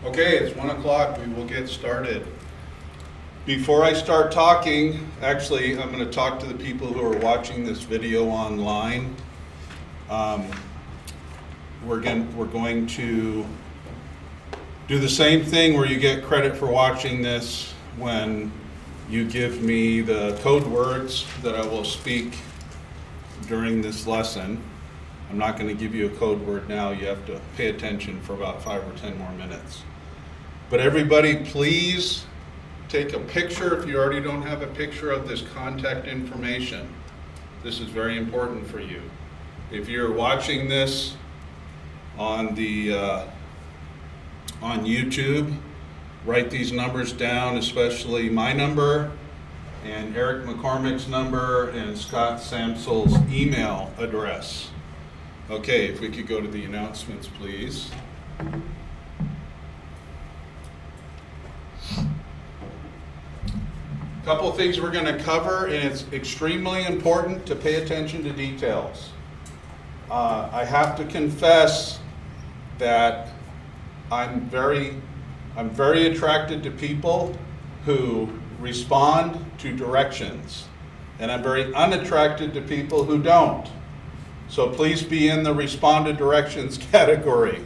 Okay, it's 1 o'clock. We will get started. Before I start talking, actually, I'm going to talk to the people who are watching this video online. We're going to do the same thing where you get credit for watching this when you give me the code words that I will speak during this lesson. I'm not going to give you a code word now. You have to pay attention for about 5 or 10 more minutes. But everybody, please take a picture if you already don't have a picture of this contact information. This is very important for you. If you're watching this on YouTube, write these numbers down, especially my number and Eric McCormick's number and Scott Samsel's email address. Okay, if we could go to the announcements, please. Couple of things we're going to cover, and it's extremely important to pay attention to details. I have to confess that I'm very attracted to people who respond to directions, and I'm very unattracted to people who don't. So please be in the respond to directions category.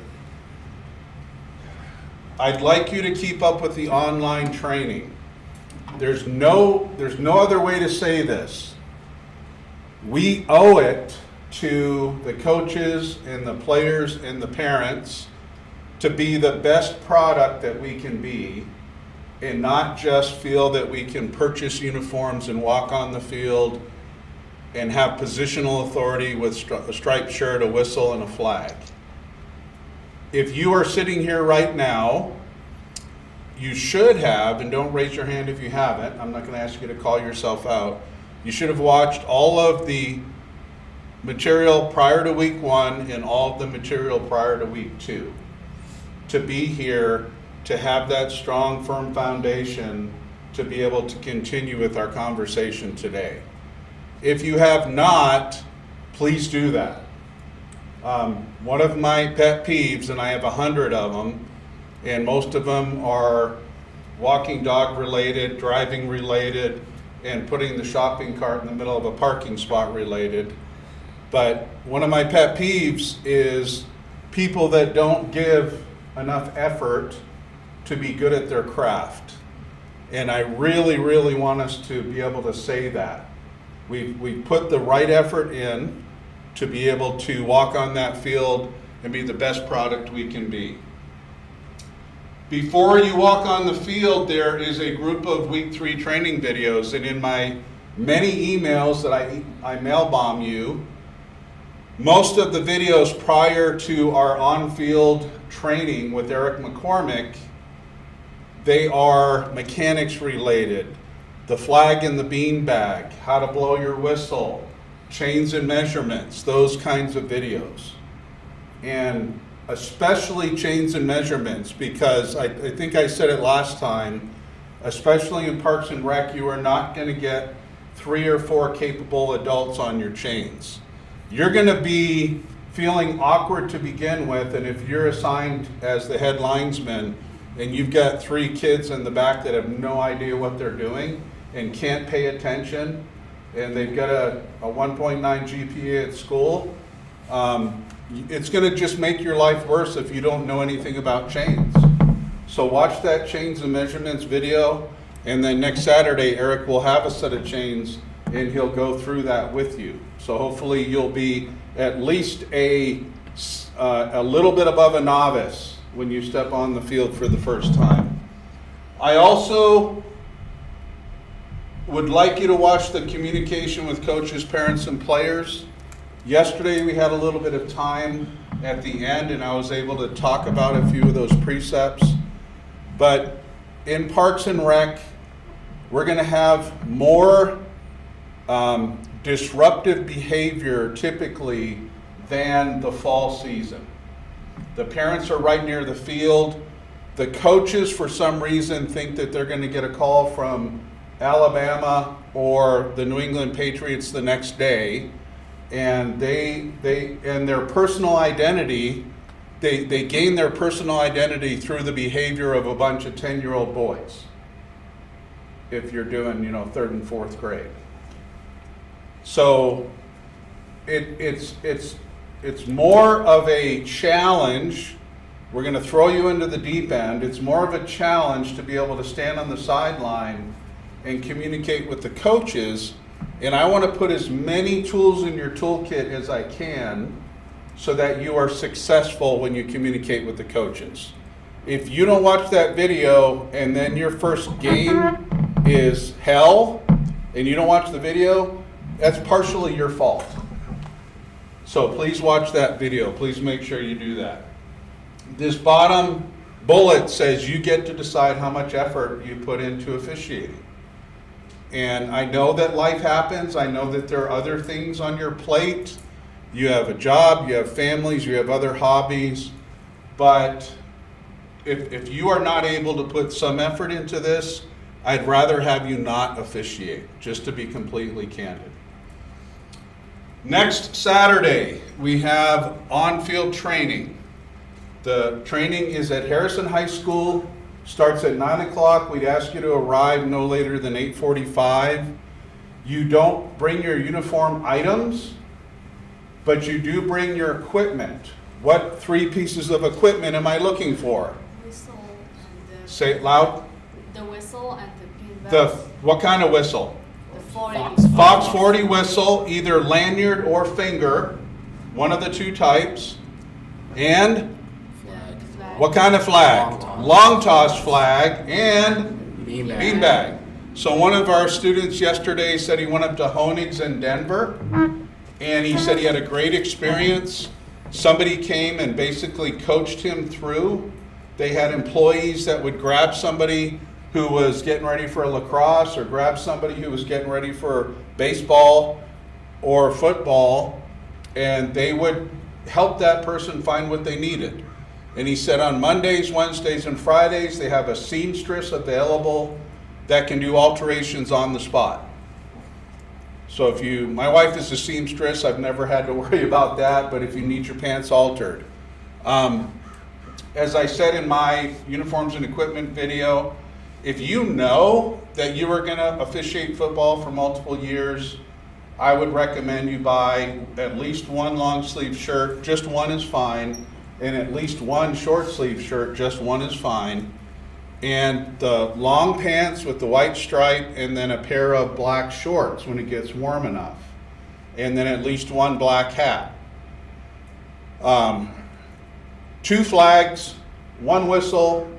I'd like you to keep up with the online training. There's no other way to say this. We owe it to the coaches and the players and the parents to be the best product that we can be, and not just feel that we can purchase uniforms and walk on the field and have positional authority with a striped shirt, a whistle, and a flag. If you are sitting here right now, you should have, and don't raise your hand if you haven't, I'm not going to ask you to call yourself out, you should have watched all of the material prior to week 1 and all of the material prior to week 2 to be here, to have that strong, firm foundation to be able to continue with our conversation today. If you have not, please do that. One of my pet peeves, and I have 100 of them, and most of them are walking dog related, driving related, and putting the shopping cart in the middle of a parking spot related. But one of my pet peeves is people that don't give enough effort to be good at their craft. And I really, really want us to be able to say that. We've put the right effort in to be able to walk on that field and be the best product we can be. Before you walk on the field, there is a group of week 3 training videos, and in my many emails that I mail bomb you, most of the videos prior to our on-field training with Eric McCormick, they are mechanics related. The flag and the beanbag, how to blow your whistle, chains and measurements, those kinds of videos. And especially chains and measurements, because I think I said it last time, especially in Parks and Rec, you are not going to get 3 or 4 capable adults on your chains. You're going to be feeling awkward to begin with, and if you're assigned as the head linesman and you've got 3 kids in the back that have no idea what they're doing and can't pay attention, and they've got a 1.9 GPA at school, it's going to just make your life worse if you don't know anything about chains. So watch that chains and measurements video, and then next Saturday Eric will have a set of chains and he'll go through that with you. So hopefully you'll be at least a little bit above a novice when you step on the field for the first time. I also would like you to watch the communication with coaches, parents, and players. Yesterday we had a little bit of time at the end, and I was able to talk about a few of those precepts. But in Parks and Rec, we're going to have more disruptive behavior typically than the fall season. The parents are right near the field. The coaches, for some reason, think that they're going to get a call from Alabama or the New England Patriots the next day, and they and their personal identity they gain their personal identity through the behavior of a bunch of 10-year-old boys. If you're doing, 3rd and 4th grade. So it's more of a challenge. We're going to throw you into the deep end. It's more of a challenge to be able to stand on the sideline and communicate with the coaches. And I want to put as many tools in your toolkit as I can so that you are successful when you communicate with the coaches. If you don't watch that video and then your first game is hell and you don't watch the video, that's partially your fault. So please watch that video. Please make sure you do that. This bottom bullet says you get to decide how much effort you put into officiating. And I know that life happens. I know that there are other things on your plate. You have a job, you have families, you have other hobbies. But if you are not able to put some effort into this, I'd rather have you not officiate, just to be completely candid. Next Saturday, we have on-field training. The training is at Harrison High School, starts at 9 o'clock. We'd ask you to arrive no later than 8:45. You don't bring your uniform items, but you do bring your equipment. What 3 pieces of equipment am I looking for? Whistle and Say it loud. the whistle and the pin belt. What kind of whistle? The 40. Fox 40 whistle, either lanyard or finger, one of the 2 types. And The flag. what kind of flag? Long toss flag and beanbag. So one of our students yesterday said he went up to Honig's in Denver, and he said he had a great experience. Somebody came and basically coached him through. They had employees that would grab somebody who was getting ready for a lacrosse or grab somebody who was getting ready for baseball or football, and they would help that person find what they needed. And he said on Mondays, Wednesdays, and Fridays, they have a seamstress available that can do alterations on the spot. So my wife is a seamstress, I've never had to worry about that, but if you need your pants altered. As I said in my uniforms and equipment video, if you know that you are going to officiate football for multiple years, I would recommend you buy at least 1 long sleeve shirt, just 1 is fine, and at least 1 short sleeve shirt, just 1 is fine, and the long pants with the white stripe, and then a pair of black shorts when it gets warm enough, and then at least 1 black hat. 2 flags, 1 whistle.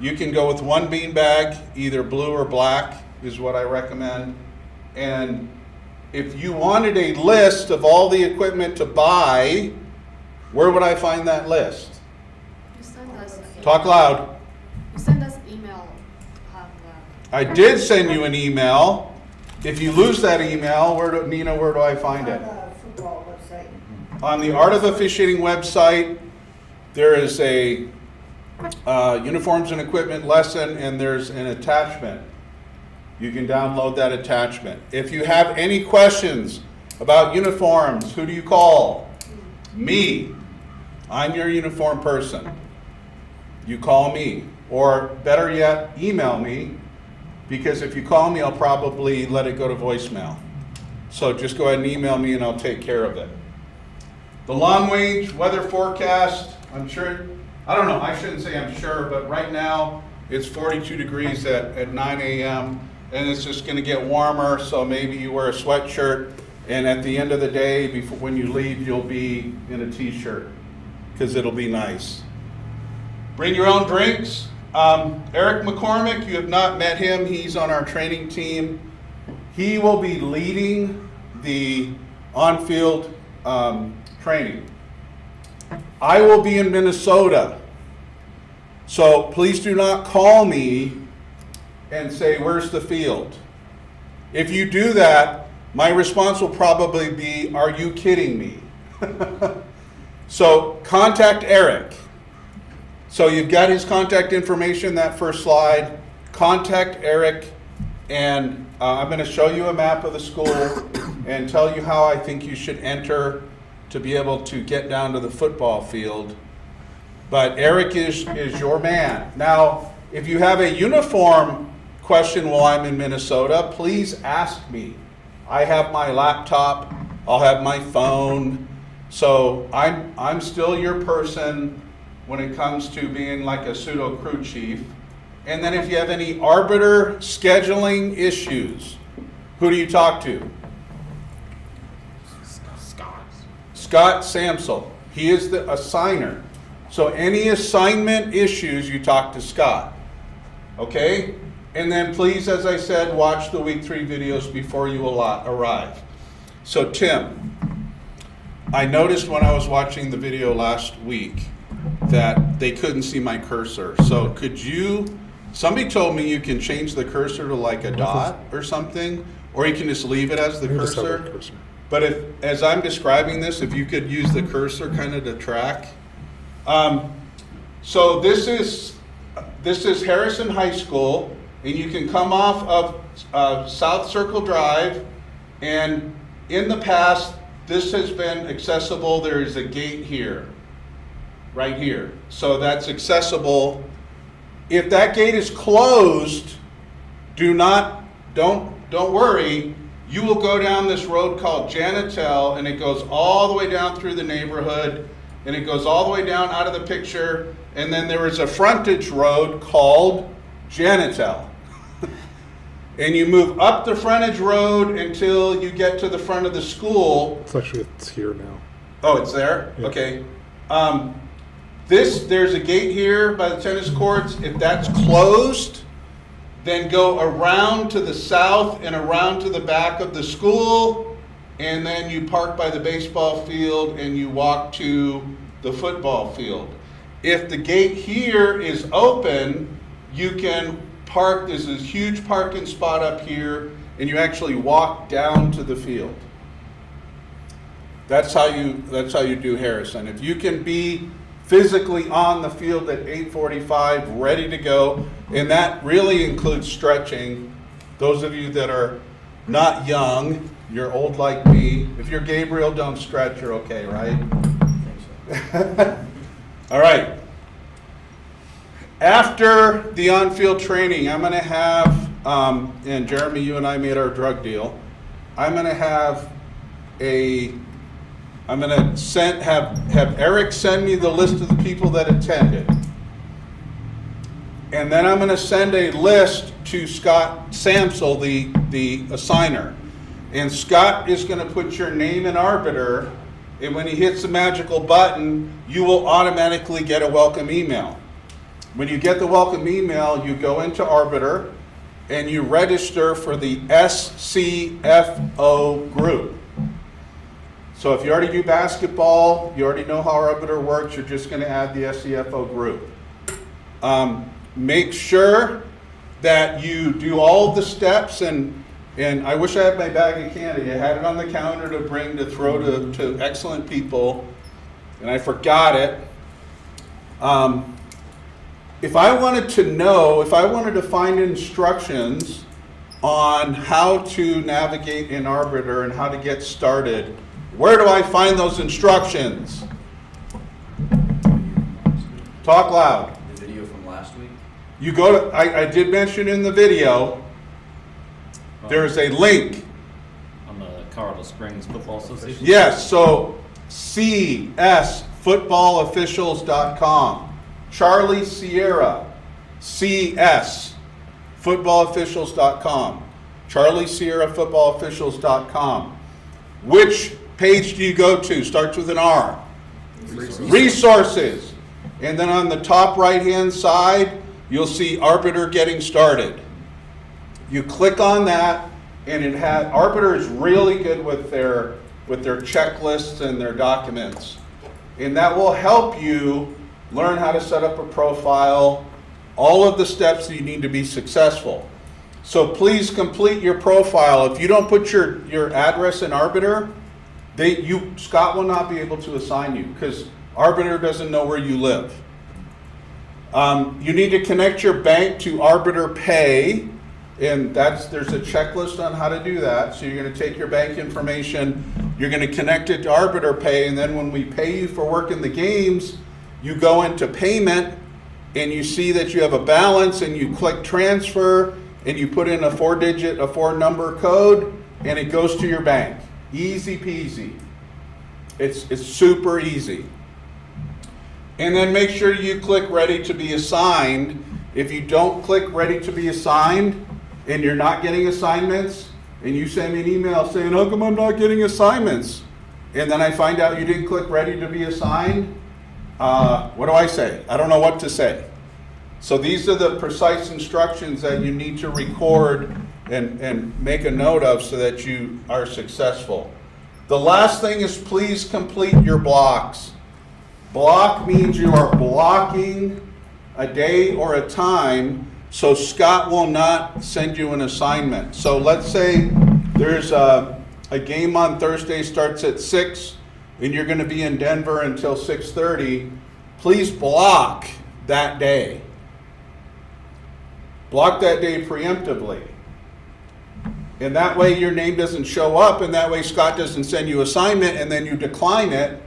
You can go with 1 beanbag, either blue or black is what I recommend. And if you wanted a list of all the equipment to buy, where would I find that list? You send us. Talk loud. You send us email. I did send you an email. If you lose that email, Nina, where do I find it? On the football website. On the Art of Officiating website, there is a uniforms and equipment lesson, and there's an attachment. You can download that attachment. If you have any questions about uniforms, who do you call? Me. I'm your uniform person. You call me. Or better yet, email me, because if you call me, I'll probably let it go to voicemail. So just go ahead and email me and I'll take care of it. The long range weather forecast, I'm sure, I don't know, I shouldn't say I'm sure, but right now it's 42 degrees at 9 a.m. and it's just going to get warmer, so maybe you wear a sweatshirt, and at the end of the day, when you leave, you'll be in a t-shirt because it'll be nice. Bring your own drinks. Eric McCormick, you have not met him, he's on our training team. He will be leading the on-field training. I will be in Minnesota, so please do not call me and say, where's the field? If you do that, my response will probably be, are you kidding me? So contact Eric. So you've got his contact information, that first slide. Contact Eric, and I'm going to show you a map of the school and tell you how I think you should enter to be able to get down to the football field. But Eric is your man. Now, if you have a uniform question while I'm in Minnesota, please ask me. I have my laptop, I'll have my phone, so I'm still your person when it comes to being like a pseudo crew chief. And then if you have any arbiter scheduling issues, who do you talk to? Scott Samsel. He is the assigner. So any assignment issues, you talk to Scott. Okay? And then please, as I said, watch the week 3 videos before you arrive. So Tim, I noticed when I was watching the video last week that they couldn't see my cursor. So could you, somebody told me you can change the cursor to like a dot or something, or you can just leave it as the cursor. But if, as I'm describing this, if you could use the cursor kind of to track. So this is Harrison High School, and you can come off of South Circle Drive, and in the past, this has been accessible. There is a gate here, right here. So that's accessible. If that gate is closed, don't worry. You will go down this road called Janitel, and it goes all the way down through the neighborhood, and it goes all the way down out of the picture, and then there is a frontage road called Janitel. And you move up the frontage road until you get to the front of the school. It's here now. Oh, it's there? Yeah. Okay. There's a gate here by the tennis courts. If that's closed, then go around to the south and around to the back of the school, and then you park by the baseball field and you walk to the football field. If the gate here is open, you can park. There's this huge parking spot up here, and you actually walk down to the field. That's how you do Harrison. If you can be physically on the field at 8:45, ready to go, and that really includes stretching. Those of you that are not young, you're old like me. If you're Gabriel, don't stretch, you're okay, right? All right. After the on-field training, I'm going to have, and Jeremy, you and I made our drug deal. I'm going to have have Eric send me the list of the people that attended. And then I'm going to send a list to Scott Samsel, the assigner. And Scott is going to put your name in Arbiter, and when he hits the magical button, you will automatically get a welcome email. When you get the welcome email, you go into Arbiter and you register for the SCFO group. So if you already do basketball, you already know how Arbiter works, you're just going to add the SCFO group. Make sure that you do all the steps, and I wish I had my bag of candy. I had it on the counter to bring to throw to excellent people, and I forgot it. If I wanted to find instructions on how to navigate in Arbiter and how to get started, where do I find those instructions? Talk loud. The video from last week? You go to, I did mention in the video, there's a link. On the Colorado Springs Football Association? Yes, so csfootballofficials.com. Charlie Sierra, CS, footballofficials.com. Charlie Sierra, footballofficials.com. Which page do you go to? Starts with an R. Resources. And then on the top right-hand side, you'll see Arbiter getting started. You click on that, and Arbiter is really good with their checklists and their documents. And that will help you learn how to set up a profile, all of the steps that you need to be successful. So please complete your profile. If you don't put your address in Arbiter, Scott will not be able to assign you because Arbiter doesn't know where you live. You need to connect your bank to Arbiter Pay, and there's a checklist on how to do that. So you're going to take your bank information, you're going to connect it to Arbiter Pay, and then when we pay you for work in the games, you go into payment and you see that you have a balance and you click transfer and you put in a 4-number code and it goes to your bank. Easy peasy. It's super easy. And then make sure you click ready to be assigned. If you don't click ready to be assigned and you're not getting assignments and you send me an email saying, how come I'm not getting assignments? And then I find out you didn't click ready to be assigned, what do I say? I don't know what to say. So these are the precise instructions that you need to record and make a note of so that you are successful. The last thing is please complete your blocks. Block means you are blocking a day or a time so Scott will not send you an assignment. So let's say there's a game on Thursday, starts at 6 and you're going to be in Denver until 6:30. Please block that day. Block that day preemptively. And that way your name doesn't show up, and that way Scott doesn't send you assignment and then you decline it,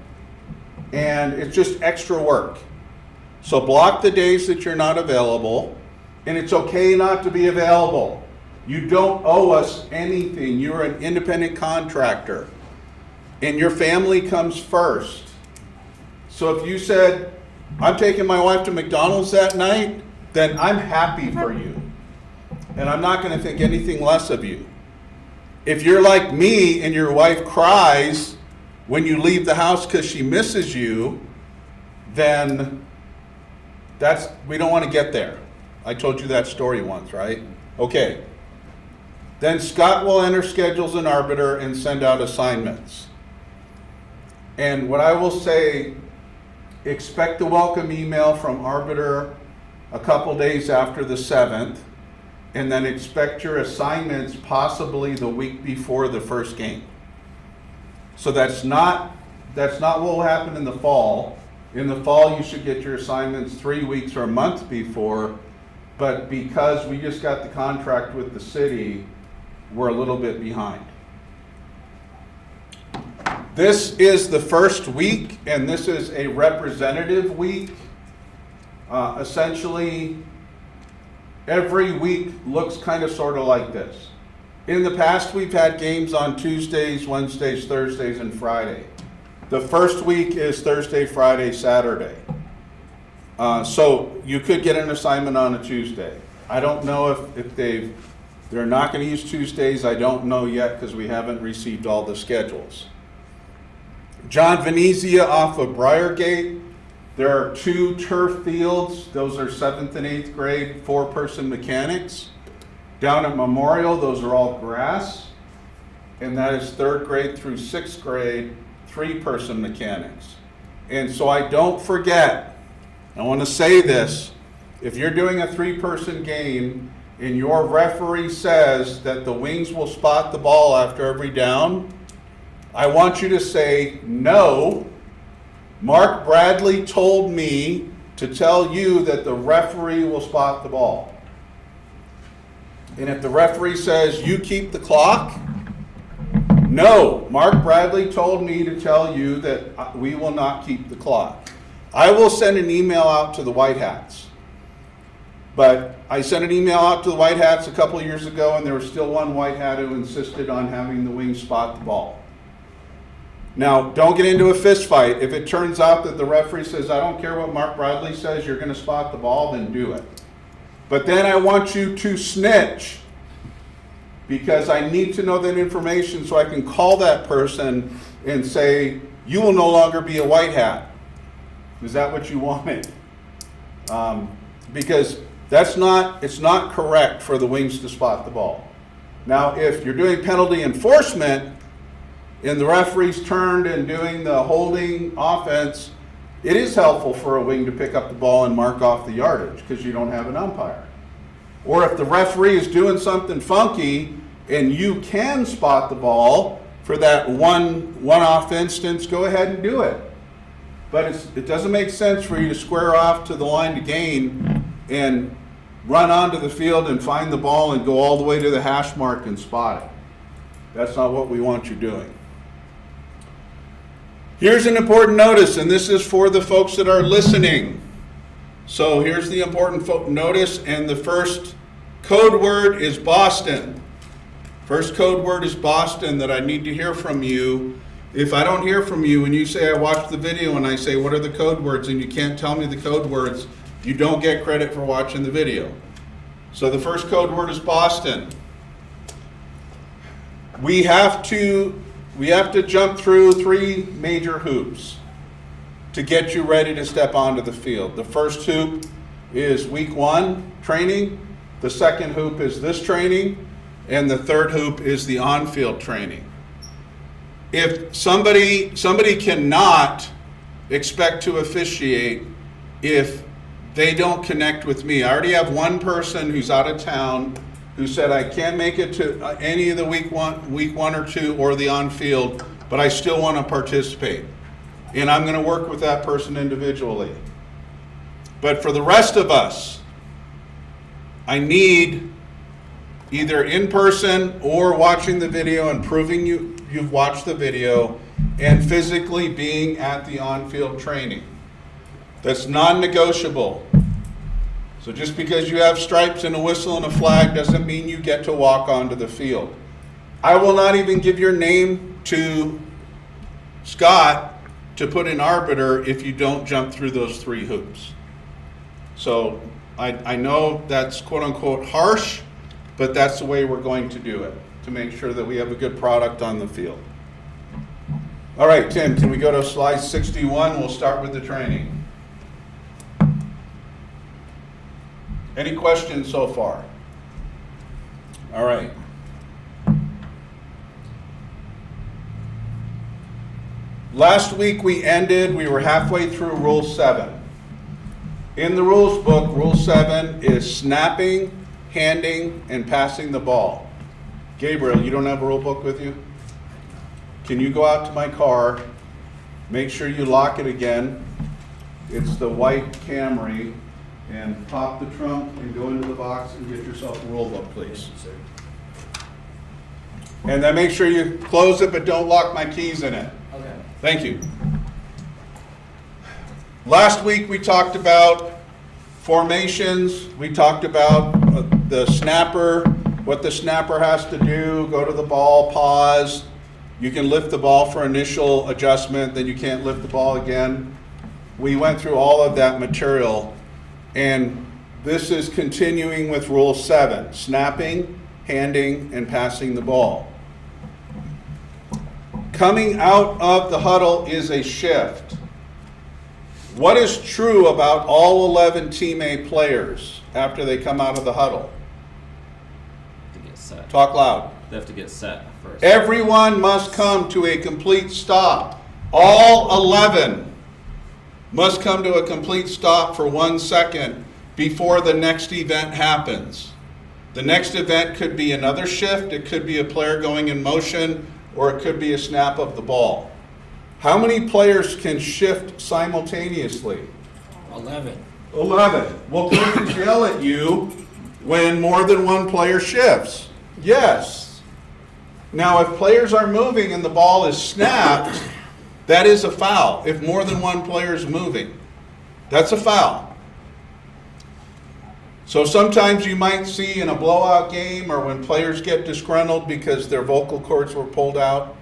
and it's just extra work. So block the days that you're not available, and it's okay not to be available. You don't owe us anything. You're an independent contractor, and your family comes first. So if you said, I'm taking my wife to McDonald's that night, then I'm happy for you. And I'm not going to think anything less of you. If you're like me and your wife cries when you leave the house because she misses you, then we don't want to get there. I told you that story once, right? Okay. Then Scott will enter schedules in Arbiter and send out assignments. And what I will say, expect the welcome email from Arbiter a couple days after the 7th, and then expect your assignments possibly the week before the first game. So that's not what will happen in the fall. In the fall, you should get your assignments 3 weeks or a month before, but because we just got the contract with the city, we're a little bit behind. This is the first week, and this is a representative week. Essentially, every week looks kind of sort of like this. In the past, we've had games on Tuesdays, Wednesdays, Thursdays, and Friday. The first week is Thursday, Friday, Saturday. So you could get an assignment on a Tuesday. I don't know if they're not going to use Tuesdays. I don't know yet because we haven't received all the schedules. John Venezia off of Briargate. There are 2 turf fields. Those are 7th and 8th grade, 4-person mechanics. Down at Memorial, those are all grass. And that is 3rd grade through 6th grade, 3-person mechanics. And so I don't forget, I want to say this, if you're doing a 3-person game and your referee says that the Wings will spot the ball after every down, I want you to say, no, Mark Bradley told me to tell you that the referee will spot the ball. And if the referee says, you keep the clock, no, Mark Bradley told me to tell you that we will not keep the clock. I will send an email out to the White Hats. But I sent an email out to the White Hats a couple of years ago, and there was still one White Hat who insisted on having the Wings spot the ball. Now, don't get into a fist fight. If it turns out that the referee says, I don't care what Mark Bradley says, you're going to spot the ball, then do it. But then I want you to snitch, because I need to know that information so I can call that person and say, you will no longer be a White Hat. Is that what you wanted? Because it's not correct for the Wings to spot the ball. Now, if you're doing penalty enforcement and the referee's turned and doing the holding offense, it is helpful for a Wing to pick up the ball and mark off the yardage because you don't have an umpire. Or if the referee is doing something funky and you can spot the ball for that one-off instance, go ahead and do it. But it doesn't make sense for you to square off to the line to gain and run onto the field and find the ball and go all the way to the hash mark and spot it. That's not what we want you doing. Here's an important notice, and this is for the folks that are listening. So here's the important notice, and the first code word is Boston. First code word is Boston that I need to hear from you. If I don't hear from you and you say I watched the video and I say what are the code words and you can't tell me the code words, you don't get credit for watching the video. So the first code word is Boston. We have to jump through 3 major hoops to get you ready to step onto the field. The first hoop is week 1 training. The second hoop is this training. And the third hoop is the on-field training. If somebody cannot expect to officiate if they don't connect with me. I already have one person who's out of town who said I can't make it to any of the week one or 2 or the on-field, but I still want to participate. And I'm going to work with that person individually. But for the rest of us, I need either in person or watching the video and proving you've watched the video and physically being at the on-field training. That's non-negotiable. So just because you have stripes and a whistle and a flag doesn't mean you get to walk onto the field. I will not even give your name to Scott to put in arbiter if you don't jump through those 3 hoops. So I know that's quote unquote harsh, but that's the way we're going to do it to make sure that we have a good product on the field. All right, Tim, can we go to slide 61? We'll start with the training. Any questions so far? All right. Last week we were halfway through Rule 7. In the rules book, Rule 7 is snapping, handing, and passing the ball. Gabriel, you don't have a rule book with you? Can you go out to my car, make sure you lock it again. It's the white Camry, and pop the trunk and go into the box and get yourself a rule book, please. And then make sure you close it, but don't lock my keys in it. Okay. Thank you. Last week we talked about formations. We talked about the snapper, what the snapper has to do, go to the ball, pause. You can lift the ball for initial adjustment, then you can't lift the ball again. We went through all of that material, and this is continuing with Rule 7, snapping, handing, and passing the ball. Coming out of the huddle is a shift. What is true about all 11 Team A players after they come out of the huddle? To get set. Talk loud. They have to get set first. Everyone must come to a complete stop. All 11 must come to a complete stop for 1 second before the next event happens. The next event could be another shift, it could be a player going in motion, or it could be a snap of the ball. How many players can shift simultaneously? 11. 11. Will coaches yell at you when more than one player shifts? Yes. Now, if players are moving and the ball is snapped, that is a foul. If more than one player is moving, that's a foul. So sometimes you might see in a blowout game or when players get disgruntled because their vocal cords were pulled out.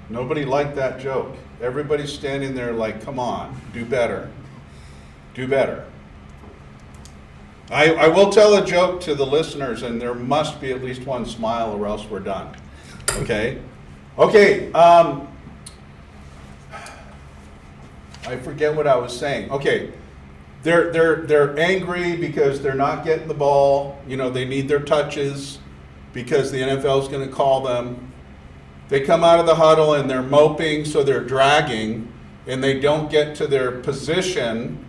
Nobody liked that joke. Everybody's standing there like, come on, do better. Do better. I will tell a joke to the listeners, and there must be at least one smile or else we're done. Okay? Okay. I forget what I was saying. Okay. They're angry because they're not getting the ball. You know, they need their touches because the NFL is going to call them. They come out of the huddle and they're moping, so they're dragging, and they don't get to their position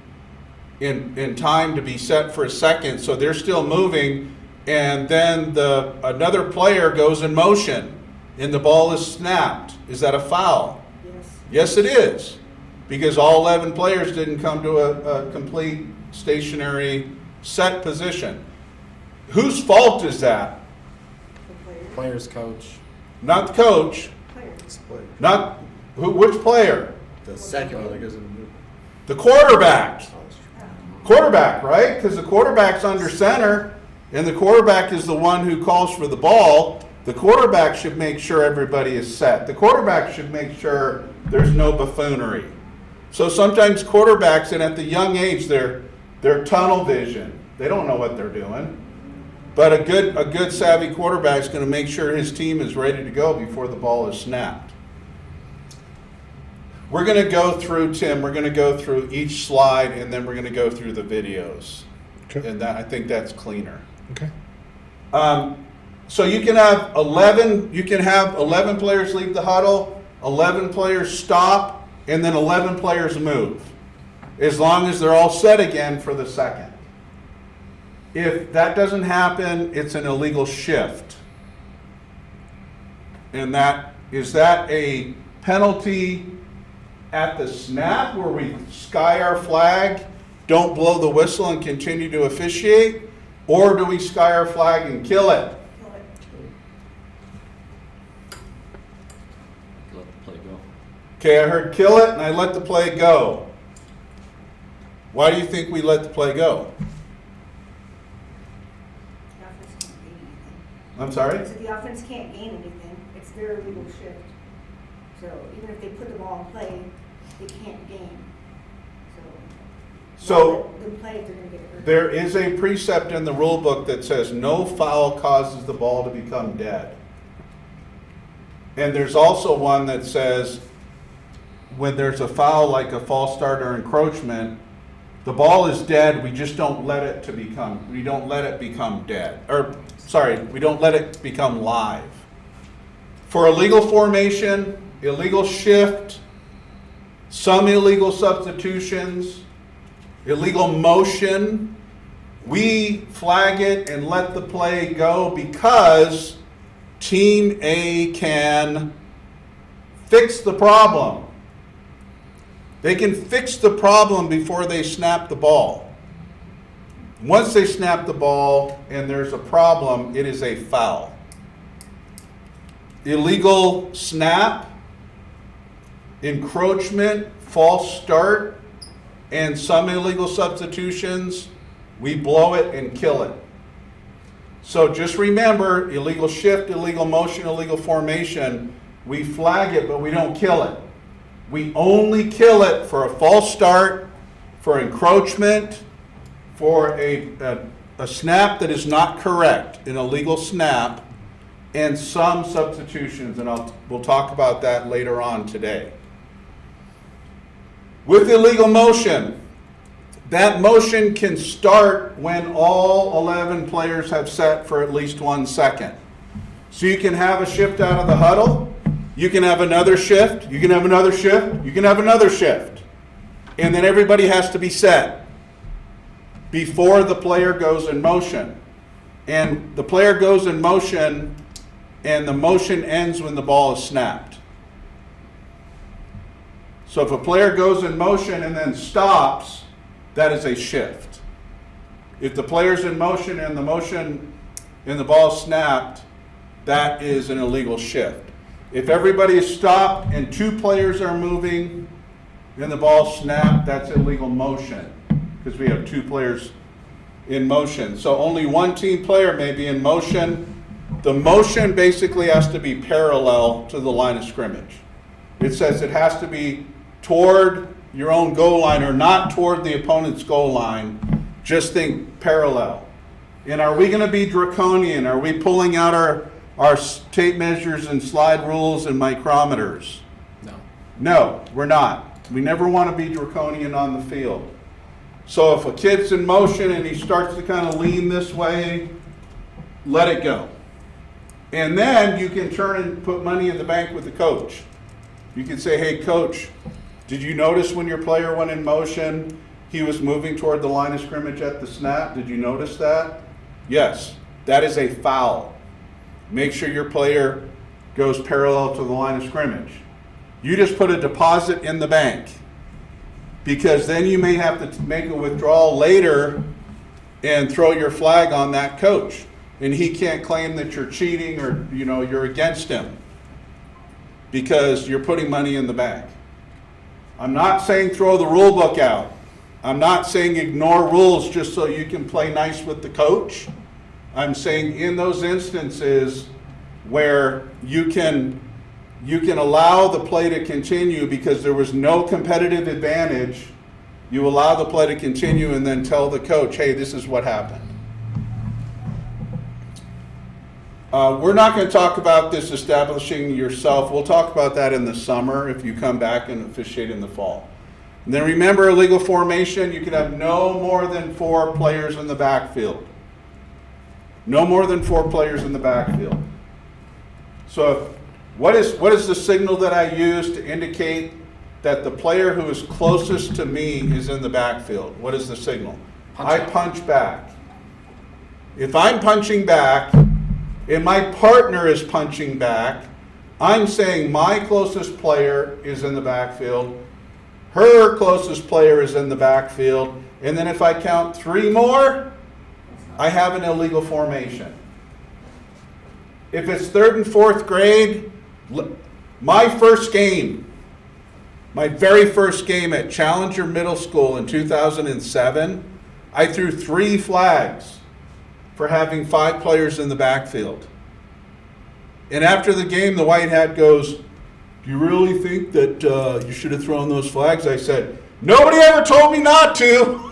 in time to be set for a second, so they're still moving, and then another player goes in motion, and the ball is snapped. Is that a foul? Yes. Yes, it is, because all 11 players didn't come to a complete stationary set position. Whose fault is that? The player. Players coach. Not the coach. Player. Not, which player? The second one that goes in the movement. The quarterback. Quarterback, right? Because the quarterback's under center, and the quarterback is the one who calls for the ball. The quarterback should make sure everybody is set. The quarterback should make sure there's no buffoonery. So sometimes quarterbacks, and at the young age, they're tunnel vision. They don't know what they're doing. But a good savvy quarterback is going to make sure his team is ready to go before the ball is snapped. We're going to go through, Tim, we're going to go through each slide, and then we're going to go through the videos. Okay. And I think that's cleaner. Okay. So you can have 11 players leave the huddle, 11 players stop, and then 11 players move, as long as they're all set again for the second. If that doesn't happen, it's an illegal shift. And is that a penalty at the snap where we sky our flag, don't blow the whistle and continue to officiate? Or do we sky our flag and kill it? Let the play go. Okay, I heard kill it and I let the play go. Why do you think we let the play go? The offense can't gain anything. I'm sorry? So the offense can't gain anything. It's their illegal shift. So even if they put the ball in play, they can't gain. So let them play if they're going to get hurt. there is a precept in the rule book that says no foul causes the ball to become dead. And there's also one that says when there's a foul like a false start or encroachment, the ball is dead, we just don't let it become dead. We don't let it become live. For illegal formation, illegal shift, some illegal substitutions, illegal motion, we flag it and let the play go because Team A can fix the problem. They can fix the problem before they snap the ball. Once they snap the ball and there's a problem, it is a foul. Illegal snap, encroachment, false start, and some illegal substitutions, we blow it and kill it. So just remember, illegal shift, illegal motion, illegal formation, we flag it, but we don't kill it. We only kill it for a false start, for encroachment, for a snap that is not correct, an illegal snap, and some substitutions, and we'll talk about that later on today. With illegal motion, that motion can start when all 11 players have set for at least 1 second. So you can have a shift out of the huddle, you can have another shift, you can have another shift, you can have another shift. And then everybody has to be set before the player goes in motion. And the player goes in motion, and the motion ends when the ball is snapped. So if a player goes in motion and then stops, that is a shift. If the player's in motion and the ball is snapped, that is an illegal shift. If everybody is stopped and 2 players are moving and the ball snapped, that's illegal motion because we have 2 players in motion. So only 1 team player may be in motion. The motion basically has to be parallel to the line of scrimmage. It says it has to be toward your own goal line or not toward the opponent's goal line. Just think parallel. And are we going to be draconian? Are we pulling out our tape measures and slide rules and micrometers? No. No, we're not. We never want to be draconian on the field. So if a kid's in motion and he starts to kind of lean this way, let it go. And then you can turn and put money in the bank with the coach. You can say, hey, coach, did you notice when your player went in motion, he was moving toward the line of scrimmage at the snap? Did you notice that? Yes, that is a foul. Make sure your player goes parallel to the line of scrimmage. You just put a deposit in the bank because then you may have to make a withdrawal later and throw your flag on that coach. And he can't claim that you're cheating or you're against him. because you're putting money in the bank. I'm not saying throw the rule book out. I'm not saying ignore rules just so you can play nice with the coach. I'm saying in those instances where you can allow the play to continue because there was no competitive advantage, you allow the play to continue and then tell the coach, hey, this is what happened. We're not going to talk about this establishing yourself. We'll talk about that in the summer if you come back and officiate in the fall. And then remember, illegal formation, you can have no more than 4 players in the backfield. No more than 4 players in the backfield. So what is the signal that I use to indicate that the player who is closest to me is in the backfield? What is the signal? I punch back. If I'm punching back and my partner is punching back, I'm saying my closest player is in the backfield, her closest player is in the backfield, and then if I count 3 more, I have an illegal formation. If it's 3rd and 4th grade, my very first game at Challenger Middle School in 2007, I threw 3 flags for having 5 players in the backfield. And after the game, the white hat goes, do you really think that you should have thrown those flags? I said, nobody ever told me not to.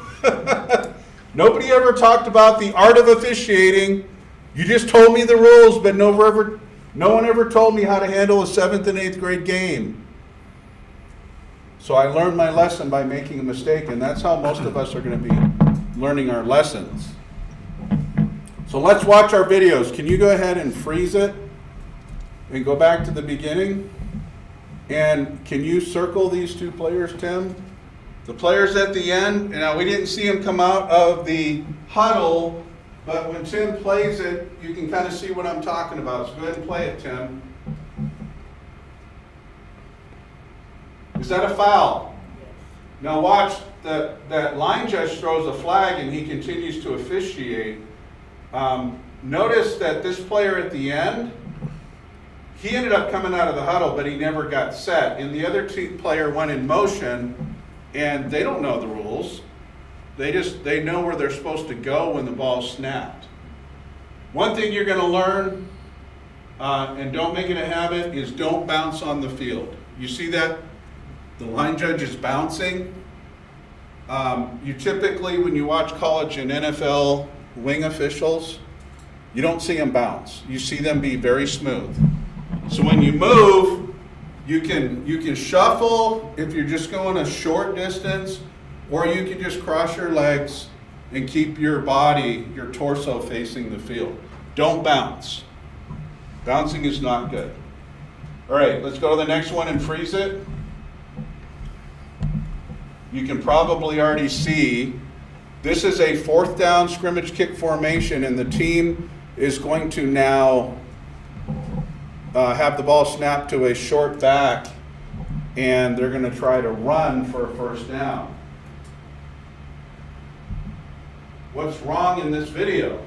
Nobody ever talked about the art of officiating. You just told me the rules, but no one ever told me how to handle a 7th and 8th grade game. So I learned my lesson by making a mistake, and that's how most of us are going to be learning our lessons. So let's watch our videos. Can you go ahead and freeze it and go back to the beginning? And can you circle these 2 players, Tim? The players at the end, now we didn't see him come out of the huddle, but when Tim plays it, you can kind of see what I'm talking about. So go ahead and play it, Tim. Is that a foul? Now watch, that line judge throws a flag and he continues to officiate. Notice that this player at the end, he ended up coming out of the huddle, but he never got set. And the other player went in motion, and they don't know the rules. They know where they're supposed to go when the ball's snapped. One thing you're going to learn, and don't make it a habit, is don't bounce on the field. You see that? The line judge is bouncing. You typically, when you watch college and NFL wing officials, you don't see them bounce. You see them be very smooth. So when you move, you can shuffle if you're just going a short distance, or you can just cross your legs and keep your body, your torso facing the field. Don't bounce. Bouncing is not good. All right, let's go to the next one and freeze it. You can probably already see this is a 4th down scrimmage kick formation, and the team is going to now have the ball snapped to a short back, and they're going to try to run for a 1st down. What's wrong in this video?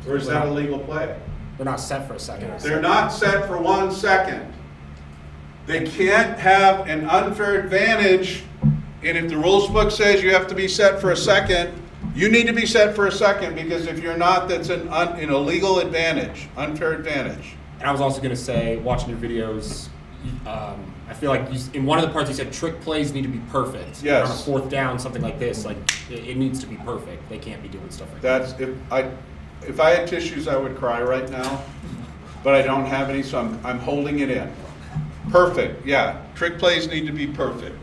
Or is that a legal play? They're not set for a second. They're not set for 1 second. They can't have an unfair advantage, and if the rules book says you have to be set for a second, you need to be set for a second, because if you're not, that's an illegal advantage, unfair advantage. And I was also going to say, watching your videos, I feel like in one of the parts you said trick plays need to be perfect. Yes. On a 4th down, something like this, like it needs to be perfect. They can't be doing stuff like that. That's if I had tissues, I would cry right now, but I don't have any, so I'm holding it in. Perfect, yeah. Trick plays need to be perfect.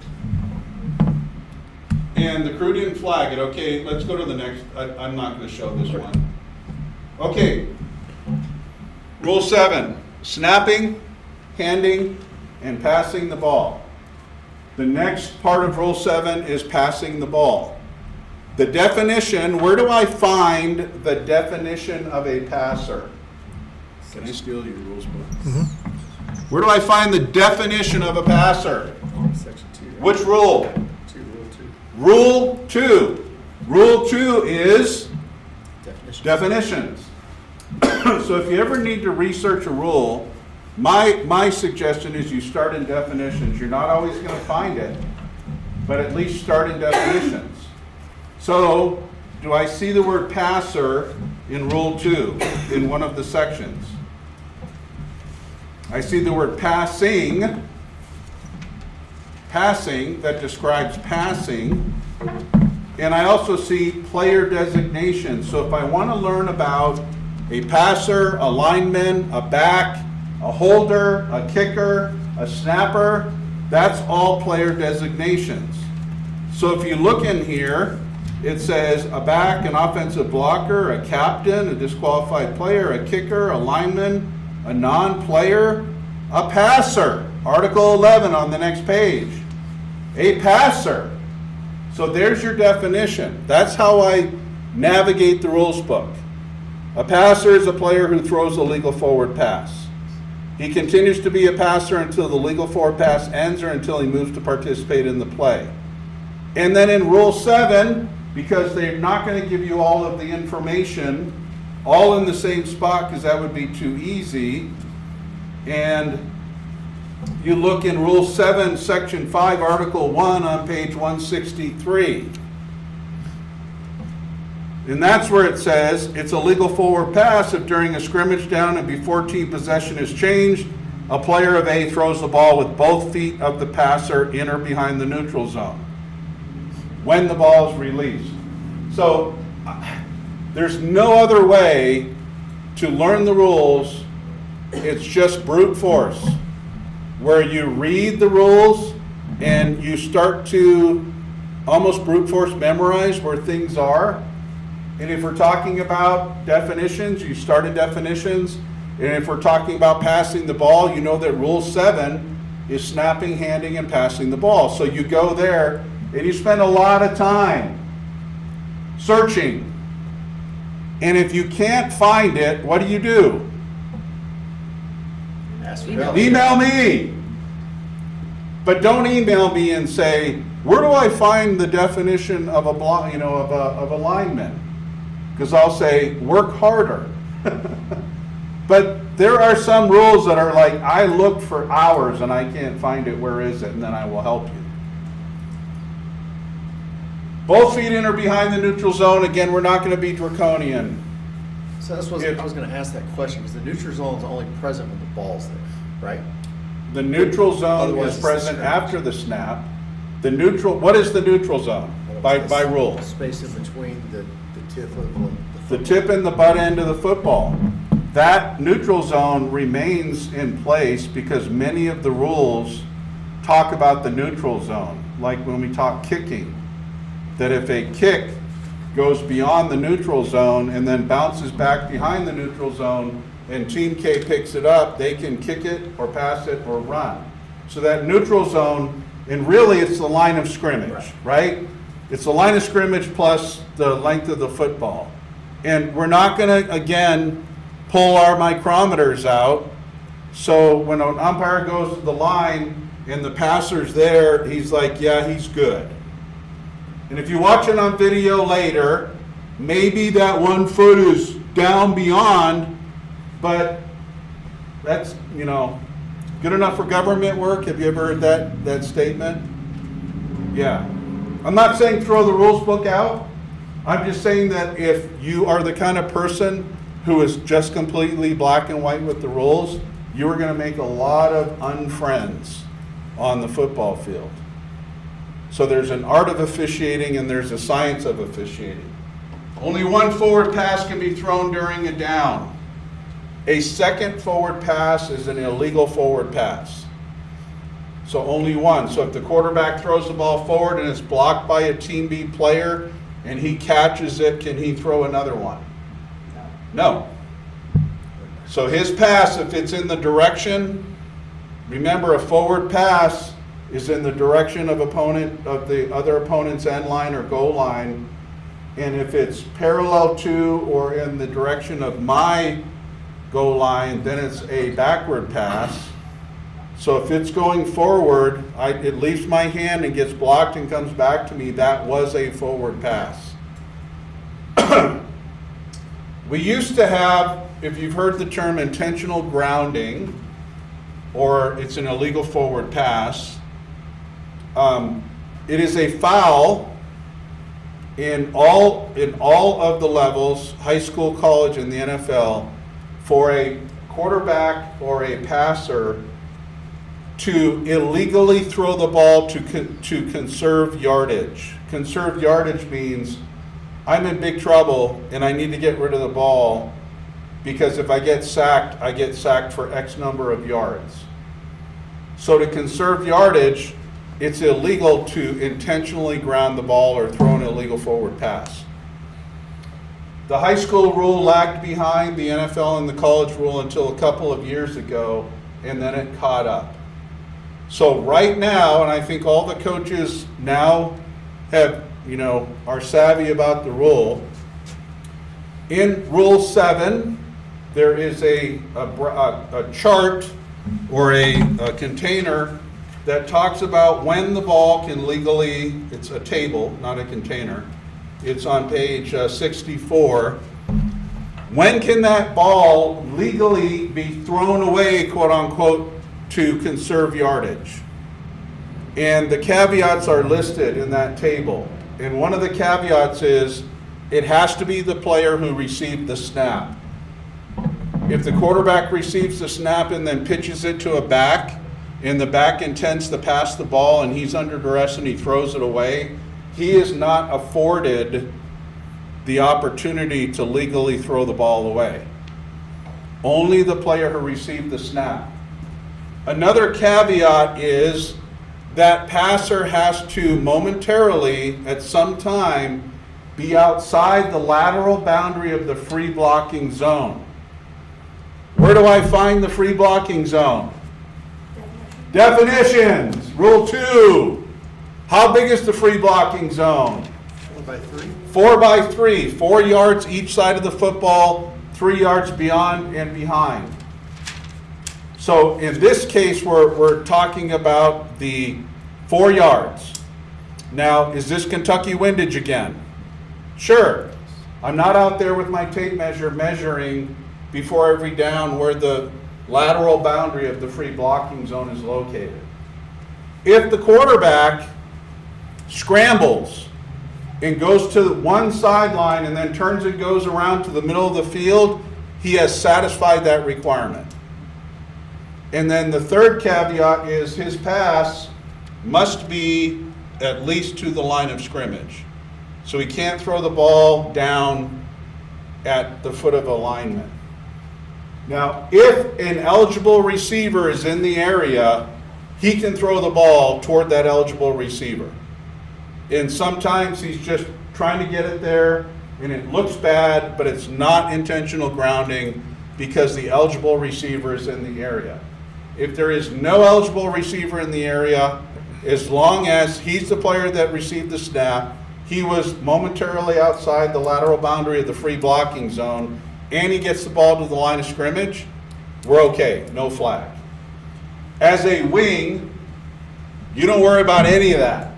And the crew didn't flag it. Okay, let's go to the next. I'm not going to show this one. Okay. Rule 7, snapping, handing, and passing the ball. The next part of Rule 7 is passing the ball. The definition, where do I find the definition of a passer? Can I steal your rules book? Where do I find the definition of a passer? Section 2. Which rule? Rule 2. Rule 2. Rule 2 is Definition. definitions. So if you ever need to research a rule, My suggestion is you start in definitions. You're not always going to find it, but at least start in definitions. So, do I see the word passer in Rule 2 in one of the sections? I see the word passing, that describes passing, and I also see player designation. So if I want to learn about a passer, a lineman, a back, a holder, a kicker, a snapper, that's all player designations. So if you look in here, it says a back, an offensive blocker, a captain, a disqualified player, a kicker, a lineman, a non-player, a passer. Article 11 on the next page. A passer. So there's your definition. That's how I navigate the rules book. A passer is a player who throws a legal forward pass. He continues to be a passer until the legal forward pass ends or until he moves to participate in the play. And then in Rule 7, because they're not going to give you all of the information all in the same spot because that would be too easy, and you look in Rule 7, Section 5, Article 1 on page 163. And that's where it says it's a legal forward pass if during a scrimmage down and before team possession is changed, a player of A throws the ball with both feet of the passer in or behind the neutral zone when the ball is released. So there's no other way to learn the rules. It's just brute force, where you read the rules and you start to almost brute force memorize where things are. And if we're talking about definitions, you start at definitions. And if we're talking about passing the ball, you know that Rule 7 is snapping, handing, and passing the ball. So you go there and you spend a lot of time searching. And if you can't find it, what do? Ask for Email. help. Email me. But don't email me and say, where do I find the definition of a of a lineman? Because I'll say, work harder. But there are some rules that are like, I looked for hours and I can't find it, where is it? And then I will help you. Both feet in or behind the neutral zone. Again, we're not going to be draconian. So that's what I was going to ask that question, because the neutral zone is only present when the ball's there, right? The neutral zone Otherwise, is it's the present scrimmage. after the snap. The neutral, what is the neutral zone by rule? Space in between the tip of The tip and the butt end of the football. That neutral zone remains in place because many of the rules talk about the neutral zone. Like when we talk kicking, that if a kick goes beyond the neutral zone and then bounces back behind the neutral zone and Team K picks it up, they can kick it or pass it or run. So that neutral zone, and really it's the line of scrimmage, right? It's the line of scrimmage plus the length of the football. And we're not going to, again, pull our micrometers out. So when an umpire goes to the line and the passer's there, he's like, yeah, he's good. And if you watch it on video later, maybe that 1 foot is down beyond, but that's, good enough for government work. Have you ever heard that statement? Yeah. I'm not saying throw the rules book out. I'm just saying that if you are the kind of person who is just completely black and white with the rules, you are going to make a lot of unfriends on the football field. So there's an art of officiating and there's a science of officiating. Only 1 forward pass can be thrown during a down. A second forward pass is an illegal forward pass. So only one. So if the quarterback throws the ball forward and it's blocked by a Team B player and he catches it, can he throw another one? No. So his pass, if it's in the direction, remember a forward pass is in the direction of the other opponent's end line or goal line. And if it's parallel to or in the direction of my goal line, then it's a backward pass. So if it's going forward, it leaves my hand and gets blocked and comes back to me, that was a forward pass. We used to have, if you've heard the term intentional grounding, or it's an illegal forward pass. It is a foul in all of the levels, high school, college, and the NFL, for a quarterback or a passer to illegally throw the ball to conserve yardage. Conserve yardage means I'm in big trouble and I need to get rid of the ball because if I get sacked for X number of yards. So to conserve yardage, it's illegal to intentionally ground the ball or throw an illegal forward pass. The high school rule lagged behind the NFL and the college rule until a couple of years ago, and then it caught up. So right now, and I think all the coaches now are savvy about the rule. In Rule 7, there is a chart or a container that talks about when the ball can legally, it's a table, not a container. It's on page 64. When can that ball legally be thrown away, quote unquote, to conserve yardage? And the caveats are listed in that table. And one of the caveats is it has to be the player who received the snap. If the quarterback receives the snap and then pitches it to a back, and the back intends to pass the ball and he's under duress and he throws it away, he is not afforded the opportunity to legally throw the ball away. Only the player who received the snap. Another caveat is that passer has to momentarily, at some time, be outside the lateral boundary of the free blocking zone. Where do I find the free blocking zone? Definitions. Rule 2. How big is the free blocking zone? 4x3. 4x3. 4 yards each side of the football, 3 yards beyond and behind. So in this case, we're talking about the 4 yards. Now, is this Kentucky windage again? Sure. I'm not out there with my tape measure measuring before every down where the lateral boundary of the free blocking zone is located. If the quarterback scrambles and goes to one sideline and then turns and goes around to the middle of the field, he has satisfied that requirement. And then the third caveat is his pass must be at least to the line of scrimmage. So he can't throw the ball down at the foot of alignment. Now, if an eligible receiver is in the area, he can throw the ball toward that eligible receiver. And sometimes he's just trying to get it there, and it looks bad, but it's not intentional grounding because the eligible receiver is in the area. If there is no eligible receiver in the area, as long as he's the player that received the snap, he was momentarily outside the lateral boundary of the free blocking zone, and he gets the ball to the line of scrimmage, we're okay, no flag. As a wing, you don't worry about any of that.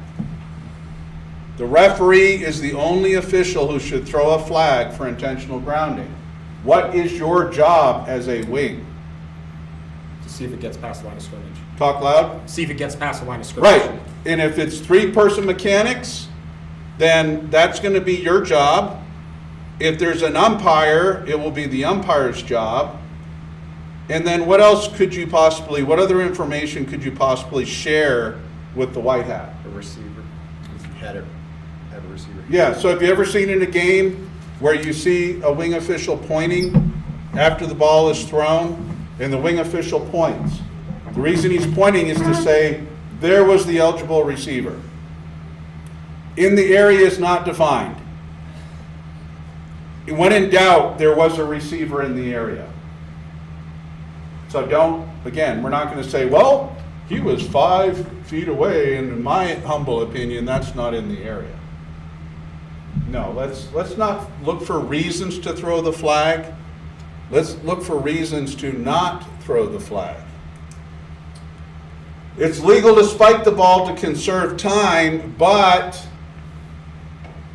The referee is the only official who should throw a flag for intentional grounding. What is your job as a wing? To see if it gets past the line of scrimmage. Talk loud. See if it gets past the line of scrimmage. Right, and if it's 3-person mechanics, then that's going to be your job. If there's an umpire, it will be the umpire's job. And then what other information could you possibly share with the white hat? A receiver. If you had a receiver. Yeah, so have you ever seen in a game where you see a wing official pointing after the ball is thrown and the wing official points? The reason he's pointing is to say, there was the eligible receiver. In the area is not defined. When in doubt, there was a receiver in the area. So we're not going to say, well, he was 5 feet away, and in my humble opinion, that's not in the area. No, let's not look for reasons to throw the flag. Let's look for reasons to not throw the flag. It's legal to spike the ball to conserve time, but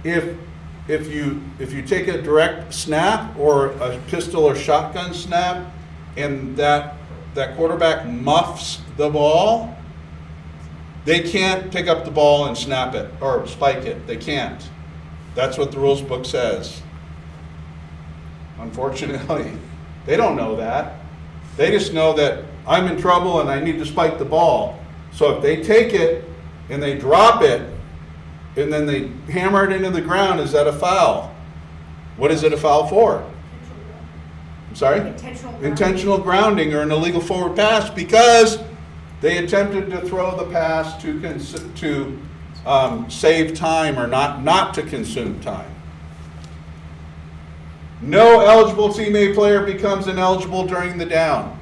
if you take a direct snap or a pistol or shotgun snap, and that that quarterback muffs the ball, they can't pick up the ball and snap it or spike it. They can't. That's what the rules book says. Unfortunately, they don't know that. They just know that I'm in trouble and I need to spike the ball. So if they take it and they drop it and then they hammer it into the ground, is that a foul? What is it a foul for? I'm sorry? Intentional grounding or an illegal forward pass because they attempted to throw the pass to save time or not to consume time. No eligible teammate player becomes ineligible during the down.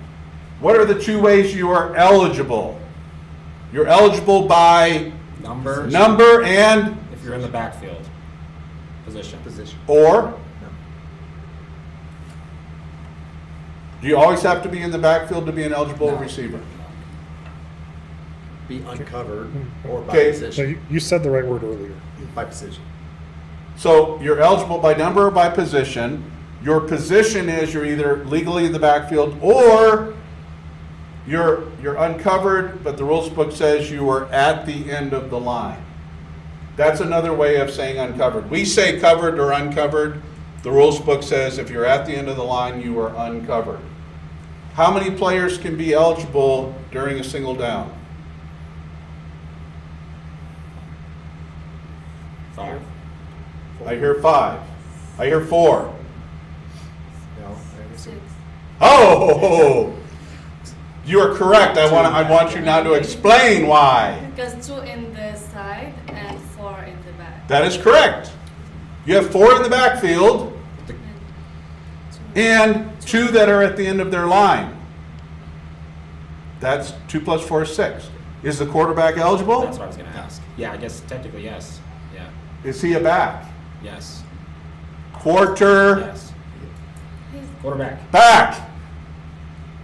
What are the two ways you are eligible? You're eligible by number and If you're in the backfield position. or. Do you always have to be in the backfield to be an eligible receiver? Be uncovered or by Okay. So position. you said the right word earlier. By position. So you're eligible by number or by position. Your position is you're either legally in the backfield or you're uncovered, but the rules book says you are at the end of the line. That's another way of saying uncovered. We say covered or uncovered. The rules book says if you're at the end of the line, you are uncovered. How many players can be eligible during a single down? 5. I hear 5. I hear 4. No, 6. Oh, you are correct. I want you now to explain why. Because 2 in the side and 4 in the back. That is correct. You have 4 in the backfield and 2 that are at the end of their line. That's 2 plus 4 is 6. Is the quarterback eligible? That's what I was going to ask. Yeah, I guess technically yes. Yeah. Is he a back? Yes. Quarter Yes. Quarterback. back.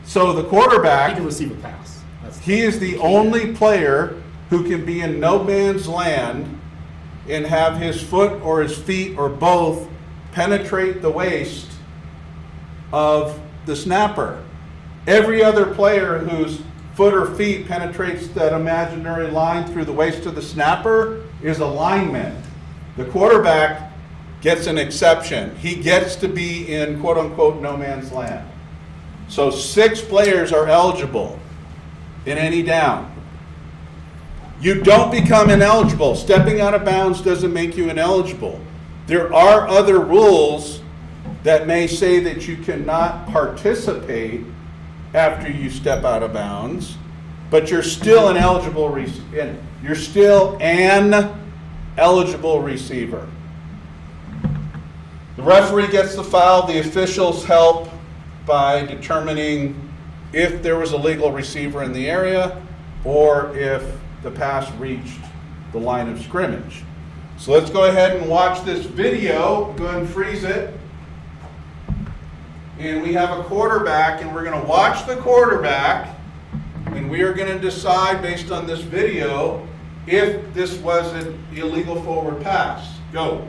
So the He quarterback, can receive a pass. That's he is the only player who can be in no man's land and have his foot or his feet or both penetrate the waist of the snapper. Every other player whose foot or feet penetrates that imaginary line through the waist of the snapper is a lineman. The quarterback gets an exception. He gets to be in quote unquote no man's land. So 6 players are eligible in any down. You don't become ineligible. Stepping out of bounds doesn't make you ineligible. There are other rules that may say that you cannot participate after you step out of bounds, but you're still an eligible receiver. The referee gets the foul. The officials help by determining if there was a legal receiver in the area or if the pass reached the line of scrimmage. So let's go ahead and watch this video. Go ahead and freeze it. And we have a quarterback, and we're going to watch the quarterback, and we are going to decide based on this video if this was an illegal forward pass. Go.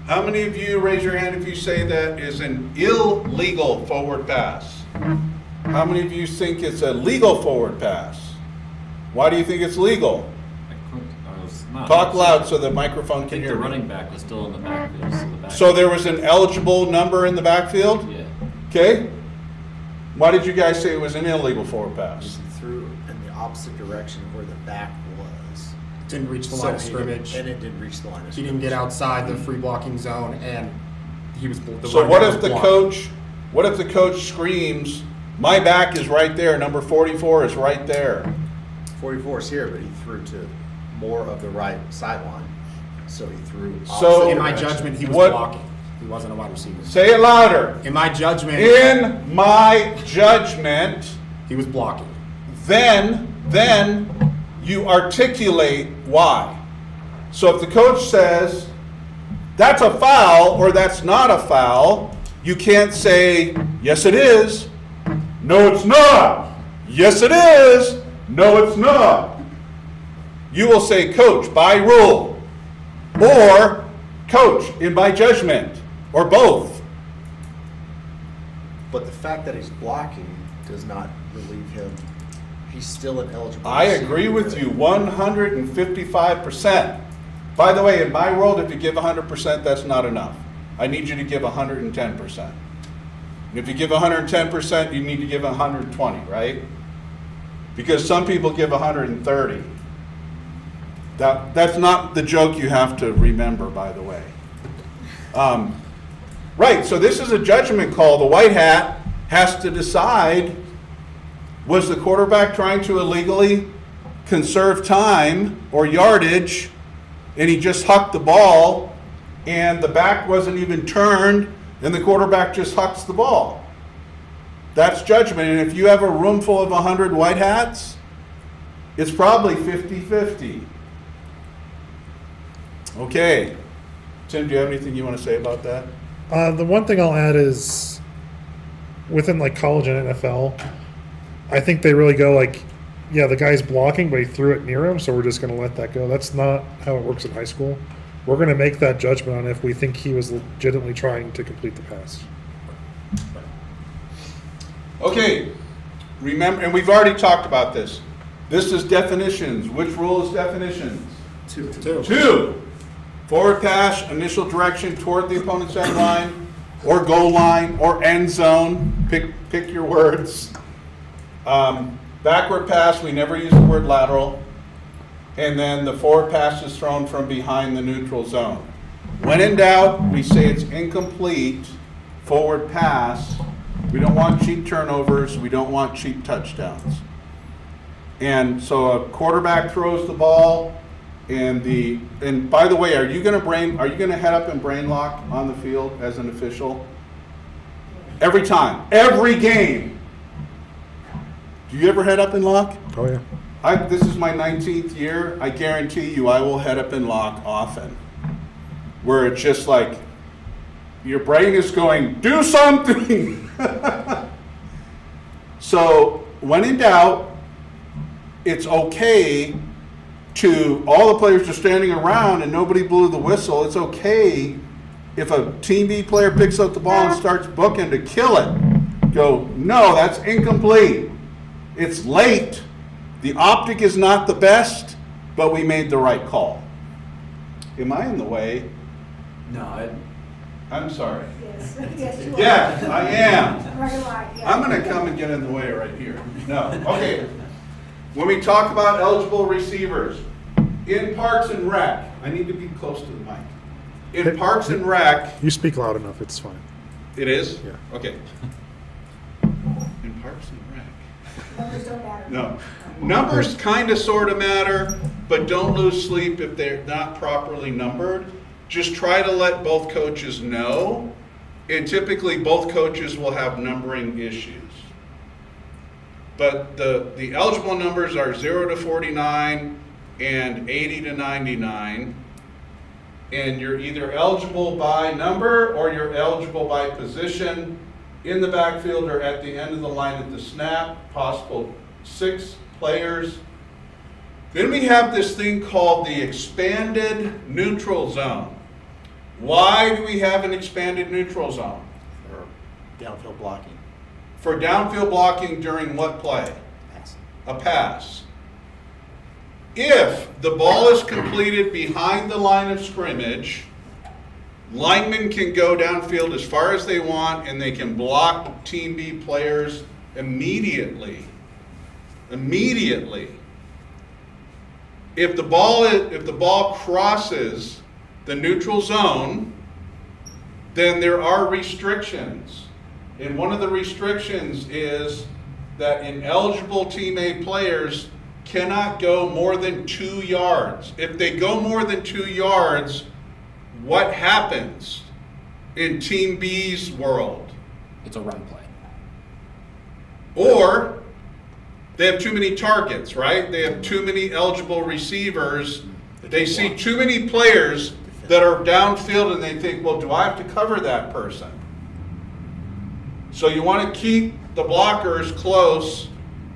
How many of you, raise your hand if you say that is an illegal forward pass? How many of you think it's a legal forward pass? Why do you think it's legal? I was not. Talk loud so the microphone I can think hear the me. running back was still in the backfield. So, the back So there was an eligible number in the backfield? Yeah. Okay? Why did you guys say it was an illegal forward pass? He threw in the opposite direction of where the back was. didn't reach the So line of he scrimmage. And it didn't reach the line of He scrimmage. didn't get outside the free blocking zone, and he was. So what if the coach screams, my back is right there, number 44 is right there? 44 is here, but he threw to more of the right sideline. So he threw. So- opposite In my direction. judgment, he was What- blocking. He wasn't a wide receiver. Say it louder. In my judgment, In my judgment, he was blocking. then you articulate why. So if the coach says, that's a foul or that's not a foul. You can't say, yes it is, no it's not, yes it is, no it's not. You will say, coach, by rule, or coach, in my judgment, or both. But the fact that he's blocking does not relieve him. He's still an eligible. I agree with you 155%. By the way, in my world, if you give 100%, that's not enough. I need you to give 110%. And if you give 110%, you need to give 120, right? Because some people give 130. That's not the joke you have to remember, by the way. Right, so this is a judgment call. The white hat has to decide, was the quarterback trying to illegally conserve time or yardage, and he just hucked the ball, and the back wasn't even turned, and the quarterback just hucks the ball. That's judgment, and if you have a room full of 100 white hats, it's probably 50-50. Okay. Tim, do you have anything you want to say about that? The one thing I'll add is within like college and NFL, I think they really go like, yeah, the guy's blocking, but he threw it near him, so we're just going to let that go. That's not how it works in high school. We're going to make that judgment on if we think he was legitimately trying to complete the pass. Okay, remember, and we've already talked about this. This is definitions. Which rule is definitions? Two. Two. Forward pass, initial direction toward the opponent's end line, or goal line, or end zone. Pick your words. Backward pass, we never use the word lateral. And then the forward pass is thrown from behind the neutral zone. When in doubt, we say it's incomplete forward pass. We don't want cheap turnovers. We don't want cheap touchdowns. And so a quarterback throws the ball, and by the way, are you going to head up and brain lock on the field as an official? Every time, every game. Do you ever head up and lock? Oh, yeah. This is my 19th year. I guarantee you I will head up and lock often. Where it's just like, your brain is going, do something. So when in doubt, it's okay to, all the players are standing around and nobody blew the whistle. It's okay if a Team B player picks up the ball and starts booking to kill it. Go, no, that's incomplete. It's late. The optic is not the best, but we made the right call. Am I in the way? No, I'm sorry. Yes, yes, you are. Yes, I am. I'm not gonna lie, yeah. I'm going to come and get in the way right here. No, okay. When we talk about eligible receivers, in Parks and Rec, I need to be close to the mic. In Parks and Rec, You speak loud enough, it's fine. it is? Yeah. Okay. In Parks and Rec. Numbers don't matter. No. Numbers kind of sort of matter, but don't lose sleep if they're not properly numbered. Just try to let both coaches know, and typically both coaches will have numbering issues. But the eligible numbers are 0 to 49 and 80 to 99. And you're either eligible by number or you're eligible by position in the backfield or at the end of the line at the snap, possible 6 players. Then we have this thing called the expanded neutral zone. Why do we have an expanded neutral zone? Or downfield blocking. For downfield blocking during what play? Pass. A pass. If the ball is completed behind the line of scrimmage, linemen can go downfield as far as they want and they can block Team B players immediately. Immediately. If the ball crosses the neutral zone, then there are restrictions. And one of the restrictions is that ineligible Team A players cannot go more than 2 yards. If they go more than 2 yards, what happens in Team B's world? It's a run play. Or they have too many targets, right? They have too many eligible receivers. They see too many players. that are downfield and they think, well, do I have to cover that person? So you want to keep the blockers close.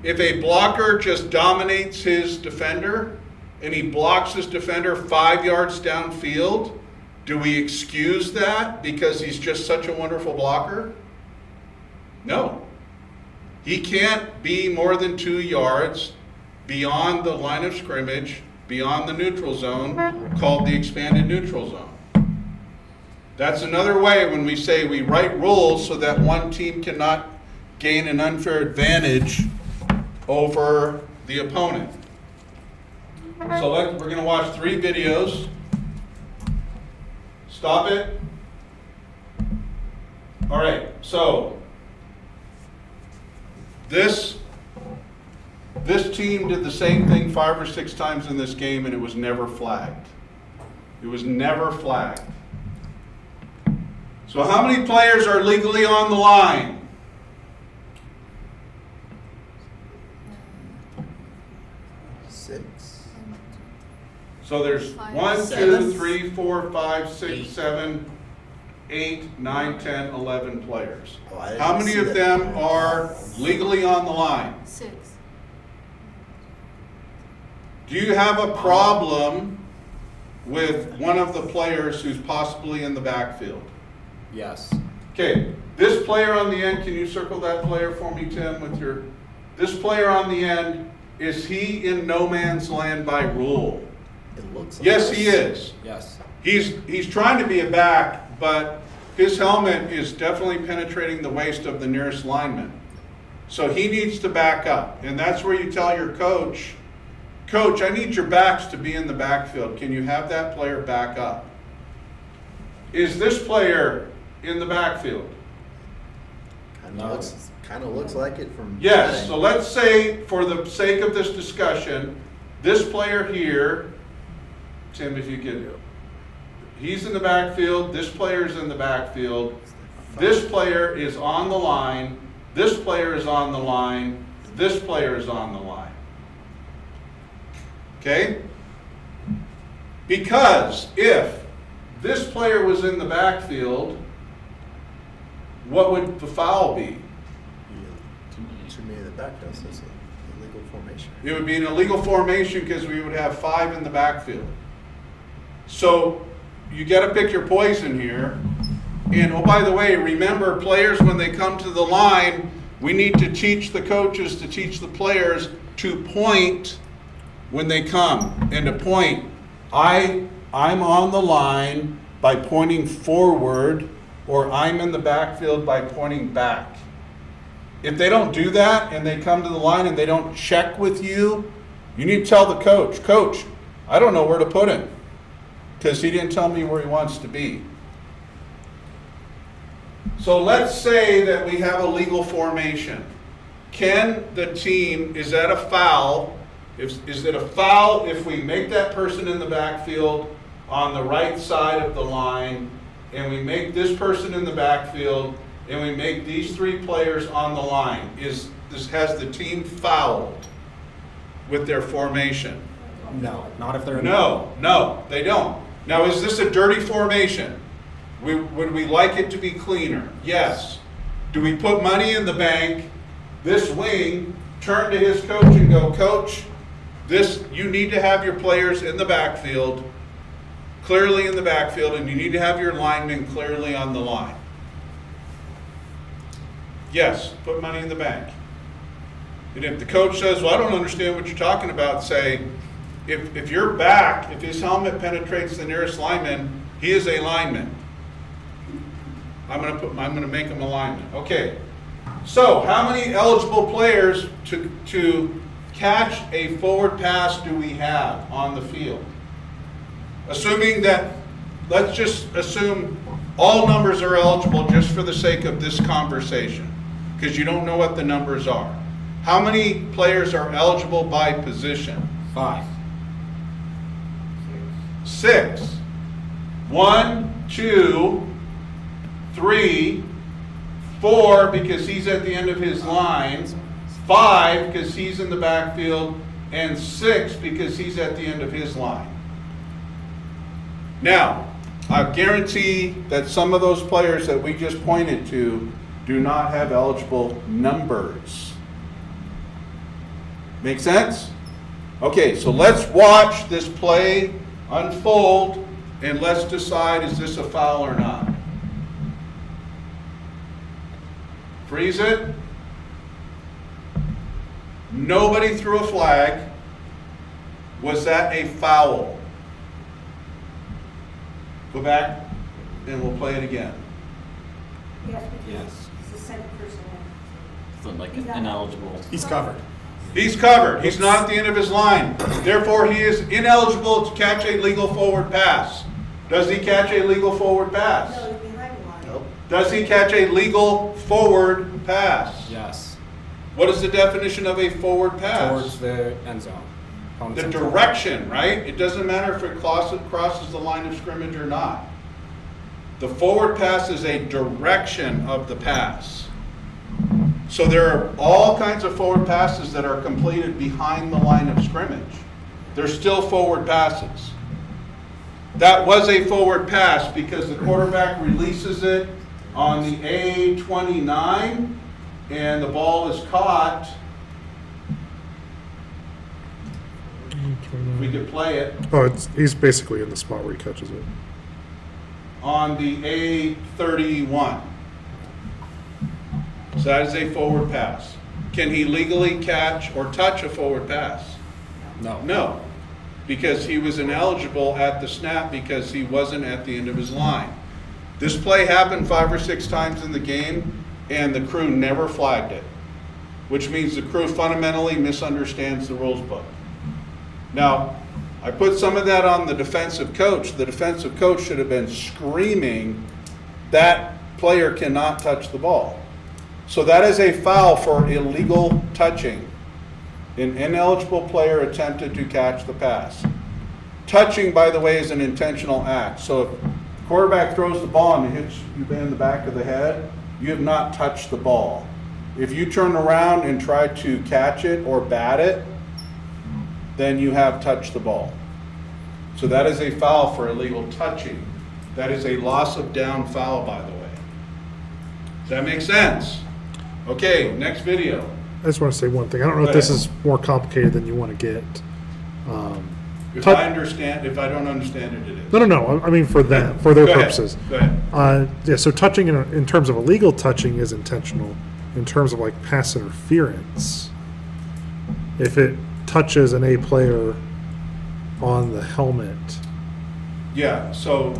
If a blocker just dominates his defender and he blocks his defender 5 yards downfield, do we excuse that because he's just such a wonderful blocker? No. He can't be more than 2 yards beyond the line of scrimmage, beyond the neutral zone, called the expanded neutral zone. That's another way when we say we write rules so that one team cannot gain an unfair advantage over the opponent. So we're going to watch 3 videos. Stop it. All right, so this team did the same thing 5 or 6 times in this game, and it was never flagged. It was never flagged. So how many players are legally on the line? Six. So there's 1, 2, Seven. 3, 4, 5, 6, 7, 8, 9, 10, 11 players. Oh, I didn't How many see of that. them are legally on the line? 6. Do you have a problem with one of the players who's possibly in the backfield? Yes. Okay, this player on the end, can you circle that player for me, Tim, with your, this player on the end, is he in no man's land by rule? It looks like Yes, he is. Yes. He's trying to be a back, but his helmet is definitely penetrating the waist of the nearest lineman. So he needs to back up, and that's where you tell your coach, Coach, I need your backs to be in the backfield. Can you have that player back up? Is this player in the backfield? Kind of looks like it from. Yes, so let's say, for the sake of this discussion, this player here, Tim, if you could, he's in the backfield, this player's in the backfield, this player is on the line, this player is on the line, this player is on the line. Okay? Because if this player was in the backfield, what would the foul be? Too many of the back does this illegal formation. It would be an illegal formation because we would have 5 in the backfield. So you got to pick your poison here. And oh, by the way, remember, players, when they come to the line, we need to teach the coaches to teach the players to point when they come, and to point. I'm on the line by pointing forward, or I'm in the backfield by pointing back. If they don't do that and they come to the line and they don't check with you, you need to tell the coach, Coach, I don't know where to put him because he didn't tell me where he wants to be. So let's say that we have a legal formation. Can the team, is that a foul? Is it a foul if we make that person in the backfield on the right side of the line, and we make this person in the backfield, and we make these 3 players on the line? Has the team fouled with their formation? No, not if they're in. No, they don't. Now, is this a dirty formation? Would we like it to be cleaner? Yes. Do we put money in the bank? This wing turn to his coach and go, Coach, you need to have your players in the backfield, clearly in the backfield, and you need to have your linemen clearly on the line. Yes, put money in the bank. And if the coach says, well, I don't understand what you're talking about, say, if your back, if his helmet penetrates the nearest lineman, he is a lineman. I'm going to make him a lineman. Okay. So, how many eligible players to catch a forward pass do we have on the field? Assuming that, let's just assume all numbers are eligible just for the sake of this conversation, because you don't know what the numbers are. How many players are eligible by position? 5. 6. 1, 2, 3, 4 because he's at the end of his line, 5 because he's in the backfield, and 6 because he's at the end of his line. Now, I guarantee that some of those players that we just pointed to do not have eligible numbers. Make sense? Okay, so let's watch this play unfold and let's decide, is this a foul or not? Freeze it. Nobody threw a flag. Was that a foul? Go back and we'll play it again. Yes, because Yes. it's the second person in. So like He's not- ineligible. He's covered. He's covered. He's not at the end of his line. Therefore, he is ineligible to catch a legal forward pass. Does he catch a legal forward pass? No, he's behind the line. Nope. Does he catch a legal forward pass? Yes. What is the definition of a forward pass? Towards the end zone. Opponent's The end zone. direction, right? It doesn't matter if it crosses the line of scrimmage or not. The forward pass is a direction of the pass. So there are all kinds of forward passes that are completed behind the line of scrimmage. They're still forward passes. That was a forward pass because the quarterback releases it on the A29 and the ball is caught. If we could play it. Oh, he's basically in the spot where he catches it. On the A31. So that is a forward pass. Can he legally catch or touch a forward pass? No. No, because he was ineligible at the snap because he wasn't at the end of his line. This play happened 5 or 6 times in the game, and the crew never flagged it, which means the crew fundamentally misunderstands the rules book. Now, I put some of that on the defensive coach. The defensive coach should have been screaming, that player cannot touch the ball. So that is a foul for illegal touching. An ineligible player attempted to catch the pass. Touching, by the way, is an intentional act. So if the quarterback throws the ball and it hits you in the back of the head, you have not touched the ball. If you turn around and try to catch it or bat it, then you have touched the ball. So that is a foul for illegal touching. That is a loss of down foul, by the way. Does that make sense? Okay, next video. I just want to say one thing. I don't know if this is more complicated than you want to get. If Touch- I understand, if I don't understand it, it is. No. I mean for them, for their Go ahead, purposes. Go ahead. Yeah. So touching in terms of illegal touching is intentional. In terms of like pass interference, if it touches an A player on the helmet, Yeah, so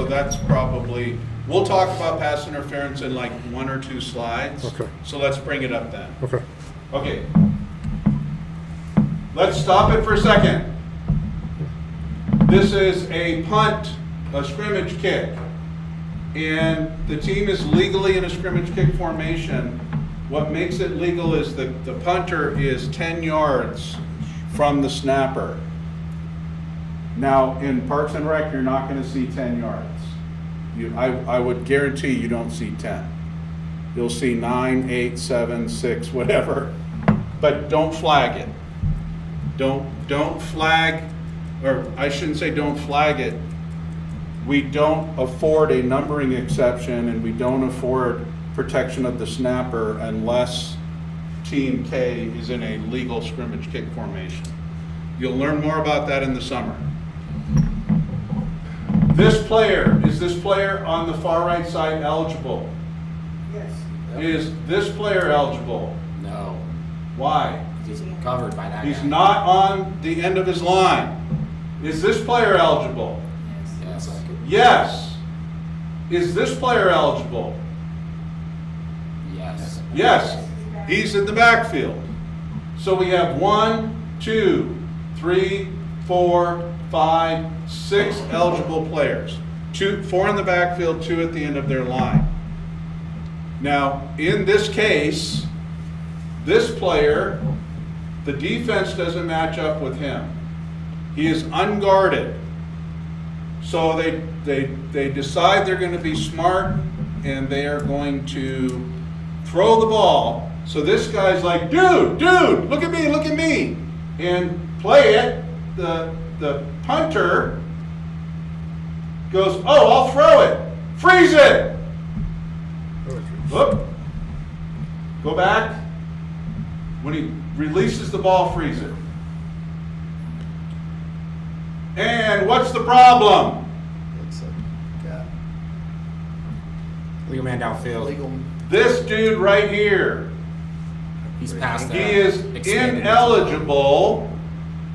that's probably, we'll talk about pass interference in like 1 or 2 slides. Okay. So let's bring it up then. okay. Okay. Let's stop it for a second. This is a punt, a scrimmage kick. And the team is legally in a scrimmage kick formation. What makes it legal is the punter is 10 yards from the snapper. Now, in Parks and Rec, you're not going to see 10 yards. I would guarantee you don't see 10. You'll see 9, 8, 7, 6, whatever. But don't flag it. Don't flag, or I shouldn't say don't flag it. We don't afford a numbering exception and we don't afford protection of the snapper unless Team K is in a legal scrimmage kick formation. You'll learn more about that in the summer. Is this player on the far right side eligible? Yes. Is this player eligible? No. Why? He's covered by that He's guy. not on the end of his line. Is this player eligible? Yes. Yes. Yes. Is this player eligible? Yes. Yes. He's in the backfield. So we have 1, 2, 3, 4, 5, 6 eligible players. 4 in the backfield, 2 at the end of their line. Now, in this case, this player, the defense doesn't match up with him. He is unguarded. So they decide they're going to be smart and they are going to throw the ball. So this guy's like, dude, look at me, and play it. The punter goes, oh, I'll throw it. Freeze it. Whoop. Go back. When he releases the ball, freeze it. And what's the problem? It's a gap. Legal man downfield. Legal. This dude right here. He's past He that. is Expanded. ineligible.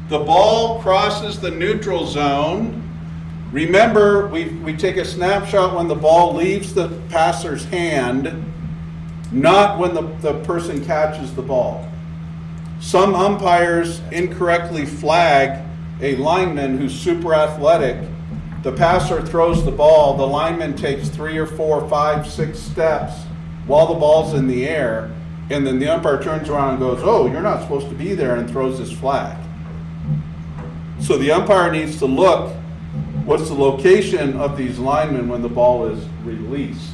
The ball crosses the neutral zone. Remember, we take a snapshot when the ball leaves the passer's hand, not when the person catches the ball. Some umpires incorrectly flag a lineman who's super athletic. The passer throws the ball, the lineman takes 3 or 4, 5, 6 steps while the ball's in the air, and then the umpire turns around and goes, oh, you're not supposed to be there, and throws his flag. So the umpire needs to look, what's the location of these linemen when the ball is released?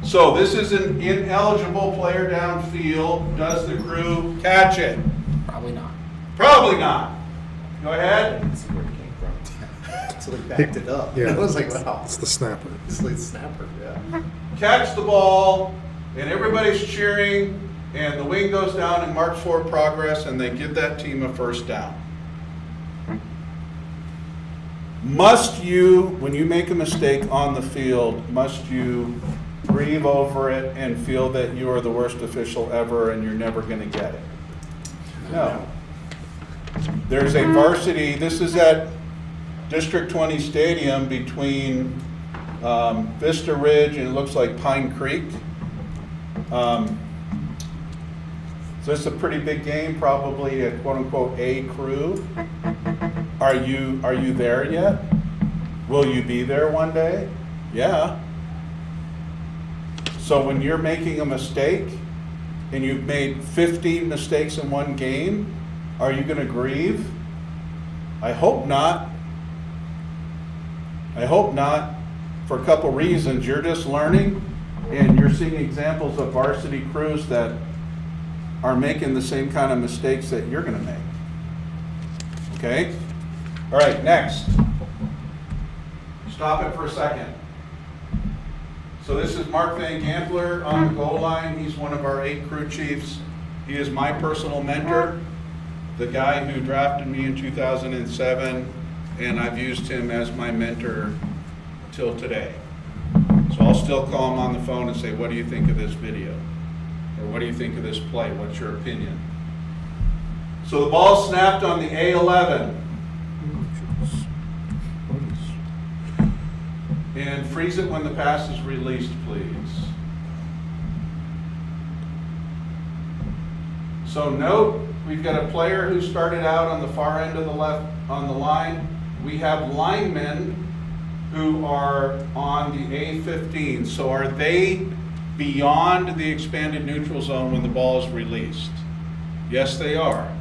So this is an ineligible player downfield. Does the crew catch it? Probably not. Probably not. Go ahead. Let's see where it came from. So they backed it up. Yeah. I was like, wow. It's the snapper. It's like snapper, yeah. Catch the ball, and everybody's cheering, and the wing goes down and marks forward progress, and they give that team a first down. Must you, when you make a mistake on the field, must you grieve over it and feel that you are the worst official ever and you're never going to get it? No. There's a varsity, this is at District 20 Stadium between Vista Ridge and it looks like Pine Creek. So it's a pretty big game, probably a quote-unquote A crew. Are you there yet? Will you be there one day? Yeah. So when you're making a mistake and you've made 15 mistakes in one game, are you going to grieve? I hope not. I hope not, for a couple reasons. You're just learning and you're seeing examples of varsity crews that are making the same kind of mistakes that you're going to make. Okay? All right, next. Stop it for a second. So this is Mark Van Gampler on the goal line. He's one of our 8 crew chiefs. He is my personal mentor, the guy who drafted me in 2007, and I've used him as my mentor till today. So I'll still call him on the phone and say, what do you think of this video? Or what do you think of this play? What's your opinion? So the ball snapped on the A11. And freeze it when the pass is released, please. So note, we've got a player who started out on the far end of the left on the line. We have linemen who are on the A15. So are they beyond the expanded neutral zone when the ball is released? Yes, they are.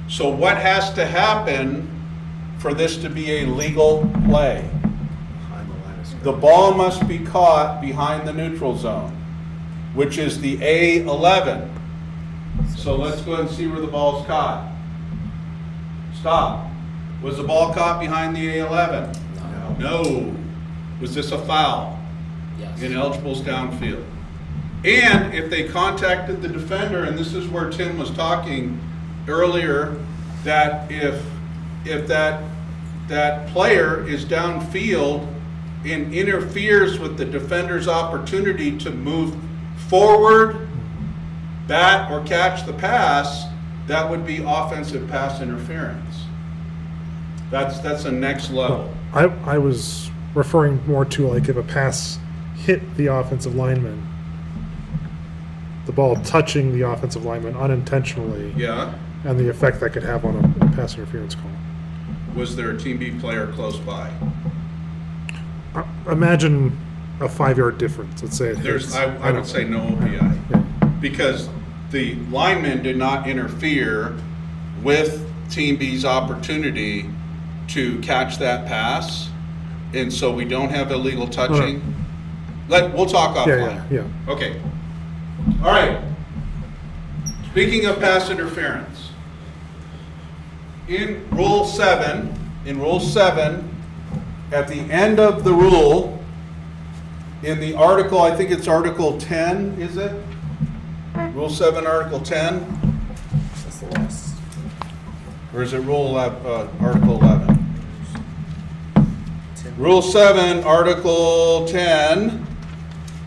So what has to happen for this to be a legal play? Behind the line of scrimmage. The ball must be caught behind the neutral zone, which is the A11. So let's go ahead and see where the ball's caught. Stop. Was the ball caught behind the A11? No. Was this a foul? Yes. Ineligibles downfield. And if they contacted the defender, and this is where Tim was talking earlier, that if that player is downfield and interferes with the defender's opportunity to move forward, bat, or catch the pass, that would be offensive pass interference. That's the next level. I was referring more to like if a pass hit the offensive lineman, the ball touching the offensive lineman unintentionally, Yeah. and the effect that could have on a pass interference call. Was there a Team B player close by? Imagine a 5-yard difference. Let's say it There's, hits. I would say no OPI. Yeah. Because the lineman did not interfere with Team B's opportunity to catch that pass, and so we don't have illegal touching. We'll talk offline. Yeah. Okay. All right. Speaking of pass interference, in Rule 7, at the end of the rule, in the article, I think it's Article 10, is it? Rule 7, Article 10? That's the last. Or is it Article 11? Rule 7, Article 10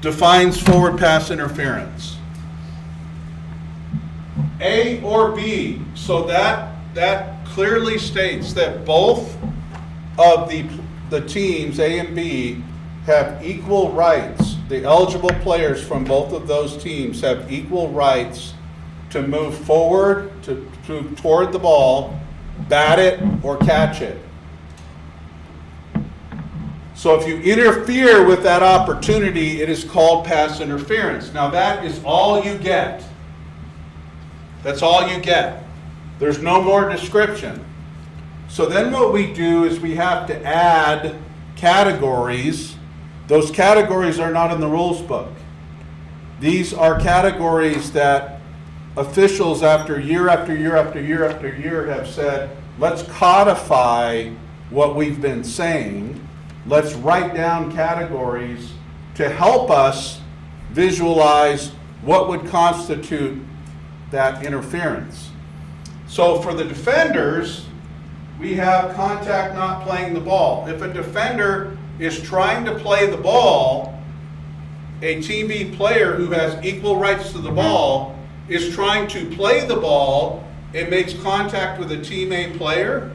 defines forward pass interference. A or B, so that clearly states that both of the teams, A and B, have equal rights. The eligible players from both of those teams have equal rights to move forward, toward the ball, bat it, or catch it. So if you interfere with that opportunity, it is called pass interference. Now that is all you get. That's all you get. There's no more description. So then what we do is we have to add categories. Those categories are not in the rules book. These are categories that officials after year after year after year after year have said, let's codify what we've been saying. Let's write down categories to help us visualize what would constitute that interference. So for the defenders, we have contact not playing the ball. If a defender is trying to play the ball, a Team B player who has equal rights to the ball is trying to play the ball and makes contact with a Team A player,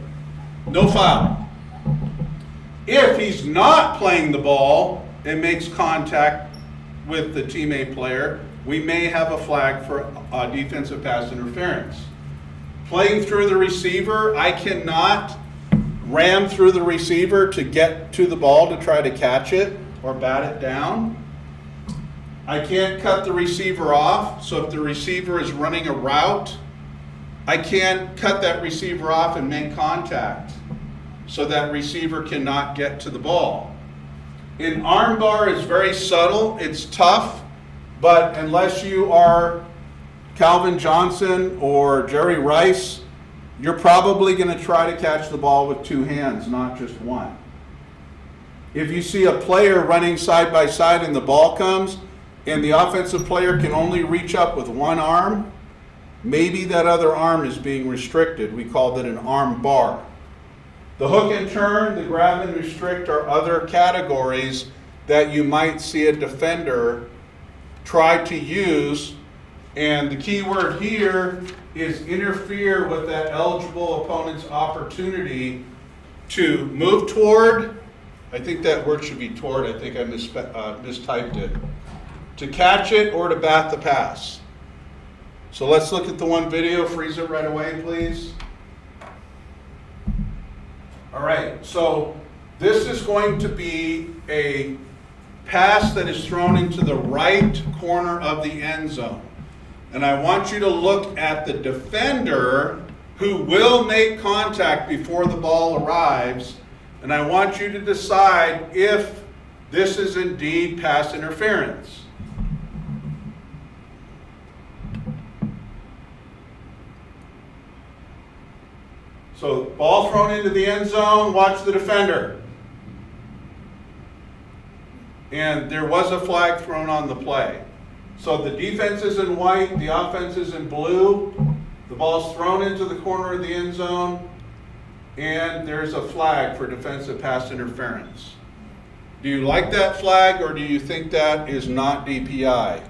no foul. If he's not playing the ball and makes contact with the Team A player, we may have a flag for defensive pass interference. Playing through the receiver, I cannot ram through the receiver to get to the ball to try to catch it or bat it down. I can't cut the receiver off, so if the receiver is running a route, I can't cut that receiver off and make contact, so that receiver cannot get to the ball. An armbar is very subtle, it's tough, but unless you are Calvin Johnson or Jerry Rice, you're probably going to try to catch the ball with two hands, not just one. If you see a player running side by side and the ball comes, and the offensive player can only reach up with one arm, maybe that other arm is being restricted. We call that an arm bar. The hook and turn, the grab and restrict are other categories that you might see a defender try to use. And the key word here is interfere with that eligible opponent's opportunity to move toward. I think that word should be toward. I think I mistyped it. To catch it or to bat the pass. So let's look at the one video. Freeze it right away, please. All right, so this is going to be a pass that is thrown into the right corner of the end zone. And I want you to look at the defender who will make contact before the ball arrives. And I want you to decide if this is indeed pass interference. So ball thrown into the end zone, watch the defender. And there was a flag thrown on the play. So the defense is in white, the offense is in blue. The ball's thrown into the corner of the end zone, and there's a flag for defensive pass interference. Do you like that flag, or do you think that is not DPI?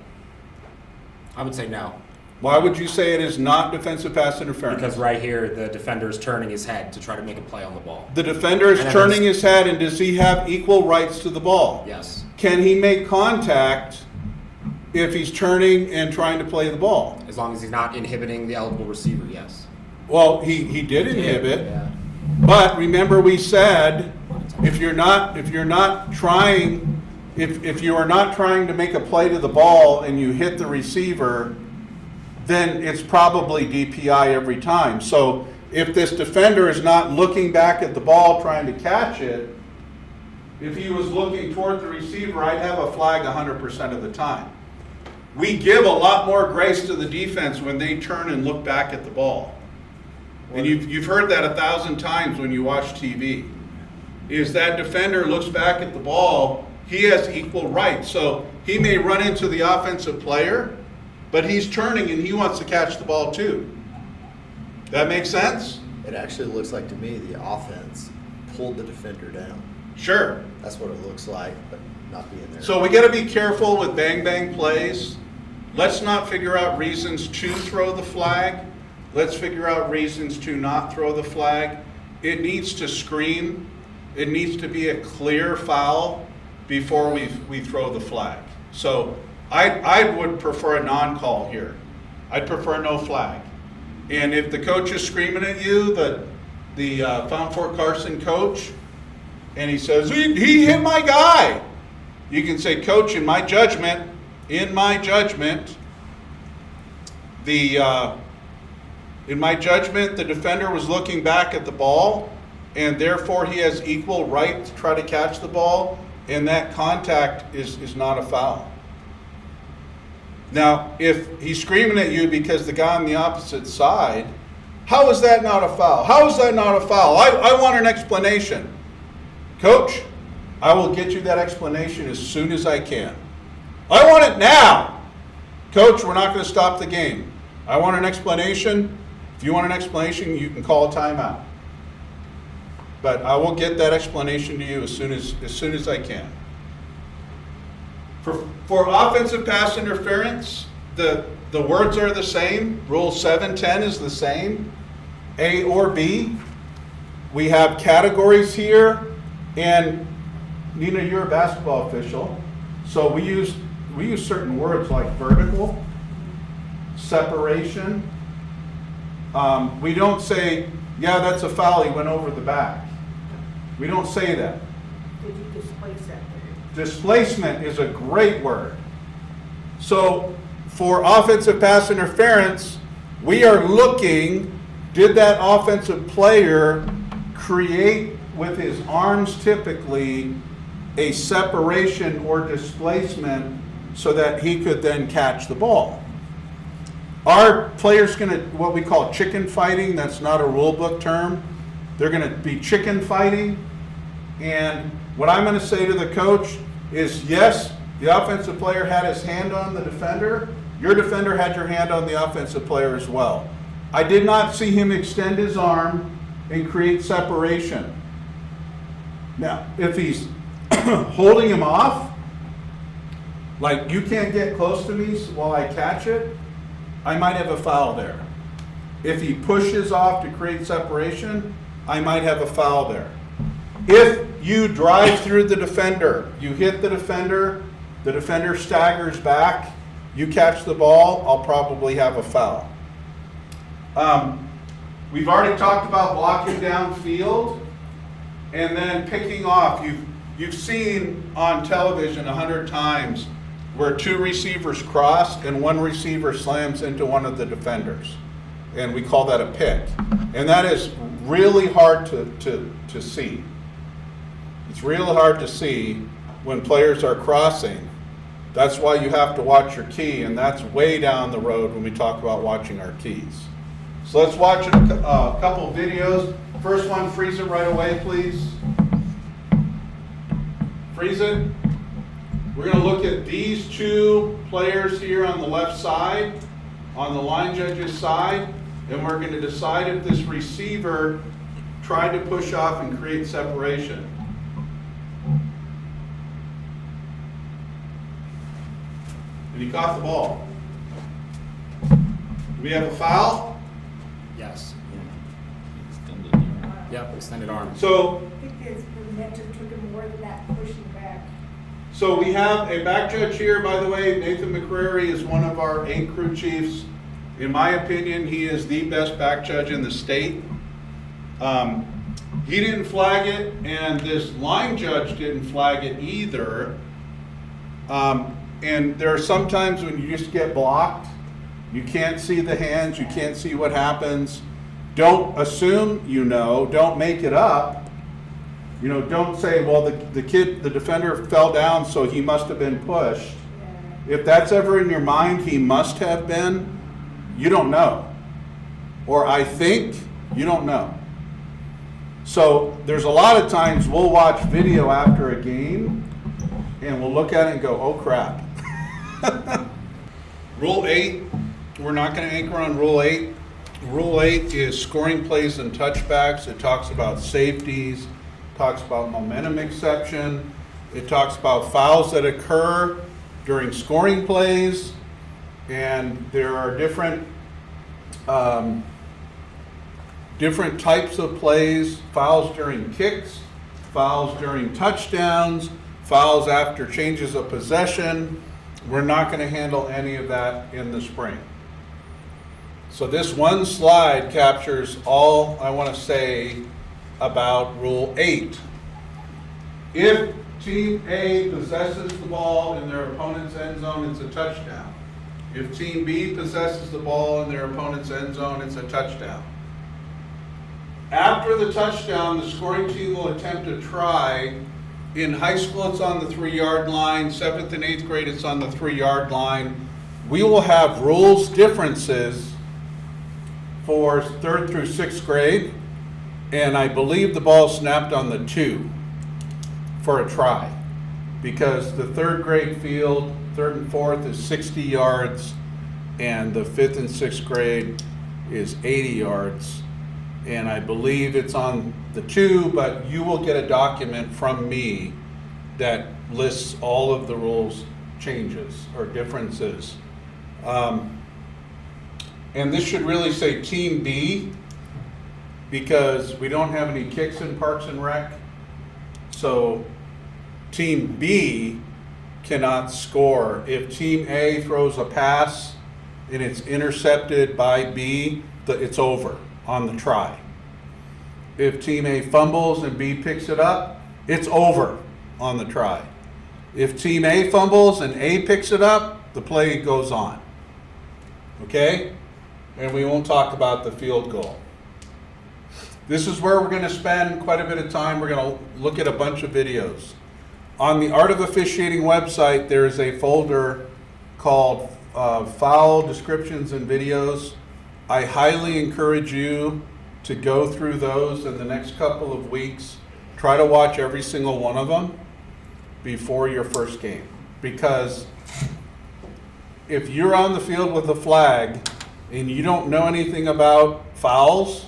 I would say no. Why would you say it is not defensive pass interference? Because right here, the defender is turning his head to try to make a play on the ball. The defender is And then turning there's- his head, and does he have equal rights to the ball? Yes. Can he make contact if he's turning and trying to play the ball? As long as he's not inhibiting the eligible receiver, yes. Well, he did inhibit, Yeah. but remember we said if you are not trying to make a play to the ball and you hit the receiver, then it's probably DPI every time. So if this defender is not looking back at the ball trying to catch it, if he was looking toward the receiver, I'd have a flag 100% of the time. We give a lot more grace to the defense when they turn and look back at the ball. And you've heard that 1,000 times when you watch TV. is that defender looks back at the ball, he has equal rights. So he may run into the offensive player, but he's turning and he wants to catch the ball too. That makes sense? It actually looks like to me the offense pulled the defender down. Sure. That's what it looks like, but not being there. So we got to be careful with bang bang plays. Let's not figure out reasons to throw the flag. Let's figure out reasons to not throw the flag. It needs to scream. It needs to be a clear foul before we throw the flag. So I would prefer a non-call here. I'd prefer no flag. And if the coach is screaming at you, the Fountain Fort Carson coach, and he says, he hit my guy. You can say, Coach, in my judgment, the defender was looking back at the ball, and therefore he has equal right to try to catch the ball, and that contact is not a foul. Now, if he's screaming at you because the guy on the opposite side, how is that not a foul? How is that not a foul? I want an explanation. Coach, I will get you that explanation as soon as I can. I want it now. Coach, we're not going to stop the game. I want an explanation. If you want an explanation, you can call a timeout. But I will get that explanation to you as soon as I can. For offensive pass interference, the words are the same. Rule 710 is the same. A or B. We have categories here, and Nina, you're a basketball official, so we use certain words like vertical, separation. We don't say, yeah, that's a foul, he went over the back. We don't say that. Did you displace that word? Displacement is a great word. So for offensive pass interference, we are looking, did that offensive player create with his arms typically a separation or displacement so that he could then catch the ball? Our players going to, what we call chicken fighting, that's not a rule book term. They're going to be chicken fighting. And what I'm going to say to the coach is, yes, the offensive player had his hand on the defender. Your defender had your hand on the offensive player as well. I did not see him extend his arm and create separation. Now, if he's holding him off, like you can't get close to me while I catch it, I might have a foul there. If he pushes off to create separation, I might have a foul there. If you drive through the defender, you hit the defender staggers back, you catch the ball, I'll probably have a foul. We've already talked about blocking downfield and then picking off. You've seen on television 100 times where two receivers cross and one receiver slams into one of the defenders. And we call that a pick. And that is really hard to see. It's really hard to see when players are crossing. That's why you have to watch your key, and that's way down the road when we talk about watching our keys. So let's watch a couple videos. First one, freeze it right away, please. Freeze it. We're going to look at these two players here on the left side, on the line judge's side, and we're going to decide if this receiver tried to push off and create separation. And he caught the ball. Do we have a foul? Yes. Extended arm. Yep, extended arm. So I think it's meant to trigger more than that pushing back. So we have a back judge here, by the way. Nathan McCrary is one of our 8 crew chiefs. In my opinion, he is the best back judge in the state. He didn't flag it, and this line judge didn't flag it either. And there are some times when you just get blocked. You can't see the hands. You can't see what happens. Don't assume you know. Don't make it up. You know, don't say, well, the defender fell down, so he must have been pushed. Yeah. If that's ever in your mind, he must have been, you don't know. Or I think, you don't know. So there's a lot of times we'll watch video after a game and we'll look at it and go, oh crap. Rule 8, we're not going to anchor on Rule 8. Rule 8 is scoring plays and touchbacks. It talks about safeties, talks about momentum exception. It talks about fouls that occur during scoring plays. And there are different types of plays, fouls during kicks, fouls during touchdowns, fouls after changes of possession. We're not going to handle any of that in the spring. So this one slide captures all I want to say about Rule 8. If Team A possesses the ball in their opponent's end zone, it's a touchdown. If Team B possesses the ball in their opponent's end zone, it's a touchdown. After the touchdown, the scoring team will attempt a try. In high school, it's on the 3-yard line. 7th and 8th grade, it's on the 3-yard line. We will have rules differences for 3rd through 6th grade, and I believe the ball snapped on the 2 for a try, because the 3rd grade field, 3rd and 4th is 60 yards, and the 5th and 6th grade is 80 yards. And I believe it's on the 2, but you will get a document from me that lists all of the rules changes or differences. And this should really say Team B, because we don't have any kicks in Parks and Rec. So Team B cannot score. If Team A throws a pass and it's intercepted by B, it's over on the try. If Team A fumbles and B picks it up, it's over on the try. If Team A fumbles and A picks it up, the play goes on. Okay? And we won't talk about the field goal. This is where we're going to spend quite a bit of time. We're going to look at a bunch of videos. On the Art of Officiating website, there is a folder called Foul Descriptions and Videos. I highly encourage you to go through those in the next couple of weeks. Try to watch every single one of them before your first game. Because if you're on the field with a flag and you don't know anything about fouls,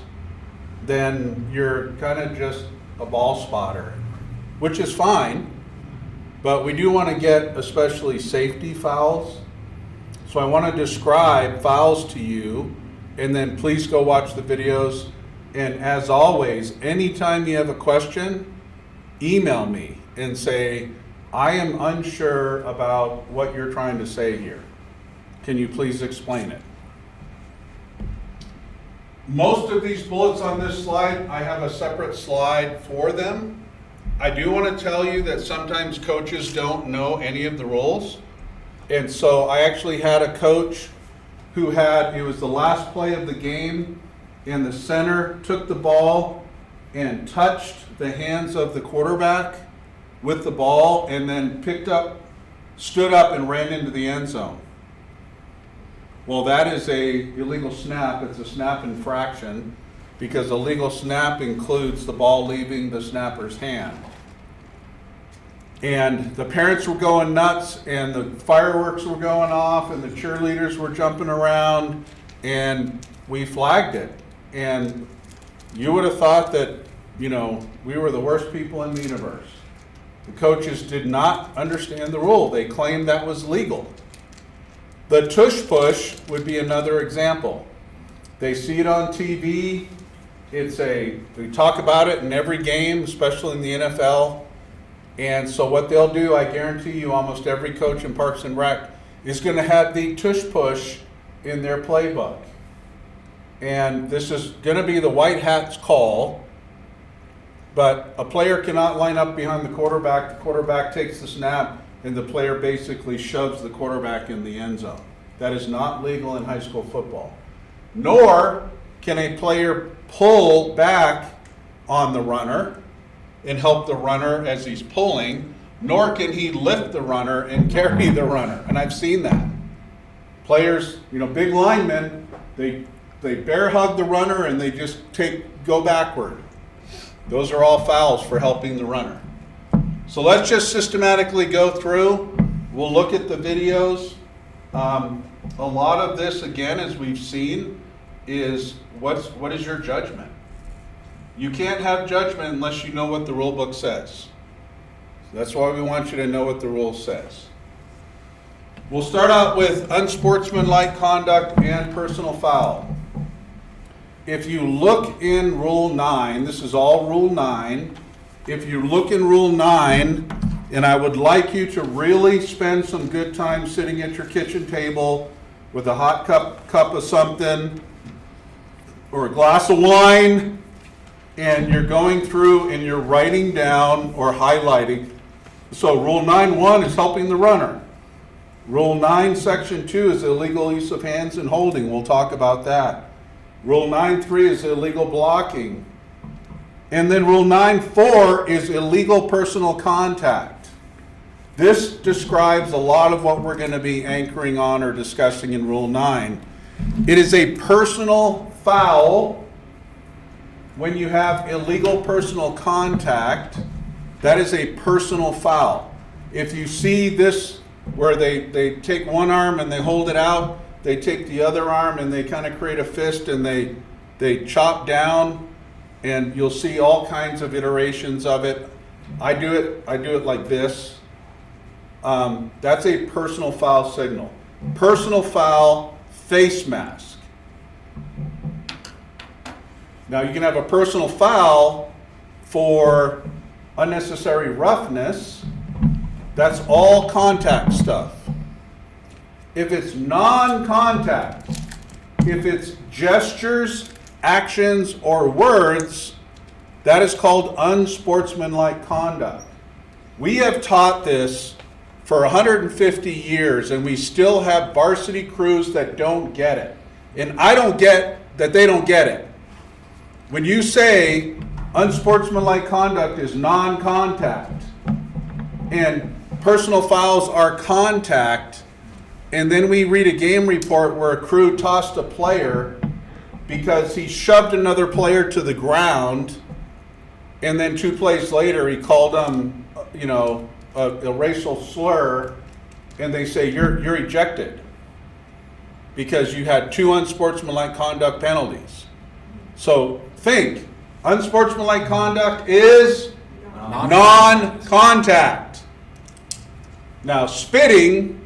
then you're kind of just a ball spotter, which is fine, but we do want to get especially safety fouls. So I want to describe fouls to you, and then please go watch the videos. And as always, anytime you have a question, email me and say, I am unsure about what you're trying to say here. Can you please explain it? Most of these bullets on this slide, I have a separate slide for them. I do want to tell you that sometimes coaches don't know any of the rules. And so I actually had a coach who it was the last play of the game, and the center took the ball and touched the hands of the quarterback with the ball, and then stood up and ran into the end zone. Well, that is a illegal snap. It's a snap infraction, because a legal snap includes the ball leaving the snapper's hand. And the parents were going nuts, and the fireworks were going off, and the cheerleaders were jumping around, and we flagged it. And you would have thought that, we were the worst people in the universe. The coaches did not understand the rule. They claimed that was legal. The tush push would be another example. They see it on TV. We talk about it in every game, especially in the NFL. And so what they'll do, I guarantee you, almost every coach in Parks and Rec is going to have the tush push in their playbook. And this is going to be the white hat's call. But a player cannot line up behind the quarterback. The quarterback takes the snap, and the player basically shoves the quarterback in the end zone. That is not legal in high school football. Nor can a player pull back on the runner and help the runner as he's pulling, nor can he lift the runner and carry the runner. And I've seen that. Players, big linemen, they bear hug the runner and they just go backward. Those are all fouls for helping the runner. So let's just systematically go through. We'll look at the videos. A lot of this, again, as we've seen, is what is your judgment? You can't have judgment unless you know what the rule book says. So that's why we want you to know what the rule says. We'll start out with unsportsmanlike conduct and personal foul. If you look in Rule 9, this is all Rule 9. If you look in Rule 9, and I would like you to really spend some good time sitting at your kitchen table with a hot cup of something or a glass of wine, and you're going through and you're writing down or highlighting. So Rule 9.1 is helping the runner. Rule 9, Section 2 is illegal use of hands and holding. We'll talk about that. Rule 9.3 is illegal blocking. And then Rule 9.4 is illegal personal contact. This describes a lot of what we're going to be anchoring on or discussing in Rule 9. It is a personal foul when you have illegal personal contact. That is a personal foul. If you see this where they take one arm and they hold it out, they take the other arm and they kind of create a fist and they chop down, and you'll see all kinds of iterations of it. I do it like this. That's a personal foul signal. Personal foul face mask. Now you can have a personal foul for unnecessary roughness. That's all contact stuff. If it's non-contact, if it's gestures, actions, or words, that is called unsportsmanlike conduct. We have taught this for 150 years, and we still have varsity crews that don't get it. And I don't get that they don't get it. When you say unsportsmanlike conduct is non-contact, and personal fouls are contact, and then we read a game report where a crew tossed a player because he shoved another player to the ground, and then 2 plays later he called him, a racial slur, and they say you're ejected because you had 2 unsportsmanlike conduct penalties. So think, unsportsmanlike conduct is non-contact. Now, spitting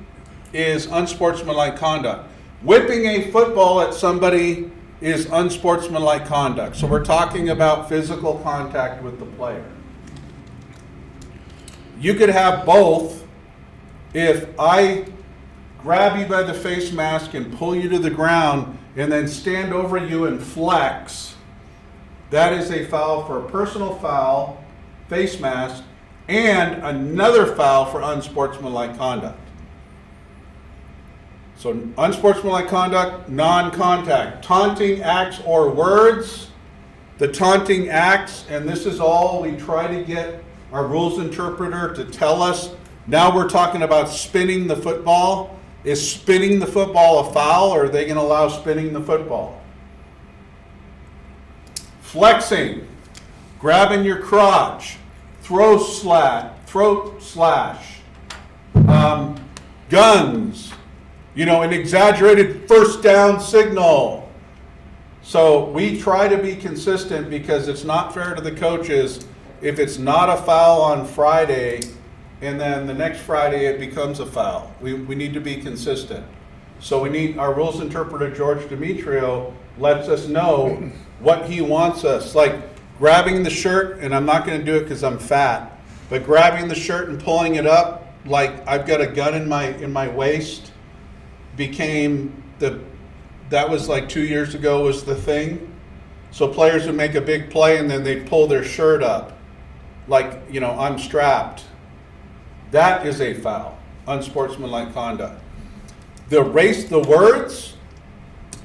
is unsportsmanlike conduct. Whipping a football at somebody is unsportsmanlike conduct. So we're talking about physical contact with the player. You could have both. If I grab you by the face mask and pull you to the ground and then stand over you and flex, that is a foul for a personal foul, face mask, and another foul for unsportsmanlike conduct. So unsportsmanlike conduct, non-contact. Taunting acts or words. The taunting acts, and this is all we try to get our rules interpreter to tell us. Now we're talking about spinning the football. Is spinning the football a foul, or are they going to allow spinning the football? Flexing, grabbing your crotch, throat slash, guns, an exaggerated first down signal. So we try to be consistent because it's not fair to the coaches if it's not a foul on Friday and then the next Friday it becomes a foul. We need to be consistent. So we need, our rules interpreter, George Demetrio, lets us know what he wants us. Like grabbing the shirt, and I'm not going to do it because I'm fat, but grabbing the shirt and pulling it up like I've got a gun in my waist became that was like 2 years ago was the thing. So players would make a big play and then they'd pull their shirt up like, I'm strapped. That is a foul, unsportsmanlike conduct. The words,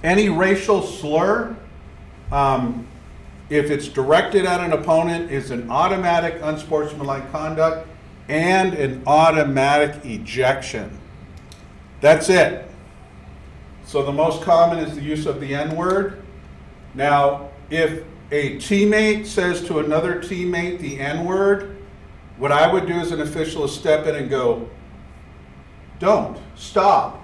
any racial slur, if it's directed at an opponent, is an automatic unsportsmanlike conduct and an automatic ejection. That's it. So the most common is the use of the N-word. Now, if a teammate says to another teammate the N-word, what I would do as an official is step in and go, don't, stop.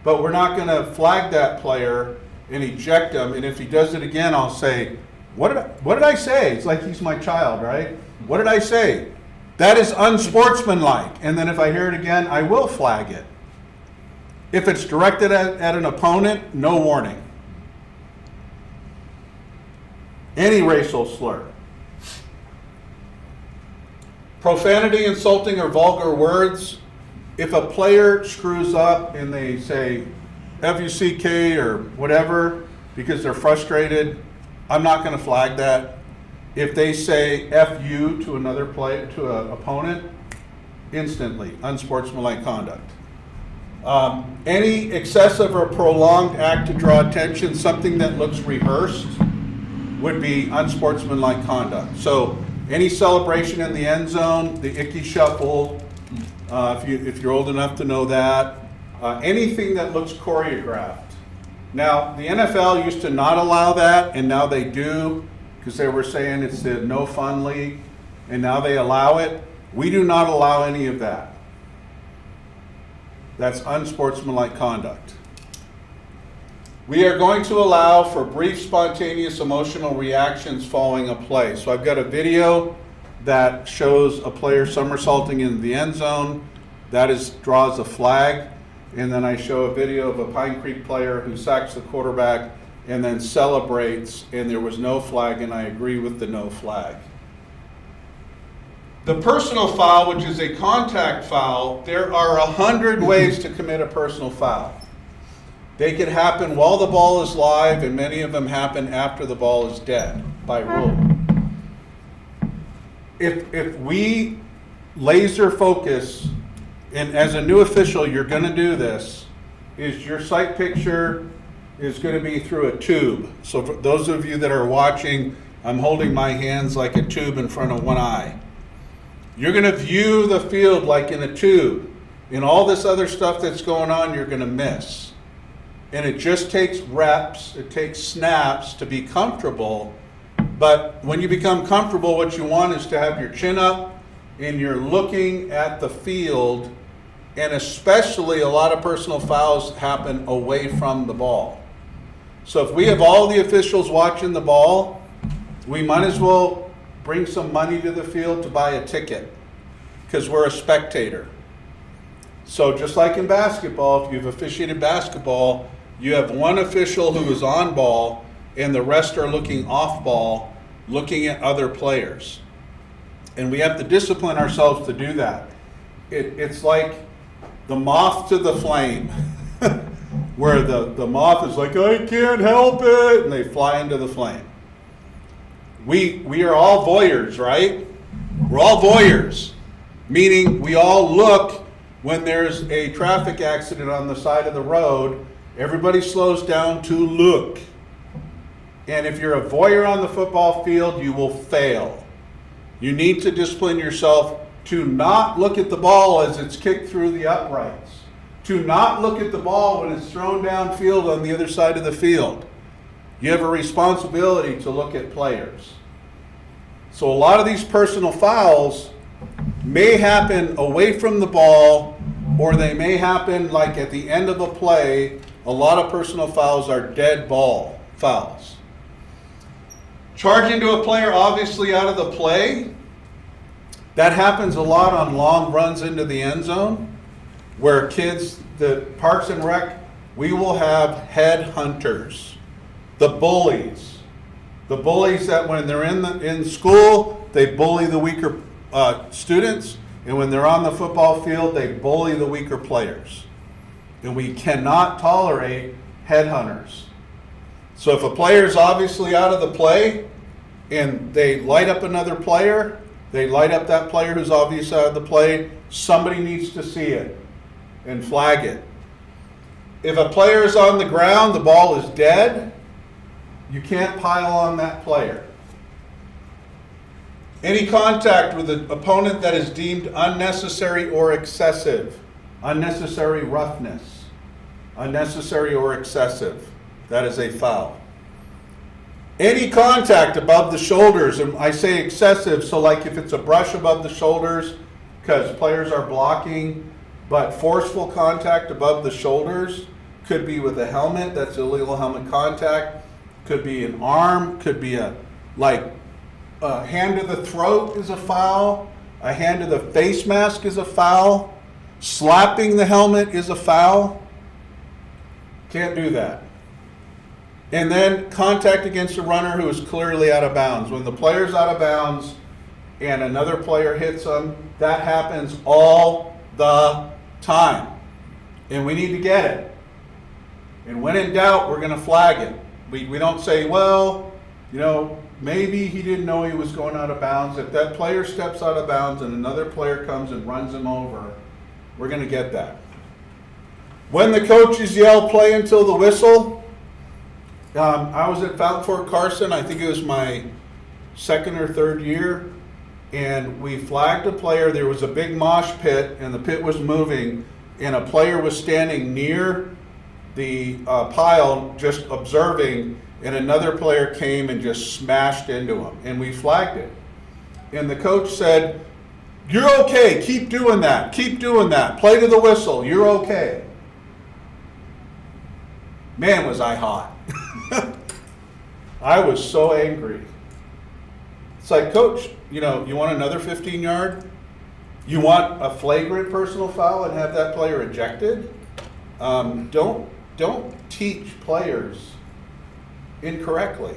But we're not gonna flag that player and eject him, and if he does it again, I'll say, what did I say? It's like he's my child, right? What did I say? That is unsportsmanlike, and then if I hear it again, I will flag it. If it's directed at an opponent, no warning. Any racial slur. Profanity, insulting, or vulgar words. If a player screws up and they say F-U-C-K or whatever because they're frustrated, I'm not going to flag that. If they say F-U to another player, to an opponent, instantly, unsportsmanlike conduct. Any excessive or prolonged act to draw attention, something that looks rehearsed, would be unsportsmanlike conduct. So any celebration in the end zone, the icky shuffle, if you're old enough to know that, anything that looks choreographed. Now, the NFL used to not allow that, and now they do, because they were saying it's the no fun league, and now they allow it. We do not allow any of that. That's unsportsmanlike conduct. We are going to allow for brief, spontaneous, emotional reactions following a play. So I've got a video that shows a player somersaulting in the end zone. That draws a flag. And then I show a video of a Pine Creek player who sacks the quarterback and then celebrates, and there was no flag, and I agree with the no flag. The personal foul, which is a contact foul, there are 100 ways to commit a personal foul. They could happen while the ball is live, and many of them happen after the ball is dead, by rule. If we laser focus, and as a new official, you're going to do this, is your sight picture is going to be through a tube. So for those of you that are watching, I'm holding my hands like a tube in front of one eye. You're going to view the field like in a tube, and all this other stuff that's going on, you're going to miss. And it just takes reps, it takes snaps to be comfortable. But when you become comfortable, what you want is to have your chin up and you're looking at the field, and especially a lot of personal fouls happen away from the ball. So if we have all the officials watching the ball, we might as well bring some money to the field to buy a ticket, because we're a spectator. So just like in basketball, if you've officiated basketball, you have one official who is on ball and the rest are looking off ball, looking at other players. And we have to discipline ourselves to do that. It's like the moth to the flame, where the moth is like, I can't help it, and they fly into the flame. We are all voyeurs, right? We're all voyeurs, meaning we all look when there's a traffic accident on the side of the road. Everybody slows down to look. And if you're a voyeur on the football field, you will fail. You need to discipline yourself to not look at the ball as it's kicked through the uprights, to not look at the ball when it's thrown downfield on the other side of the field. You have a responsibility to look at players. So a lot of these personal fouls may happen away from the ball, or they may happen like at the end of a play. A lot of personal fouls are dead ball fouls. Charging to a player obviously out of the play, that happens a lot on long runs into the end zone, where kids, the Parks and Rec, we will have head hunters, the bullies that when they're in school, they bully the weaker students, and when they're on the football field, they bully the weaker players. And we cannot tolerate headhunters. So if a player is obviously out of the play and they light up another player, they light up that player who's obviously out of the play, somebody needs to see it and flag it. If a player is on the ground, the ball is dead, you can't pile on that player. Any contact with an opponent that is deemed unnecessary or excessive, unnecessary roughness, unnecessary or excessive, that is a foul. Any contact above the shoulders, and I say excessive, so like if it's a brush above the shoulders, because players are blocking, but forceful contact above the shoulders could be with a helmet, that's illegal helmet contact, could be an arm, could be a hand to the throat is a foul, a hand to the face mask is a foul, slapping the helmet is a foul. Can't do that. And then contact against a runner who is clearly out of bounds. When the player's out of bounds and another player hits them, that happens all the time. And we need to get it. And when in doubt, we're going to flag it. We don't say, well, maybe he didn't know he was going out of bounds. If that player steps out of bounds and another player comes and runs him over, we're going to get that. When the coaches yell, play until the whistle, I was at Fountain Fort Carson, I think it was my second or third year, and we flagged a player. There was a big mosh pit, and the pit was moving, and a player was standing near the pile just observing, and another player came and just smashed into him, and we flagged it. And the coach said, "You're okay, keep doing that, play to the whistle, you're okay." Man, was I hot. I was so angry. It's like, coach, you want another 15-yard? You want a flagrant personal foul and have that player ejected? Don't teach players incorrectly.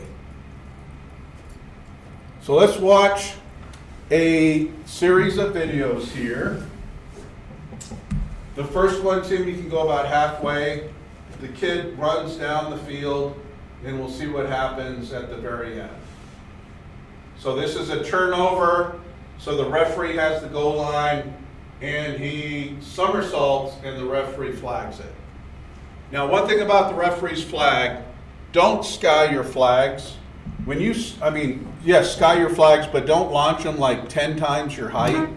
So let's watch a series of videos here. The first one, Tim, you can go about halfway. The kid runs down the field, and we'll see what happens at the very end. So this is a turnover, so the referee has the goal line, and he somersaults, and the referee flags it. Now, one thing about the referee's flag, don't sky your flags. Yes, sky your flags, but don't launch them like 10 times your height,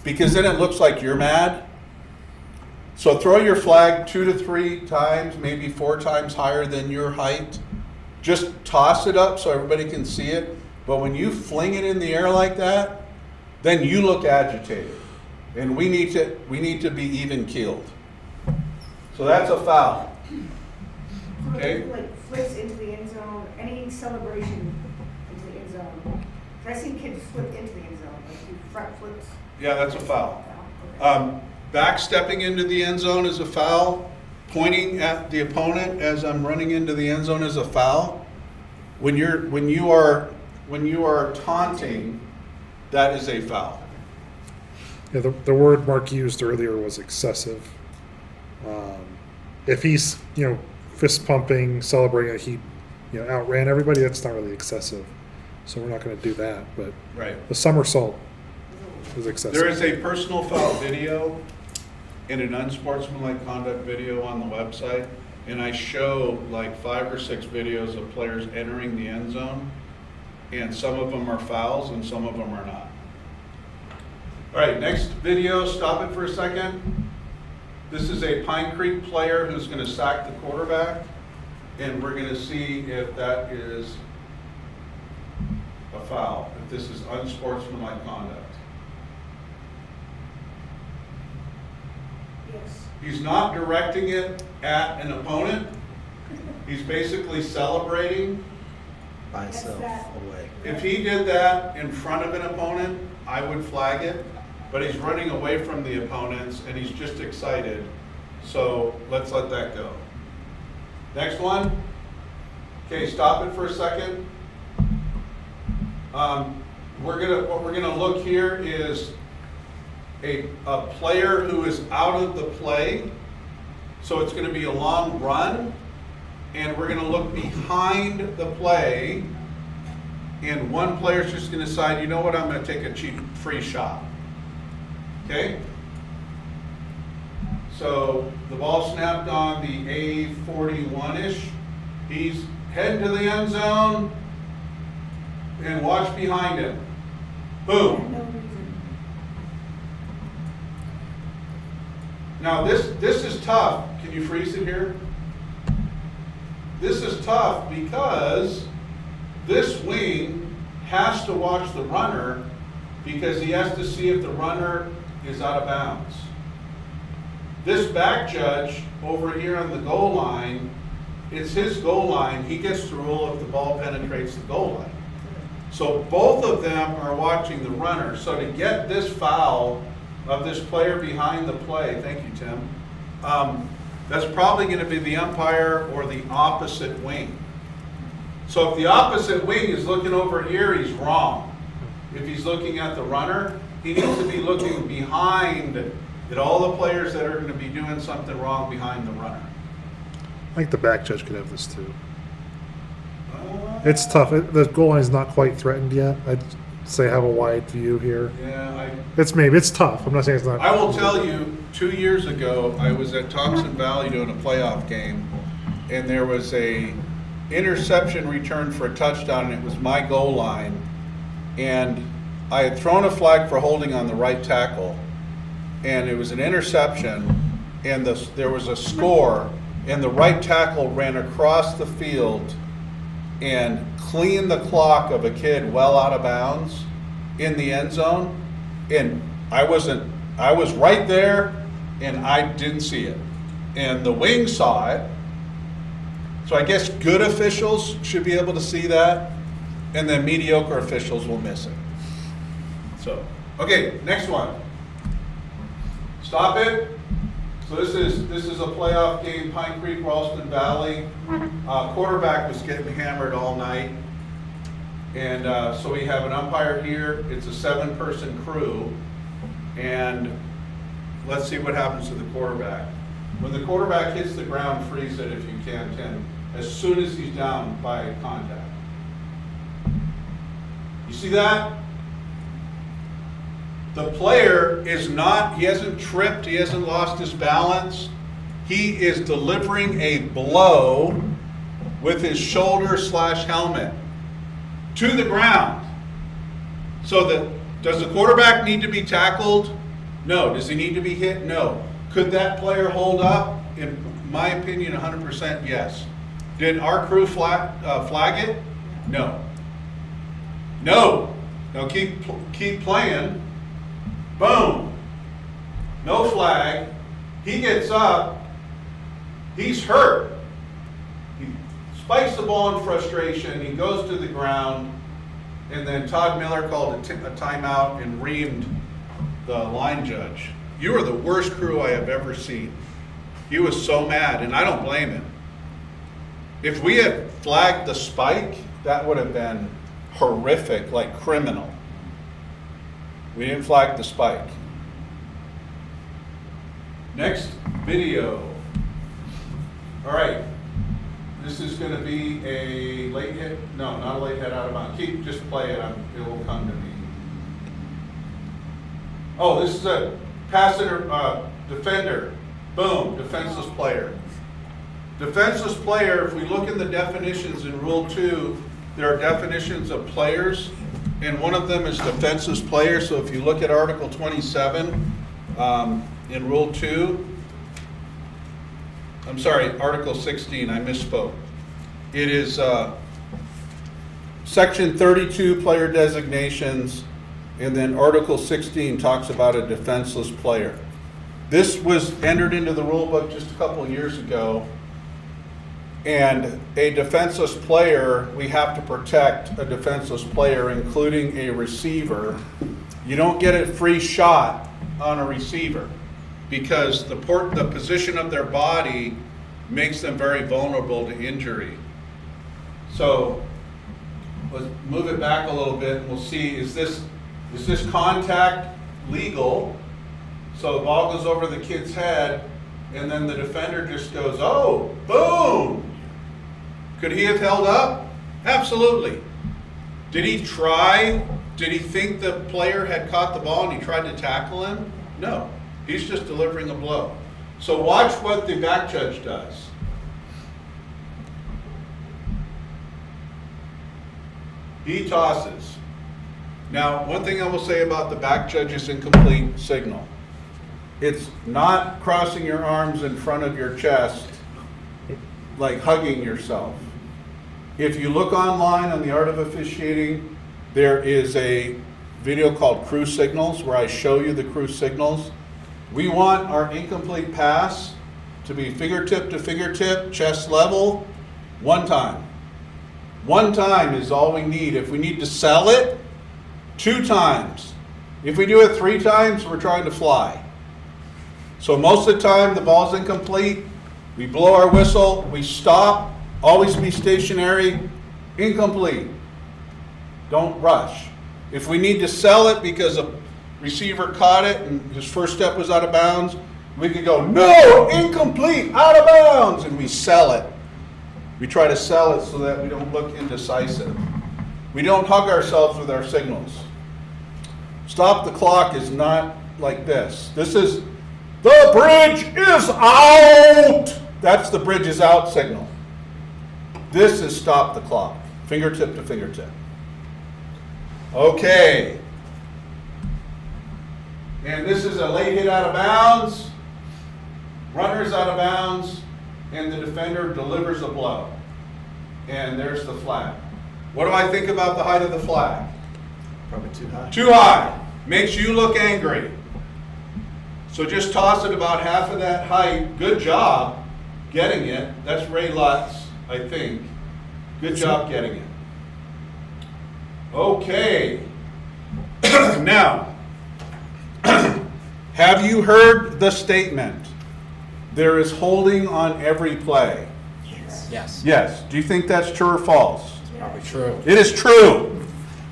because then it looks like you're mad. So throw your flag 2 to 3 times, maybe 4 times higher than your height. Just toss it up so everybody can see it. But when you fling it in the air like that, then you look agitated. And we need to be even keeled. So that's a foul. Okay. Like flips into the end zone, any celebration into the end zone. 'Cause I've seen kids flip into the end zone, like do front flips. Yeah, that's a foul. Okay. Backstepping into the end zone is a foul. Pointing at the opponent as I'm running into the end zone is a foul. When you are taunting, that is a foul. Yeah, the word Mark used earlier was excessive. If he's, fist pumping, celebrating that he, outran everybody, that's not really excessive. So we're not going to do that. But Right. the somersault is excessive. There is a personal foul video and an unsportsmanlike conduct video on the website, and I show like 5 or 6 videos of players entering the end zone, and some of them are fouls and some of them are not. All right, next video, stop it for a second. This is a Pine Creek player who's going to sack the quarterback, and we're going to see if that is a foul, if this is unsportsmanlike conduct. Yes. He's not directing it at an opponent. He's basically celebrating. By itself, that. away. If he did that in front of an opponent, I would flag it, but he's running away from the opponents and he's just excited. So let's let that go. Next one. Okay, stop it for a second. What we're gonna look here is a player who is out of the play. So it's gonna be a long run, and we're gonna look behind the play, and one player's just gonna decide, you know what, I'm gonna take a cheap free shot. Okay? So the ball snapped on the A41-ish. He's heading to the end zone, and watch behind him. Boom. No reason. Now this is tough. Can you freeze it here? This is tough because has to watch the runner because he has to see if the runner is out of bounds. This back judge over here on the goal line, it's his goal line. He gets to rule if the ball penetrates the goal line. So both of them are watching the runner. So to get this foul of this player behind the play, thank you, Tim, that's probably going to be the umpire or the opposite wing. So if the opposite wing is looking over here, he's wrong. If he's looking at the runner, he needs to be looking behind at all the players that are going to be doing something wrong behind the runner. I think the back judge could have this too. It's tough. The goal line is not quite threatened yet. I'd say have a wide view here. Yeah, It's tough. I'm not saying it's not. I will tell you, 2 years ago, I was at Thompson Valley doing a playoff game, and there was a interception return for a touchdown, and it was my goal line. And I had thrown a flag for holding on the right tackle, and it was an interception, and there was a score, and the right tackle ran across the field and cleaned the clock of a kid well out of bounds in the end zone. And I was right there, and I didn't see it. And the wing saw it. So I guess good officials should be able to see that, and then mediocre officials will miss it. So, okay, next one. Stop it. So this is a playoff game, Pine Creek, Ralston Valley. Quarterback was getting hammered all night. And so we have an umpire here. It's a 7-person crew. And let's see what happens to the quarterback. When the quarterback hits the ground, freeze it if you can, Tim, as soon as he's down by contact. You see that? The player is not, he hasn't tripped, he hasn't lost his balance. He is delivering a blow with his shoulder/helmet to the ground. So does the quarterback need to be tackled? No. Does he need to be hit? No. Could that player hold up? In my opinion, 100% yes. Did our crew flag it? No. No. Now keep playing. Boom. No flag. He gets up. He's hurt. He spikes the ball in frustration. He goes to the ground. And then Todd Miller called a timeout and reamed the line judge. You are the worst crew I have ever seen. He was so mad, and I don't blame him. If we had flagged the spike, that would have been horrific, like criminal. We didn't flag the spike. Next video. All right. This is going to be a late hit. No, not a late hit out of bounds. Just play it. It will come to me. Oh, this is a defender. Boom, defenseless player. Defenseless player, if we look in the definitions in Rule 2, there are definitions of players, and one of them is defenseless player. So if you look at Article 27 in Rule 2, I'm sorry, Article 16, I misspoke. It is Section 32, player designations, and then Article 16 talks about a defenseless player. This was entered into the rule book just a couple of years ago. And a defenseless player, we have to protect a defenseless player, including a receiver. You don't get a free shot on a receiver because the position of their body makes them very vulnerable to injury. So let's move it back a little bit and we'll see, is this contact legal? So the ball goes over the kid's head and then the defender just goes, oh, boom! Could he have held up? Absolutely. Did he try? Did he think the player had caught the ball and he tried to tackle him? No. He's just delivering a blow. So watch what the back judge does. He tosses. Now, one thing I will say about the back judge's incomplete signal. It's not crossing your arms in front of your chest like hugging yourself. If you look online on the Art of Officiating, there is a video called Crew Signals where I show you the crew signals. We want our incomplete pass to be fingertip to fingertip, chest level, one time. One time is all we need. If we need to sell it, 2 times. If we do it 3 times, we're trying to fly. So most of the time, the ball's incomplete. We blow our whistle, we stop, always be stationary, incomplete. Don't rush. If we need to sell it because a receiver caught it and his first step was out of bounds, we could go, no, incomplete, out of bounds, and we sell it. We try to sell it so that we don't look indecisive. We don't hug ourselves with our signals. Stop the clock is not like this. This is, the bridge is out. That's the bridge is out signal. This is stop the clock, fingertip to fingertip. Okay. And this is a late hit out of bounds, runner's out of bounds, and the defender delivers a blow. And there's the flag. What do I think about the height of the flag? Probably too high. Too high. Makes you look angry. So just toss it about half of that height. Good job getting it. That's Ray Lutz, I think. Good job getting it. Okay. Now, have you heard the statement? There is holding on every play. Yes. Yes. Do you think that's true or false? Probably true. It is true.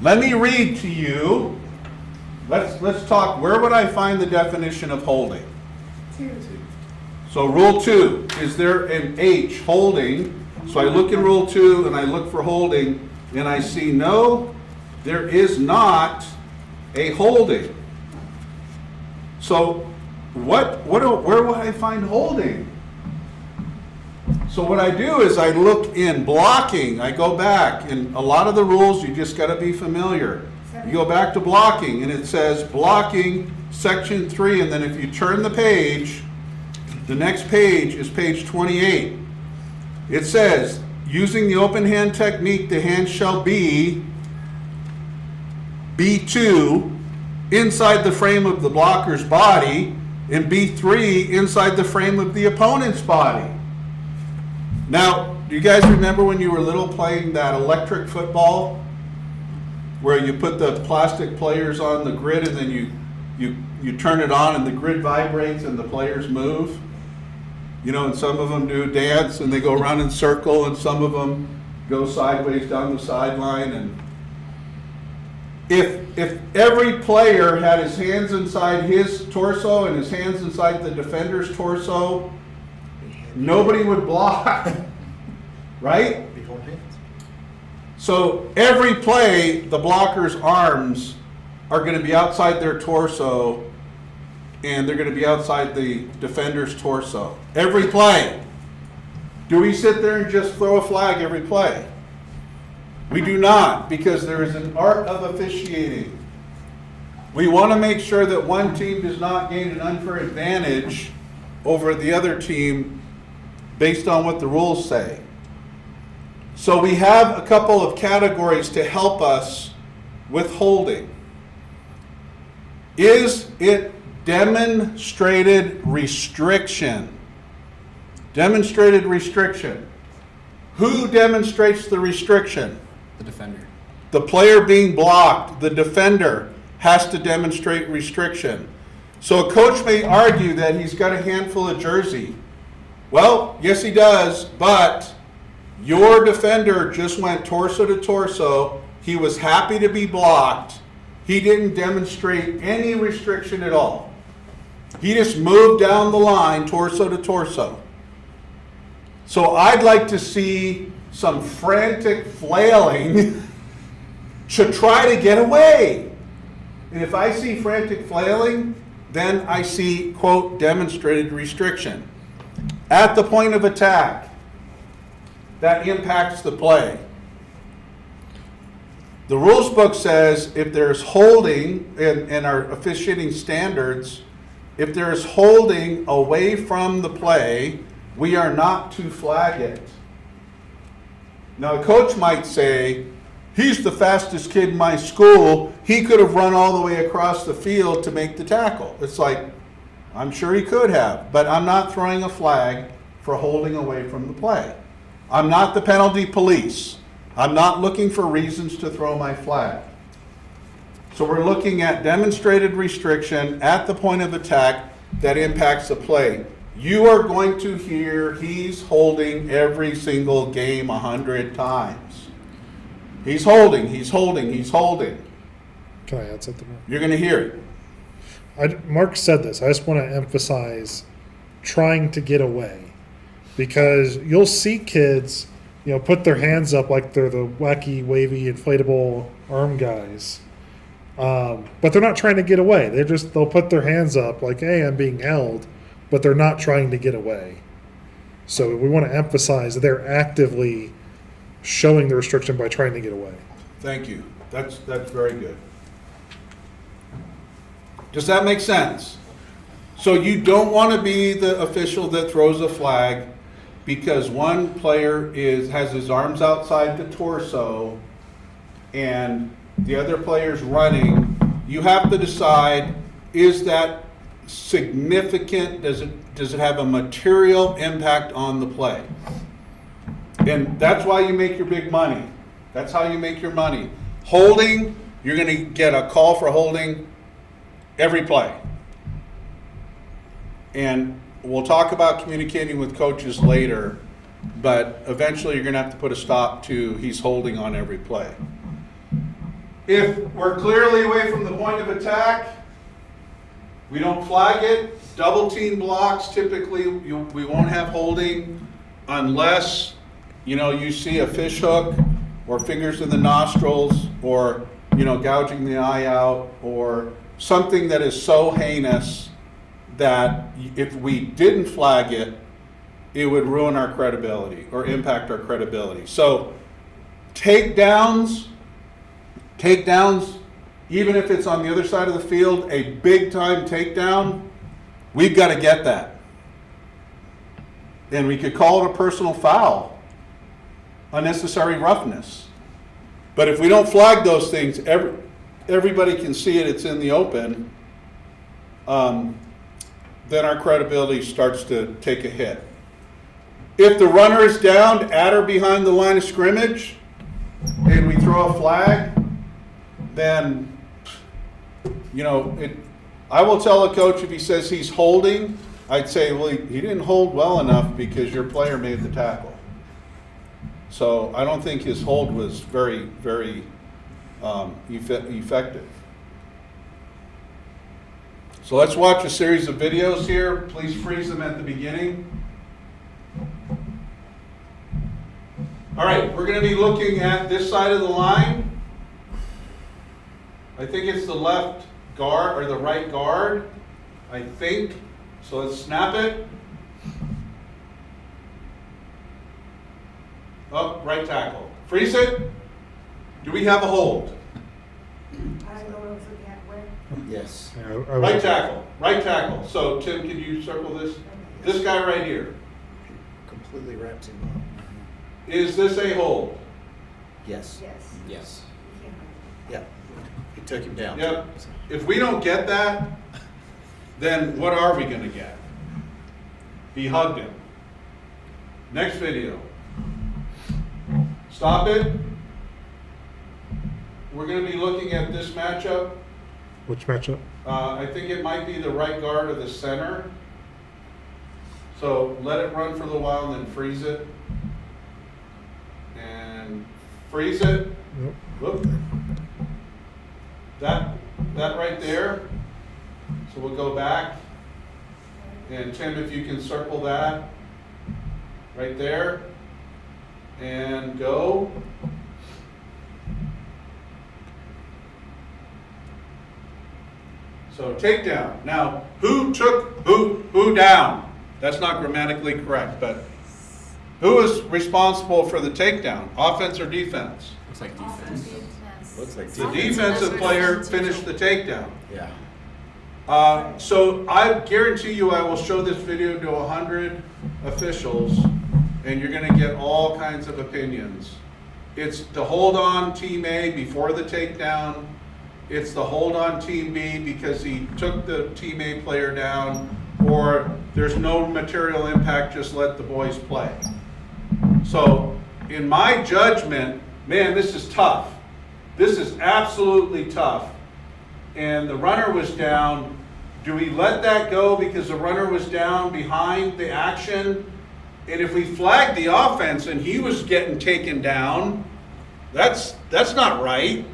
Let me read to you. Let's talk. Where would I find the definition of holding? 2. So rule 2, is there an H, holding? So I look in rule 2 and I look for holding and I see no, there is not a holding. So where would I find holding? So what I do is I look in blocking, I go back, and a lot of the rules you just got to be familiar. You go back to blocking and it says blocking section 3, and then if you turn the page, the next page is page 28. It says, using the open hand technique, the hand shall be B2 inside the frame of the blocker's body and B3 inside the frame of the opponent's body. Now, do you guys remember when you were little playing that electric football where you put the plastic players on the grid and then you turn it on and the grid vibrates and the players move? You know, and some of them do dance and they go around in circle, and some of them go sideways down the sideline. And if every player had his hands inside his torso and his hands inside the defender's torso, nobody would block, right? Before hands. So every play, the blocker's arms are going to be outside their torso, and they're going to be outside the defender's torso. Every play. Do we sit there and just throw a flag every play? We do not, because there is an art of officiating. We want to make sure that one team does not gain an unfair advantage over the other team based on what the rules say. So we have a couple of categories to help us with holding. Is it demonstrated restriction? Demonstrated restriction. Who demonstrates the restriction? The defender. The player being blocked, the defender, has to demonstrate restriction. So a coach may argue that he's got a handful of jersey. Well, yes he does, but your defender just went torso to torso. He was happy to be blocked. He didn't demonstrate any restriction at all. He just moved down the line torso to torso. So I'd like to see some frantic flailing to try to get away. And if I see frantic flailing, then I see, quote, demonstrated restriction. At the point of attack, that impacts the play. The rules book says if there's holding in our officiating standards, if there's holding away from the play, we are not to flag it. Now, a coach might say, he's the fastest kid in my school. He could have run all the way across the field to make the tackle. It's like, I'm sure he could have, but I'm not throwing a flag for holding away from the play. I'm not the penalty police. I'm not looking for reasons to throw my flag. So we're looking at demonstrated restriction at the point of attack that impacts the play. You are going to hear he's holding every single game 100 times. He's holding, he's holding, he's holding. Can I add something more? You're going to hear it. Mark said this. I just want to emphasize trying to get away, because you'll see kids, put their hands up like they're the wacky, wavy, inflatable arm guys, but they're not trying to get away. They'll put their hands up like, "Hey, I'm being held," but they're not trying to get away. So we want to emphasize that they're actively showing the restriction by trying to get away. Thank you. That's very good. Does that make sense? So you don't want to be the official that throws a flag because one player has his arms outside the torso and the other player's running. You have to decide, is that significant? Does it have a material impact on the play? And that's why you make your big money. That's how you make your money. Holding, you're going to get a call for holding every play. And we'll talk about communicating with coaches later, but eventually you're going to have to put a stop to he's holding on every play. If we're clearly away from the point of attack, we don't flag it. Double team blocks, typically we won't have holding unless you see a fish hook or fingers in the nostrils or gouging the eye out or something that is so heinous that if we didn't flag it, it would ruin our credibility or impact our credibility. So takedowns, even if it's on the other side of the field, a big time takedown, we've got to get that. And we could call it a personal foul, unnecessary roughness. But if we don't flag those things, everybody can see it, it's in the open, then our credibility starts to take a hit. If the runner is down at or behind the line of scrimmage and we throw a flag, then, I will tell a coach if he says he's holding, I'd say, well, he didn't hold well enough because your player made the tackle. So I don't think his hold was very, very effective. So let's watch a series of videos here. Please freeze them at the beginning. All right, we're going to be looking at this side of the line. I think it's the left guard or the right guard, I think. So let's snap it. Up, right tackle. Freeze it. Do we have a hold? I don't know what I was looking at, where? Yes. Right tackle. Right tackle. So Tim, can you circle this? This guy right here. Completely wraps him up. Is this a hold? Yes. Yes. Yes. You can't- Yeah. He took him down. Yep. If we don't get that, then what are we going to get? He hugged him. Next video. Stop it. We're going to be looking at this matchup. Which matchup? I think it might be the right guard or the center. So let it run for a little while and then freeze it. And freeze it. Yep. Whoop. That right there. So we'll go back. And Tim, if you can circle that right there. And go. So takedown. Now, who took who down? That's not grammatically correct, but who is responsible for the takedown? Offense or defense? Looks like Offense, defense. defense. Looks like The defense. defensive player finished the takedown. Yeah. So I guarantee you I will show this video to 100 officials and you're going to get all kinds of opinions. it's the hold on team A before the takedown. It's the hold on team B because he took the team A player down, or there's no material impact, just let the boys play. So in my judgment, man, this is tough. This is absolutely tough. And the runner was down. Do we let that go because the runner was down behind the action? And if we flagged the offense and he was getting taken down, that's not right.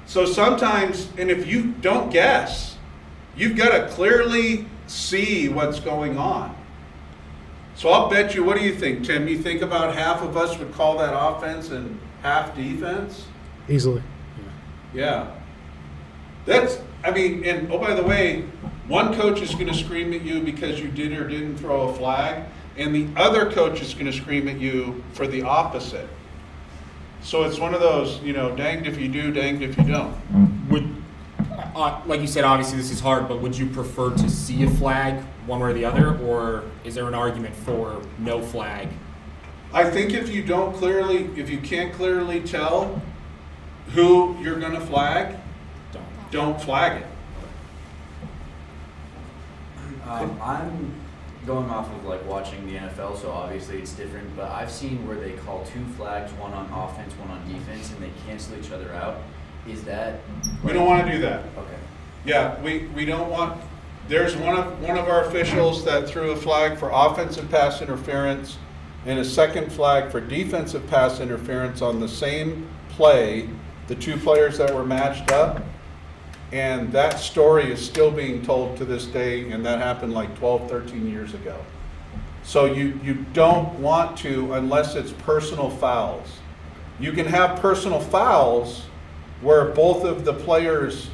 So sometimes, and if you don't guess, you've got to clearly see what's going on. So I'll bet you, what do you think, Tim? You think about half of us would call that offense and half defense? Easily. Yeah. That's, I mean, and oh, by the way, one coach is going to scream at you because you did or didn't throw a flag, and the other coach is going to scream at you for the opposite. So it's one of those, you know, danged if you do, danged if you don't. Would, like you said, obviously this is hard, but would you prefer to see a flag one way or the other, or is there an argument for no flag? I think if you can't clearly tell who you're going to flag, don't flag it. I'm going off of like watching the NFL, so obviously it's different, but I've seen where they call 2 flags, one on offense, one on defense, and they cancel each other out. Is that? We don't want to do that. Okay. Yeah, we don't want, there's one of our officials that threw a flag for offensive pass interference and a second flag for defensive pass interference on the same play, the 2 players that were matched up. And that story is still being told to this day, and that happened like 12, 13 years ago. So you don't want to, unless it's personal fouls. You can have personal fouls where both of the players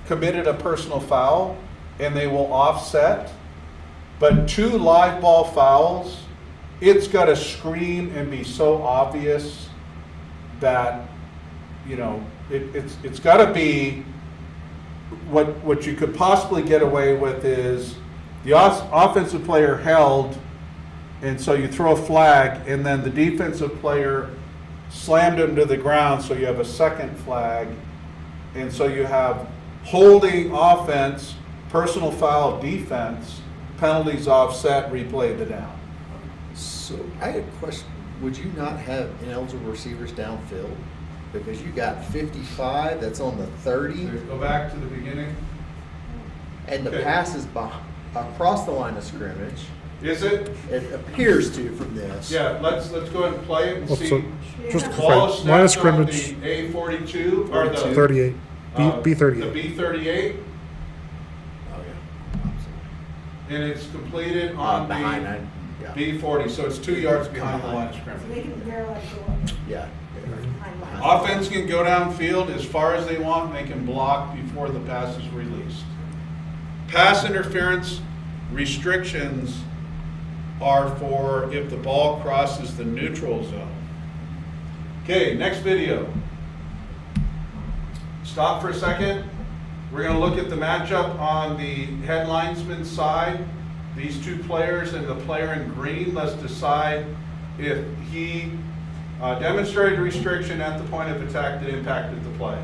committed a personal foul and they will offset, but 2 live ball fouls, it's got to scream and be so obvious that, you know, it's got to be what you could possibly get away with is the offensive player held, and so you throw a flag, and then the defensive player slammed him to the ground, so you have a second flag, and so you have holding offense, personal foul defense, penalties offset, replay the down. So I had a question. Would you not have ineligible receivers downfield? Because you got 55 that's on the 30, Go back to the beginning. and the Okay. pass is across the line of scrimmage. Is it? It appears to from this. Yeah, let's go ahead and play it and Well, see. so just to Ball clarify, line of snapped on scrimmage, the A42 or the 38. The B 38. B38, Oh, yeah. and it's completed on Behind the that. Yeah. B40, so it's 2 yards behind the line of So scrimmage. they can barely go up Yeah. behind line. Offense can go downfield as far as they want, and they can block before the pass is released. Pass interference restrictions are for if the ball crosses the neutral zone. Okay, next video. Stop for a second. We're going to look at the matchup on the head linesman's side. These 2 players and the player in green. Let's decide if he demonstrated restriction at the point of attack that impacted the play.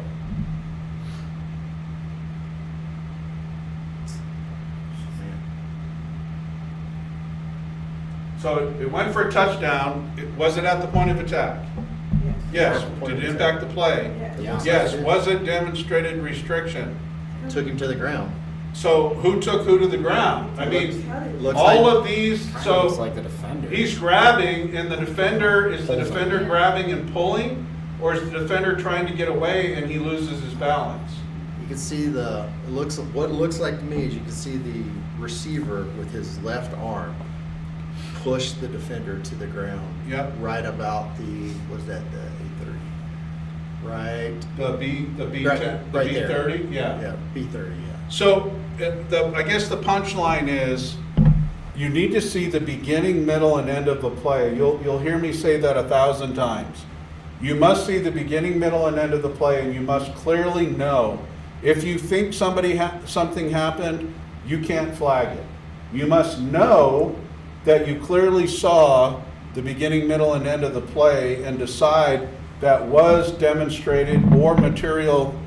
So it went for a touchdown. Was it at the point of attack? Yes. Did it impact the play? Yeah. Yes. Was it demonstrated restriction? Took him to the ground. So who took who to the ground? I mean, Looks all like- of these, Kind of so looks like the defender. he's grabbing and the defender, is the Pulls him. defender grabbing and pulling? Or is the defender trying to get away and he loses his balance? You can see what it looks like to me is you can see the receiver with his left arm push the defender to the ground. Yep. Right about the, what's that, the 830? Right, The B10, Right- the right there. B30? yeah, B30, yeah. So, I guess the punchline is, you need to see the beginning, middle, and end of the play. You'll hear me say that 1,000 times. You must see the beginning, middle, and end of the play, and you must clearly know. If you think something happened, you can't flag it. You must know that you clearly saw the beginning, middle, and end of the play and decide that was demonstrated or material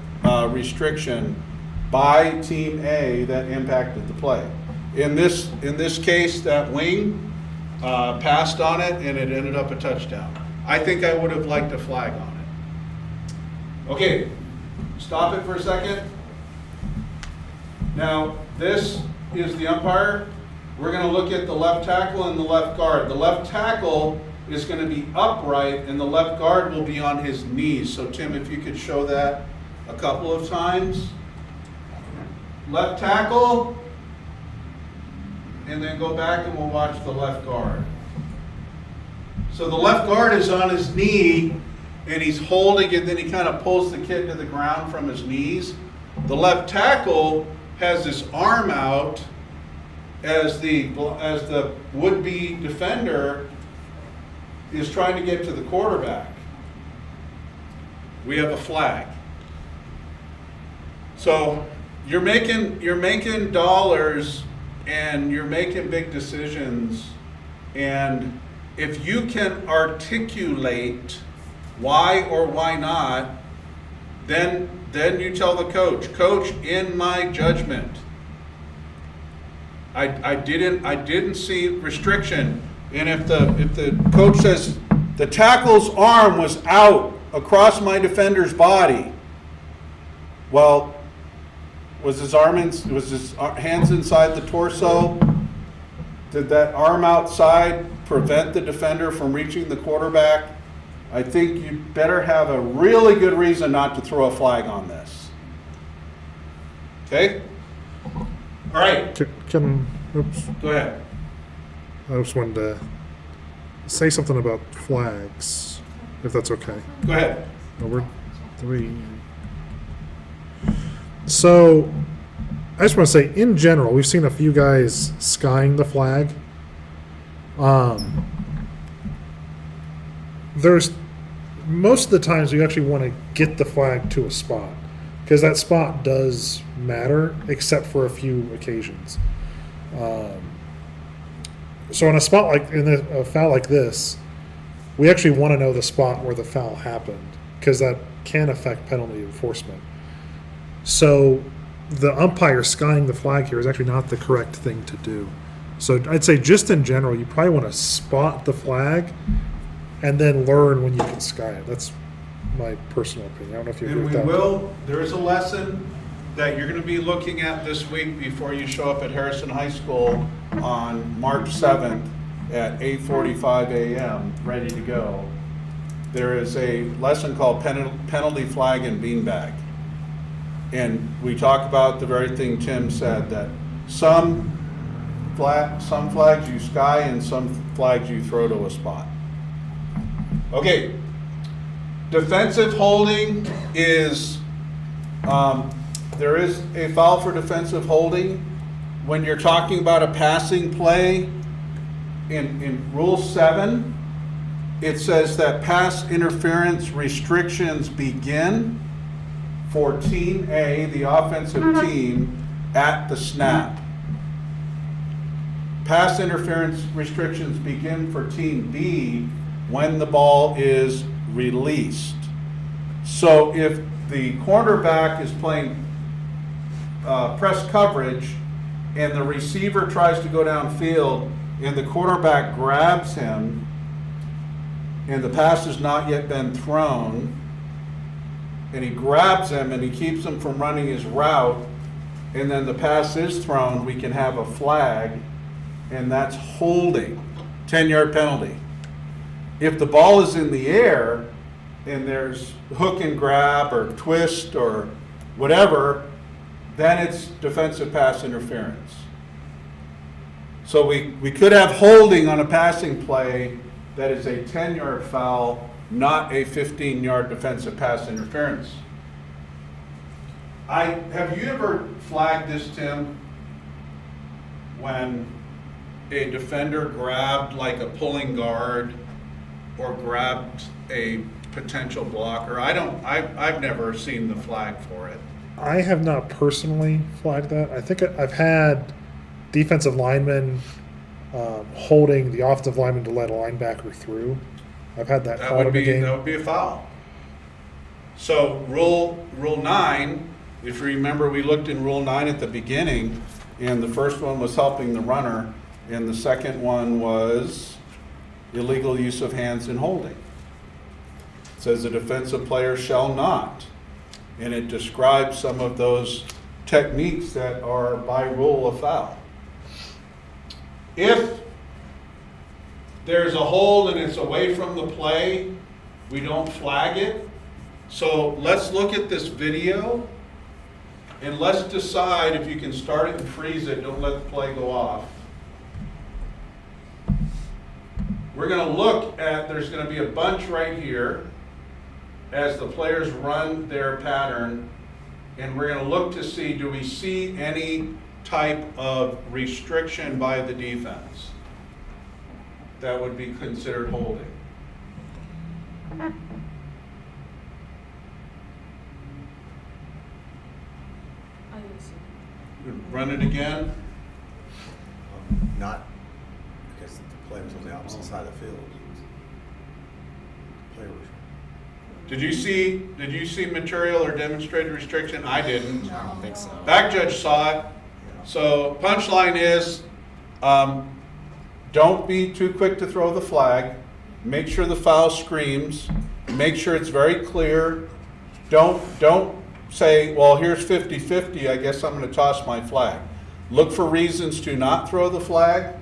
restriction by Team A that impacted the play. In this case, that wing passed on it and it ended up a touchdown. I think I would have liked a flag on it. Okay, stop it for a second. Now, this is the umpire. We're going to look at the left tackle and the left guard. The left tackle is going to be upright and the left guard will be on his knees. So Tim, if you could show that a couple of times. Left tackle, and then go back and we'll watch the left guard. So the left guard is on his knee and he's holding it, then he kind of pulls the kid to the ground from his knees. The left tackle has his arm out as the would-be defender is trying to get to the quarterback. We have a flag. So you're making dollars and you're making big decisions, and if you can articulate why or why not, then you tell the coach, in my judgment, I didn't see restriction. And if the coach says the tackle's arm was out across my defender's body, well, was his hands inside the torso? Did that arm outside prevent the defender from reaching the quarterback? I think you better have a really good reason not to throw a flag on this. Okay? All right. Oops. Go ahead. I just wanted to say something about flags, if that's okay. Go ahead. Over 3. So, I just want to say, in general, we've seen a few guys skying the flag. There's most of the times you actually want to get the flag to a spot, because that spot does matter, except for a few occasions. So in a spot like a foul like this, we actually want to know the spot where the foul happened, because that can affect penalty enforcement. So the umpire skying the flag here is actually not the correct thing to do. So I'd say just in general, you probably want to spot the flag and then learn when you can sky it. That's my personal opinion. I don't know if you agree And with we that. will, there is a lesson that you're going to be looking at this week before you show up at Harrison High School on March 7th at 8:45 a.m., ready to go. There is a lesson called penalty flag and beanbag. And we talk about the very thing Tim said, that some flags you sky and some flags you throw to a spot. Okay, defensive holding is, there is a foul for defensive holding. When you're talking about a passing play, in Rule 7, it says that pass interference restrictions begin for Team A, the offensive team, at the snap. Pass interference restrictions begin for Team B when the ball is released. So if the cornerback is playing press coverage and the receiver tries to go downfield and the quarterback grabs him and the pass has not yet been thrown, and he grabs him and he keeps him from running his route, and then the pass is thrown, we can have a flag, and that's holding, 10-yard penalty. If the ball is in the air and there's hook and grab or twist or whatever, then it's defensive pass interference. So we could have holding on a passing play that is a 10-yard foul, not a 15-yard defensive pass interference. Have you ever flagged this, Tim, when a defender grabbed like a pulling guard or grabbed a potential blocker? I've never seen the flag for it. I have not personally flagged that. I think I've had defensive linemen holding the offensive lineman to let a linebacker through. I've had that That called would in the be, game. that would be a foul. So rule 9, if you remember, we looked in rule 9 at the beginning, and the first one was helping the runner, and the second one was illegal use of hands in holding. It says a defensive player shall not, and it describes some of those techniques that are by rule a foul. If there's a hold and it's away from the play, we don't flag it. So let's look at this video and let's decide if you can start it and freeze it, don't let the play go off. We're gonna look at, there's gonna be a bunch right here as the players run their pattern, and we're gonna look to see, do we see any type of restriction by the defense that would be considered holding? I don't see. Run it again. Not because the play was on the opposite side of the field. Player was. Did you see material or demonstrated restriction? I didn't. I don't think so. Back judge saw it. So punchline is, don't be too quick to throw the flag. Make sure the foul screams. Make sure it's very clear. Don't say, well, here's 50-50, I guess I'm gonna toss my flag. Look for reasons to not throw the flag.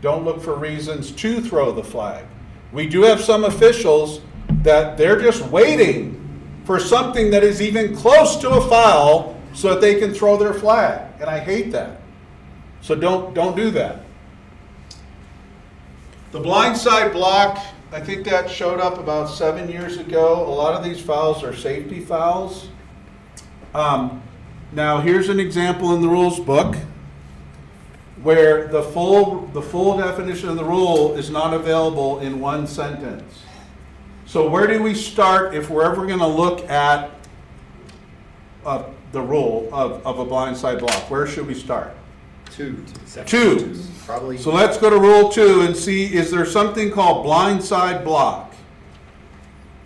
Don't look for reasons to throw the flag. We do have some officials that they're just waiting for something that is even close to a foul so that they can throw their flag, and I hate that. So don't do that. The blindside block, I think that showed up about 7 years ago. A lot of these fouls are safety fouls. Now here's an example in the rules book where the full definition of the rule is not available in one sentence. So where do we start if we're ever going to look at the rule of a blindside block? Where should we start? Two. Probably. So let's go to rule 2 and see, is there something called blindside block?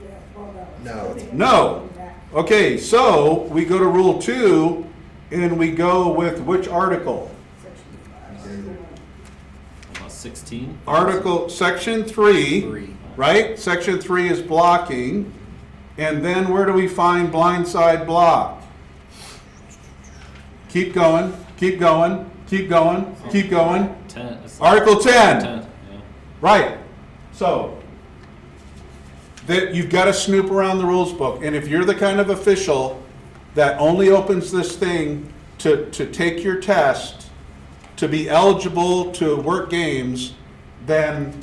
Yeah, well, No. No. Okay, so we go to rule 2 and we go with which article? About 16? Section 3, 3. right? Section 3 is blocking. And then where do we find blindside block? Keep going, keep going, keep going, keep going. 10. It's Article 10. 10, yeah. Right. So, that you've got to snoop around the rules book. And if you're the kind of official that only opens this thing to take your test, to be eligible to work games, then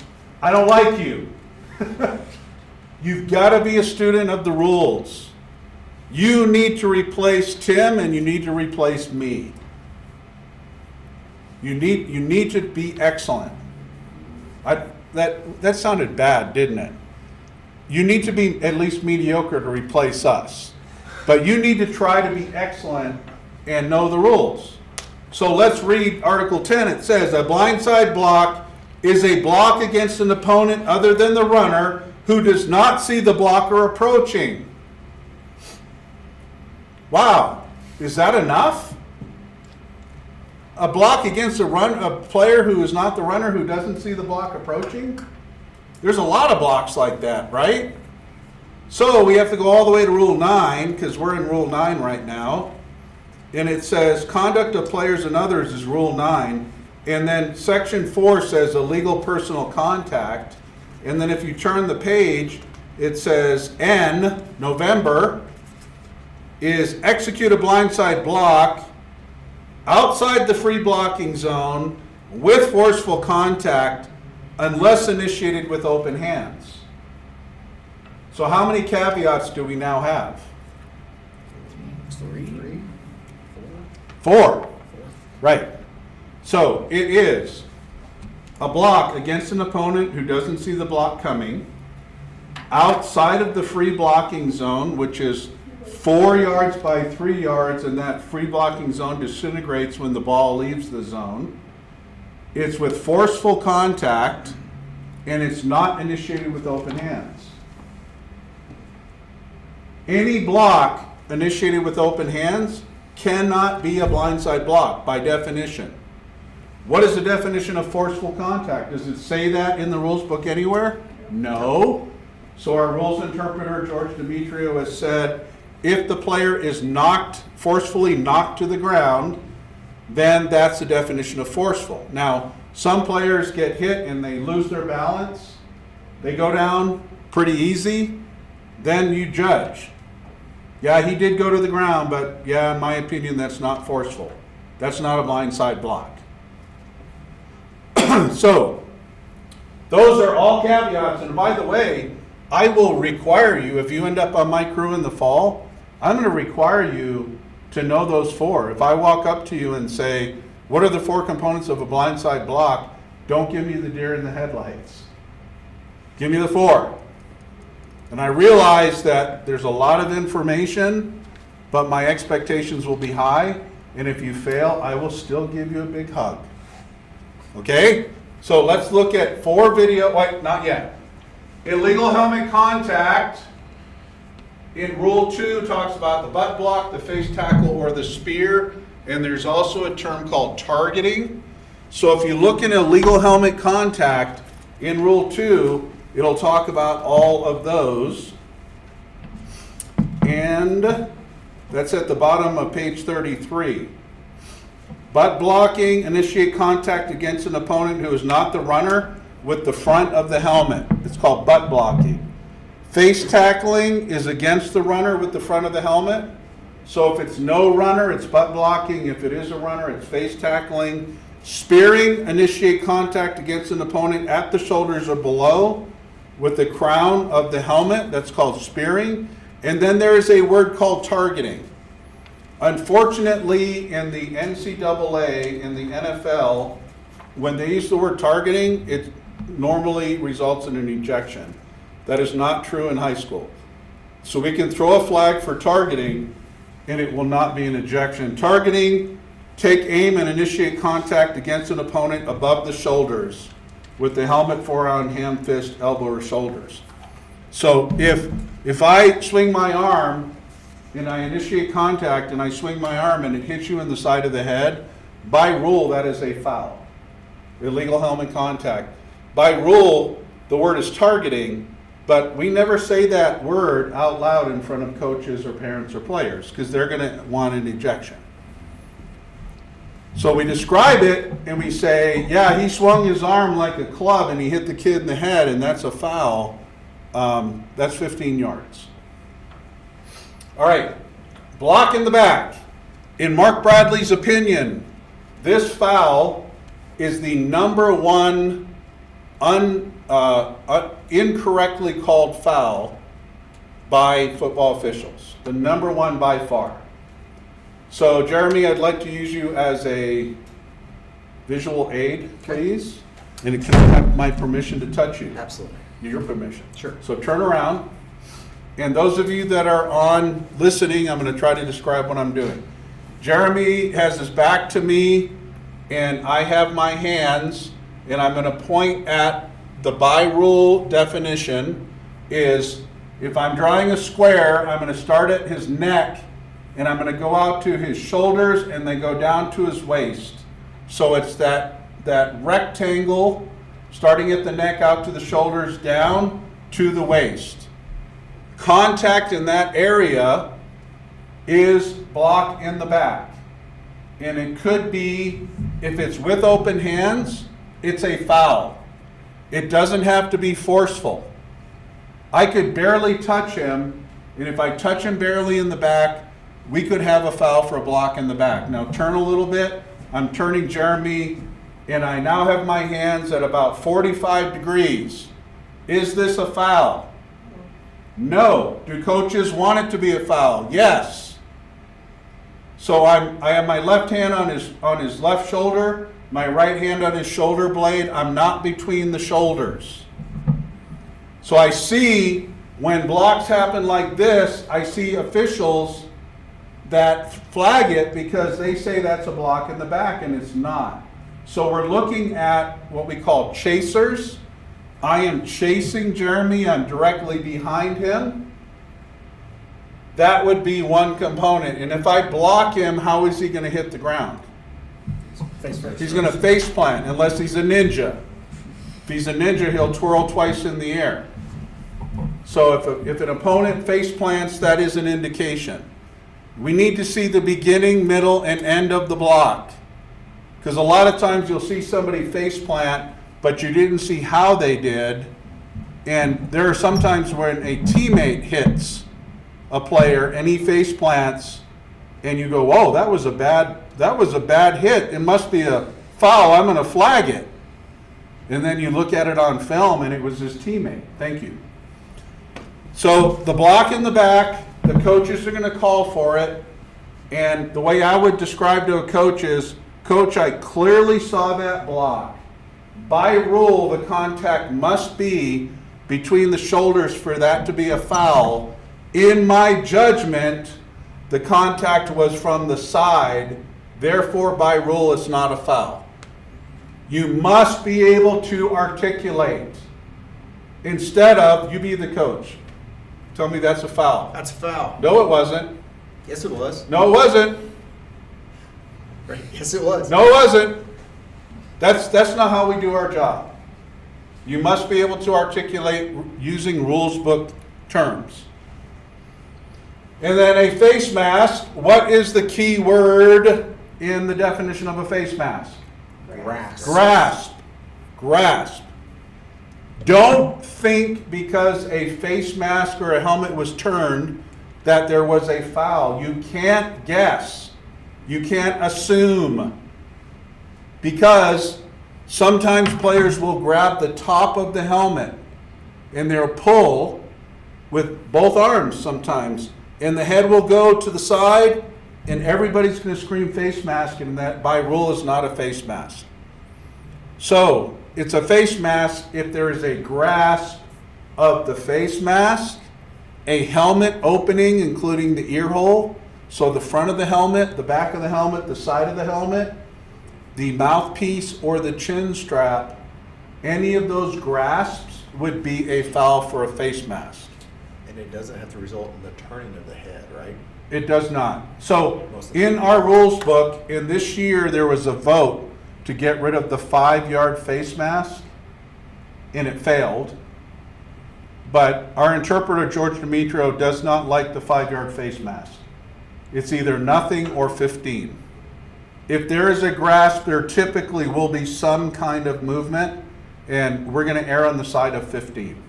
I don't like you. You've got to be a student of the rules. You need to replace Tim and you need to replace me. You need to be excellent. That sounded bad, didn't it? You need to be at least mediocre to replace us. But you need to try to be excellent and know the rules. So let's read Article 10. It says, a blindside block is a block against an opponent other than the runner who does not see the blocker approaching. Wow, is that enough? A block against a player who is not the runner who doesn't see the block approaching? There's a lot of blocks like that, right? So we have to go all the way to Rule 9, because we're in Rule 9 right now. And it says, conduct of players and others is Rule 9. And then Section 4 says illegal personal contact. And then if you turn the page, it says N, November, is execute a blindside block outside the free blocking zone with forceful contact unless initiated with open hands. So how many caveats do we now have? 3. 4. Right. So it is a block against an opponent who doesn't see the block coming, outside of the free blocking zone, which is 4 yards by 3 yards, and that free blocking zone disintegrates when the ball leaves the zone, it's with forceful contact, and it's not initiated with open hands. Any block initiated with open hands cannot be a blindside block by definition. What is the definition of forceful contact? Does it say that in the rules book anywhere? No. So our rules interpreter, George Demetrio, has said, if the player is forcefully knocked to the ground, then that's the definition of forceful. Now, some players get hit and they lose their balance. They go down pretty easy. Then you judge. Yeah, he did go to the ground, but yeah, in my opinion, that's not forceful. That's not a blindside block. So, those are all caveats. And by the way, I will require you, if you end up on my crew in the fall, I'm going to require you to know those four. If I walk up to you and say, what are the four components of a blindside block? Don't give me the deer in the headlights. Give me the four. And I realize that there's a lot of information, but my expectations will be high. And if you fail, I will still give you a big hug. Okay? So let's look at wait, not yet. Illegal helmet contact in Rule 2 talks about the butt block, the face tackle, or the spear. And there's also a term called targeting. So if you look in illegal helmet contact in Rule 2, it'll talk about all of those. And that's at the bottom of page 33. Butt blocking, initiate contact against an opponent who is not the runner with the front of the helmet. It's called butt blocking. Face tackling is against the runner with the front of the helmet. So if it's no runner, it's butt blocking. If it is a runner, it's face tackling. Spearing, initiate contact against an opponent at the shoulders or below with the crown of the helmet. That's called spearing. And then there is a word called targeting. Unfortunately, in the NCAA, in the NFL, when they use the word targeting, it normally results in an ejection. That is not true in high school. So we can throw a flag for targeting, and it will not be an ejection. Targeting, take aim and initiate contact against an opponent above the shoulders with the helmet, forearm, hand, fist, elbow, or shoulders. So if I swing my arm and I initiate contact and I swing my arm and it hits you in the side of the head, by rule, that is a foul. Illegal helmet contact. By rule, the word is targeting, but we never say that word out loud in front of coaches or parents or players because they're going to want an ejection. So we describe it and we say, yeah, he swung his arm like a club and he hit the kid in the head and that's a foul. That's 15 yards. All right, block in the back. In Mark Bradley's opinion, this foul is the number one incorrectly called foul by football officials. The number one by far. So, Jeremy, I'd like to use you as a visual aid, please. And can I have my permission to touch you? Absolutely. Your permission. Sure. So turn around. And those of you that are on listening, I'm going to try to describe what I'm doing. Jeremy has his back to me, and I have my hands, and I'm going to point at the by rule definition is if I'm drawing a square, I'm going to start at his neck, and I'm going to go out to his shoulders, and then go down to his waist. So it's that rectangle starting at the neck out to the shoulders, down to the waist. Contact in that area is block in the back. And it could be, if it's with open hands, it's a foul. It doesn't have to be forceful. I could barely touch him, and if I touch him barely in the back, we could have a foul for a block in the back. Now turn a little bit. I'm turning Jeremy, and I now have my hands at about 45 degrees. Is this a foul? No. Do coaches want it to be a foul? Yes. So I have my left hand on his left shoulder, my right hand on his shoulder blade. I'm not between the shoulders. So I see when blocks happen like this, I see officials that flag it because they say that's a block in the back, and it's not. So we're looking at what we call chasers. I am chasing Jeremy, I'm directly behind him. That would be one component. And if I block him, how is he going to hit the ground? Face first. He's going to face plant unless he's a ninja. If he's a ninja, he'll twirl twice in the air. So if an opponent face plants, that is an indication. We need to see the beginning, middle, and end of the block. Because a lot of times you'll see somebody face plant, but you didn't see how they did. And there are sometimes when a teammate hits a player and he face plants, and you go, "Whoa, that was a bad hit. It must be a foul. I'm going to flag it." And then you look at it on film, and it was his teammate. Thank you. So the block in the back, the coaches are going to call for it. And the way I would describe to a coach is, "Coach, I clearly saw that block. By rule, the contact must be between the shoulders for that to be a foul. In my judgment, the contact was from the side. Therefore, by rule, it's not a foul." You must be able to articulate. Instead of, you be the coach. Tell me that's a foul. That's a foul. No, it wasn't. Yes, it was. No, it wasn't. Yes, it was. No, it wasn't. That's not how we do our job. You must be able to articulate using rules book terms. And then a face mask. What is the key word in the definition of a face mask? Grasp. Grasp. Grasp. Don't think because a face mask or a helmet was turned that there was a foul. You can't guess. You can't assume. Because sometimes players will grab the top of the helmet and they'll pull with both arms sometimes. And the head will go to the side and everybody's going to scream face mask, and that by rule is not a face mask. So it's a face mask if there is a grasp of the face mask, a helmet opening including the ear hole, so the front of the helmet, the back of the helmet, the side of the helmet, the mouthpiece or the chin strap, any of those grasps would be a foul for a face mask. And it doesn't have to result in the turning of the head, right? It does not. So in our rules book, in this year, there was a vote to get rid of the 5-yard face mask, and it failed. But our interpreter, George Demetrio, does not like the 5-yard face mask. It's either nothing or 15. If there is a grasp, there typically will be some kind of movement, and we're going to err on the side of 15.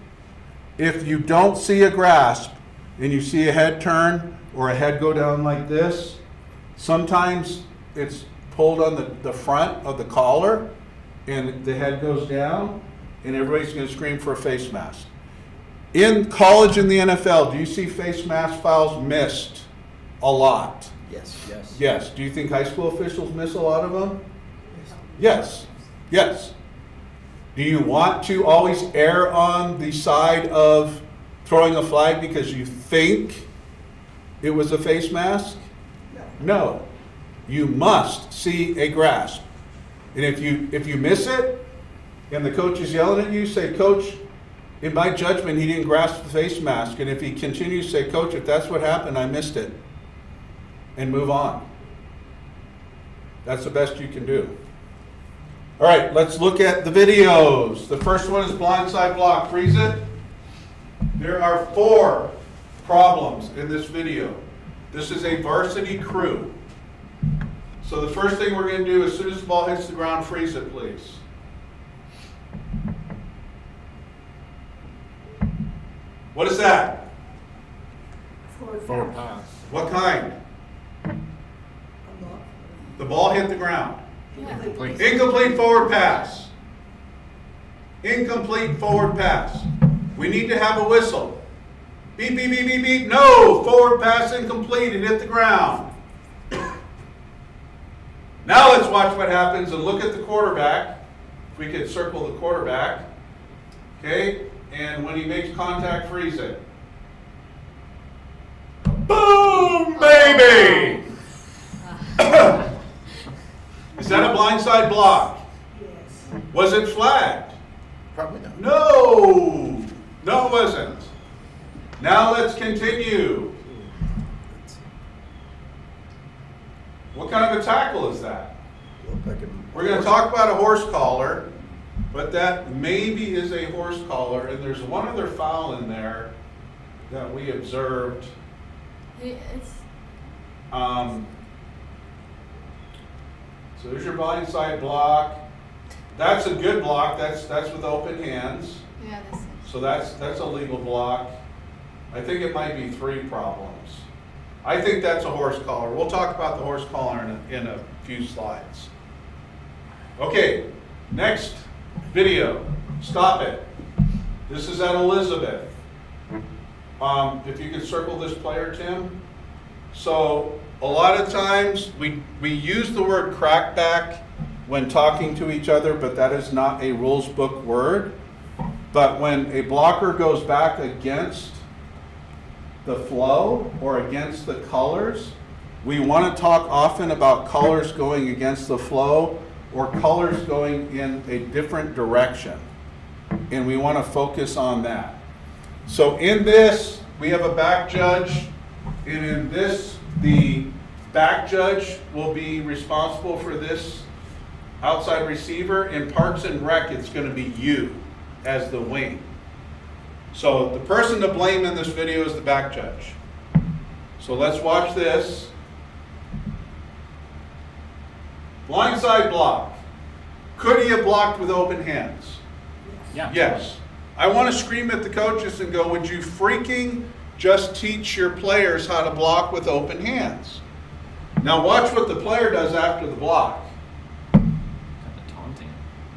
If you don't see a grasp and you see a head turn or a head go down like this, sometimes it's pulled on the front of the collar and the head goes down and everybody's going to scream for a face mask. In college and the NFL, do you see face mask fouls missed a lot? Yes. Yes. Yes. Do you think high school officials miss a lot of them? Yes. Yes. Do you want to always err on the side of throwing a flag because you think it was a face mask? No. You must see a grasp. And if you miss it and the coach is yelling at you, say, "Coach, in my judgment, he didn't grasp the face mask." And if he continues, say, "Coach, if that's what happened, I missed it." And move on. That's the best you can do. All right, let's look at the videos. The first one is blindside block. Freeze it. There are 4 problems in this video. This is a varsity crew. So the first thing we're going to do, as soon as the ball hits the ground, freeze it, please. What is that? Forward pass. What kind? The ball hit the ground. Yeah. Incomplete forward pass. Incomplete forward pass. We need to have a whistle. Beep, beep, beep, beep, beep. No, forward pass incomplete. It hit the ground. Now let's watch what happens and look at the quarterback. If we could circle the quarterback. Okay, and when he makes contact, freeze it. Boom, baby! Is that a blindside block? Was it flagged? Probably not. No, no, it wasn't. Now let's continue. What kind of a tackle is that? Looked like a- We're going to talk about a horse collar, but that maybe is a horse collar, and there's one other foul in there that we observed. It's So there's your blind side block. That's a good block. That's with open hands. yeah, this is. So that's a legal block. I think it might be 3 problems. I think that's a horse collar. We'll talk about the horse collar in a few slides. Okay, next video. Stop it. This is at Elizabeth. If you could circle this player, Tim. So a lot of times we use the word crackback when talking to each other, but that is not a rules book word. But when a blocker goes back against the flow or against the colors, we want to talk often about colors going against the flow or colors going in a different direction. And we want to focus on that. So in this, we have a back judge, and in this, the back judge will be responsible for this outside receiver. In Parks and Rec, it's going to be you as the wing. So the person to blame in this video is the back judge. So let's watch this. Blindside block. Could he have blocked with open hands? Yeah. Yes. I want to scream at the coaches and go, would you freaking just teach your players how to block with open hands? Now watch what the player does after the block. Kind of taunting.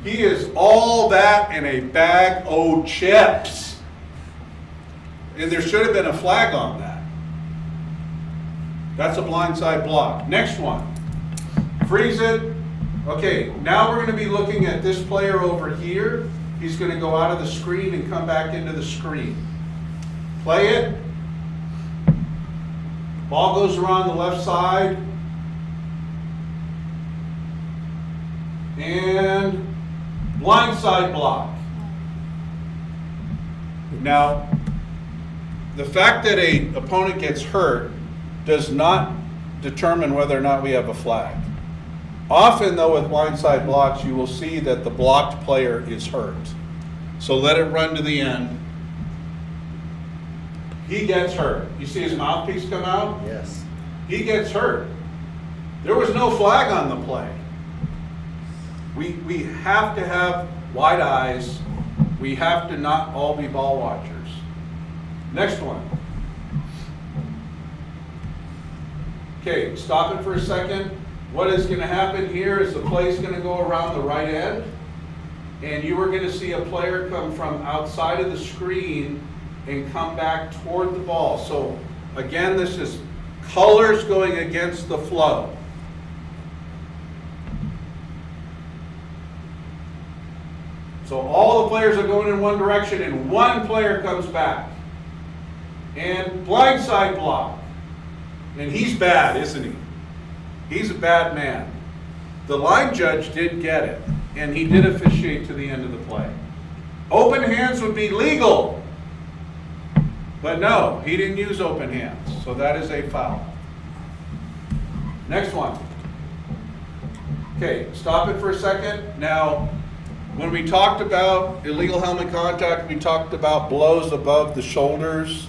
He is all that and a bag o' chips. And there should have been a flag on that. That's a blindside block. Next one. Freeze it. Okay, now we're going to be looking at this player over here. He's going to go out of the screen and come back into the screen. Play it. Ball goes around the left side. And blindside block. Now, the fact that an opponent gets hurt does not determine whether or not we have a flag. Often, though, with blindside blocks, you will see that the blocked player is hurt. So let it run to the end. He gets hurt. You see his mouthpiece come out? Yes. He gets hurt. There was no flag on the play. We have to have wide eyes. We have to not all be ball watchers. Next one. Okay, stop it for a second. What is going to happen here is the play is going to go around the right end, and you are going to see a player come from outside of the screen and come back toward the ball. So again, this is colors going against the flow. So all the players are going in one direction and one player comes back. And blindside block. And he's bad, isn't he? He's a bad man. The line judge did get it, and he did officiate to the end of the play. Open hands would be legal. But no, he didn't use open hands, so that is a foul. Next one. Okay, stop it for a second. Now, when we talked about illegal helmet contact, we talked about blows above the shoulders.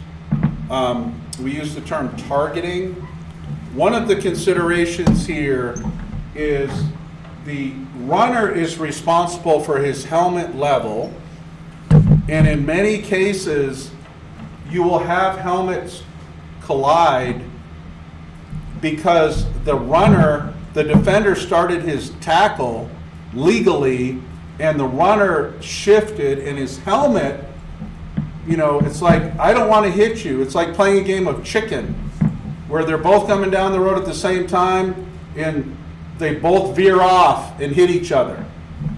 We used the term targeting. One of the considerations here is the runner is responsible for his helmet level, and in many cases, you will have helmets collide because the runner, the defender started his tackle legally, and the runner shifted, and his helmet, you know, it's like, I don't want to hit you. It's like playing a game of chicken, where they're both coming down the road at the same time, and they both veer off and hit each other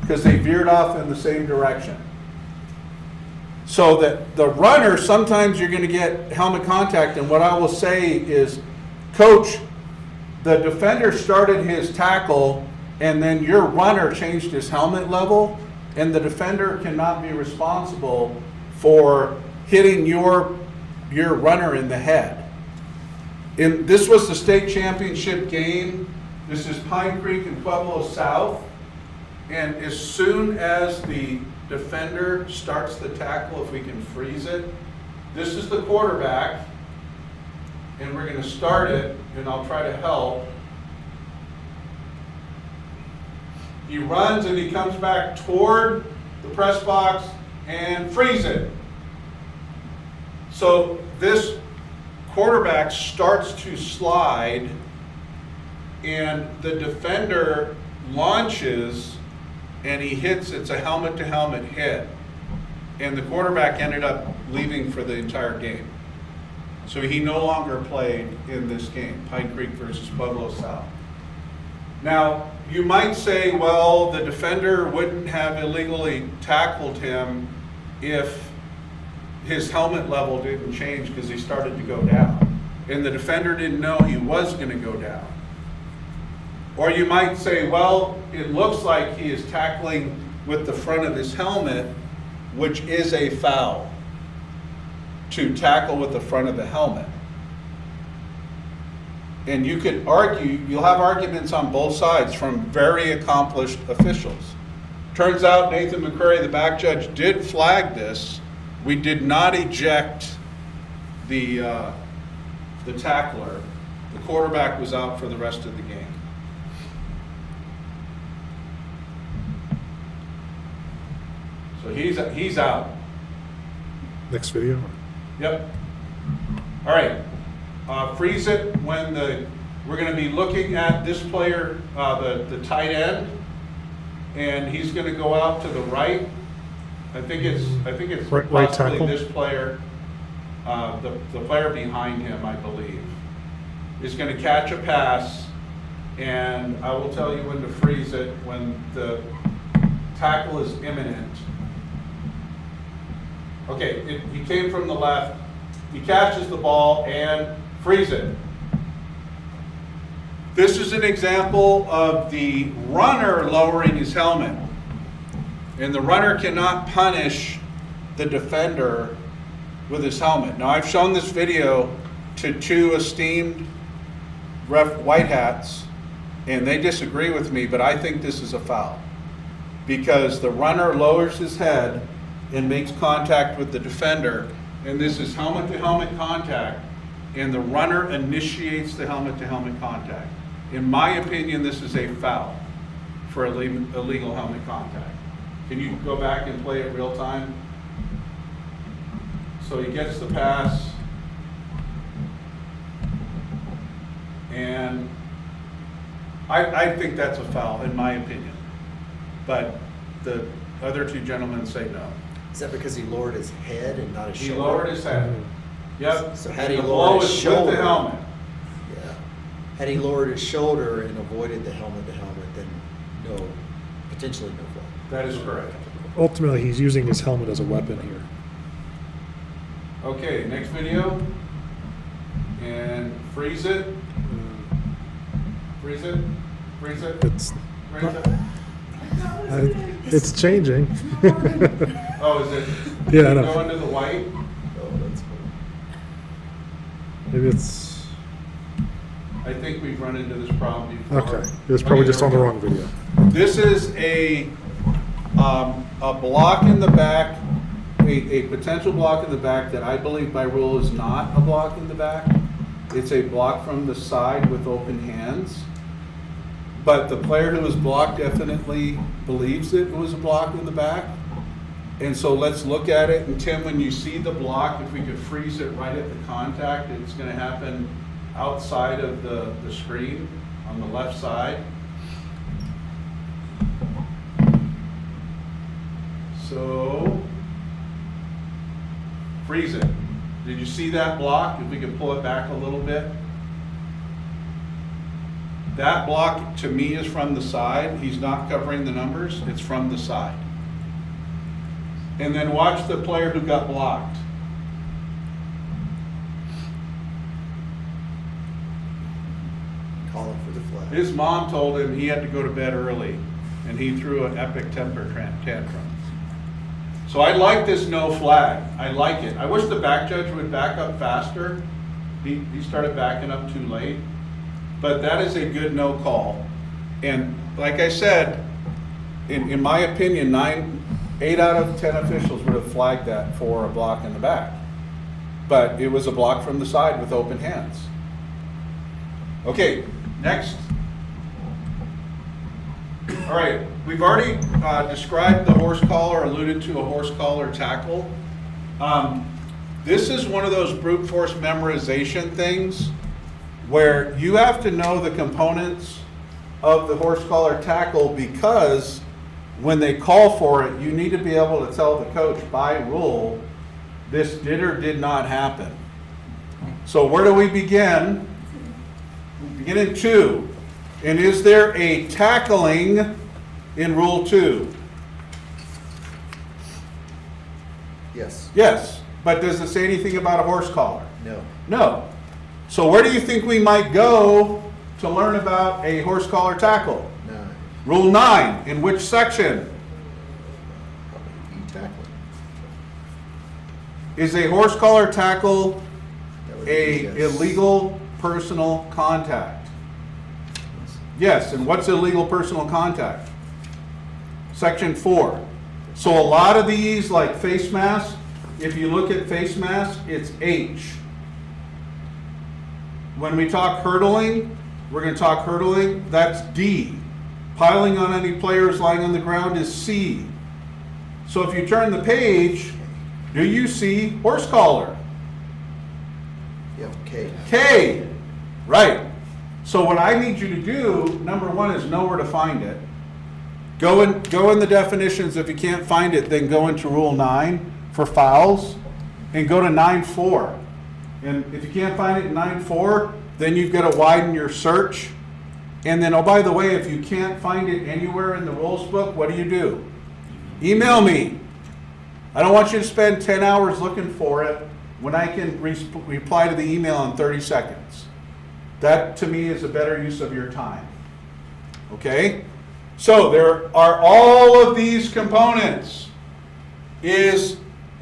because they veered off in the same direction. So that the runner, sometimes you're going to get helmet contact, and what I will say is, Coach, the defender started his tackle, and then your runner changed his helmet level. and the defender cannot be responsible for hitting your runner in the head. This was the state championship game. This is Pine Creek and Pueblo South. And as soon as the defender starts the tackle, if we can freeze it, this is the quarterback, and we're going to start it, and I'll try to help. He runs and he comes back toward the press box and freeze it. So this quarterback starts to slide, and the defender launches, and he hits. It's a helmet-to-helmet hit, and the quarterback ended up leaving for the entire game. So he no longer played in this game, Pine Creek versus Pueblo South. Now, you might say, well, the defender wouldn't have illegally tackled him if his helmet level didn't change because he started to go down. And the defender didn't know he was going to go down. Or you might say, well, it looks like he is tackling with the front of his helmet, which is a foul, to tackle with the front of the helmet. And you could argue, you'll have arguments on both sides from very accomplished officials. Turns out Nathan McCurry, the back judge, did flag this. We did not eject the tackler. The quarterback was out for the rest of the game. So he's out. Next video. Yep. All right. Freeze it when we're going to be looking at this player, the tight end, and he's going to go out to the right. I think it's Right possibly tackle? this player, the player behind him, I believe, is going to catch a pass, and I will tell you when to freeze it when the tackle is imminent. Okay, he came from the left. He catches the ball and freeze it. This is an example of the runner lowering his helmet. And the runner cannot punish the defender with his helmet. Now, I've shown this video to two esteemed white hats, and they disagree with me, but I think this is a foul. Because the runner lowers his head and makes contact with the defender, and this is helmet-to-helmet contact, and the runner initiates the helmet-to-helmet contact. In my opinion, this is a foul for illegal helmet contact. Can you go back and play it real time? So he gets the pass, and I think that's a foul, in my opinion. But the other two gentlemen say no. Is that because he lowered his head and not his He shoulder? lowered his head. Yep. So had And he the lowered blow his is shoulder- with the helmet. Yeah. Had he lowered his shoulder and avoided the helmet to helmet, then potentially no fault. That is correct. Ultimately, he's using his helmet as a weapon here. Okay, next video. And freeze it. Freeze it. Freeze it. It's Freeze it. it's changing. Oh, is it? Yeah, I Did it know. go into the white? Oh, that's cool. Maybe it's I think we've run into this problem before. okay. It was probably Okay, just there on the we wrong go. video. This is a block in the back, a potential block in the back that I believe by rule is not a block in the back. It's a block from the side with open hands. But the player who was blocked definitely believes it was a block in the back. And so let's look at it. And Tim, when you see the block, if we could freeze it right at the contact, it's going to happen outside of the screen on the left side. So, freeze it. Did you see that block? If we could pull it back a little bit. That block to me is from the side. He's not covering the numbers. It's from the side. And then watch the player who got blocked. Calling for the flag. His mom told him he had to go to bed early. and he threw an epic temper tantrum. So I like this no flag. I like it. I wish the back judge would back up faster. He started backing up too late. But that is a good no call. And like I said, in my opinion, 8 out of 10 officials would have flagged that for a block in the back. But it was a block from the side with open hands. Okay, next. All right, we've already described the horse collar, alluded to a horse collar tackle. This is one of those brute force memorization things where you have to know the components of the horse collar tackle, because when they call for it, you need to be able to tell the coach by rule, this did or did not happen. So where do we begin? We begin in 2. And is there a tackling in Rule 2? Yes. Yes, but does it say anything about a horse collar? No. No. So where do you think we might go to learn about a horse collar tackle? 9. Rule 9, in which section? Probably tackling. Is a horse collar tackle That would be a yes. illegal personal contact? Yes, and what's illegal personal contact? Section 4. So a lot of these, like face mask, if you look at face mask, it's H. When we talk hurdling, we're going to talk hurdling, that's D. Piling on any players lying on the ground is C. So if you turn the page, do you see horse collar? Yep, K. K, right. So what I need you to do, number 1, is know where to find it. Go in the definitions. If you can't find it, then go into Rule 9 for fouls, and go to 9.4. And if you can't find it in 9.4, then you've got to widen your search. And then, oh, by the way, if you can't find it anywhere in the rules book, what do? Email me. I don't want you to spend 10 hours looking for it when I can reply to the email in 30 seconds. That, to me, is a better use of your time. Okay? So there are all of these components. Is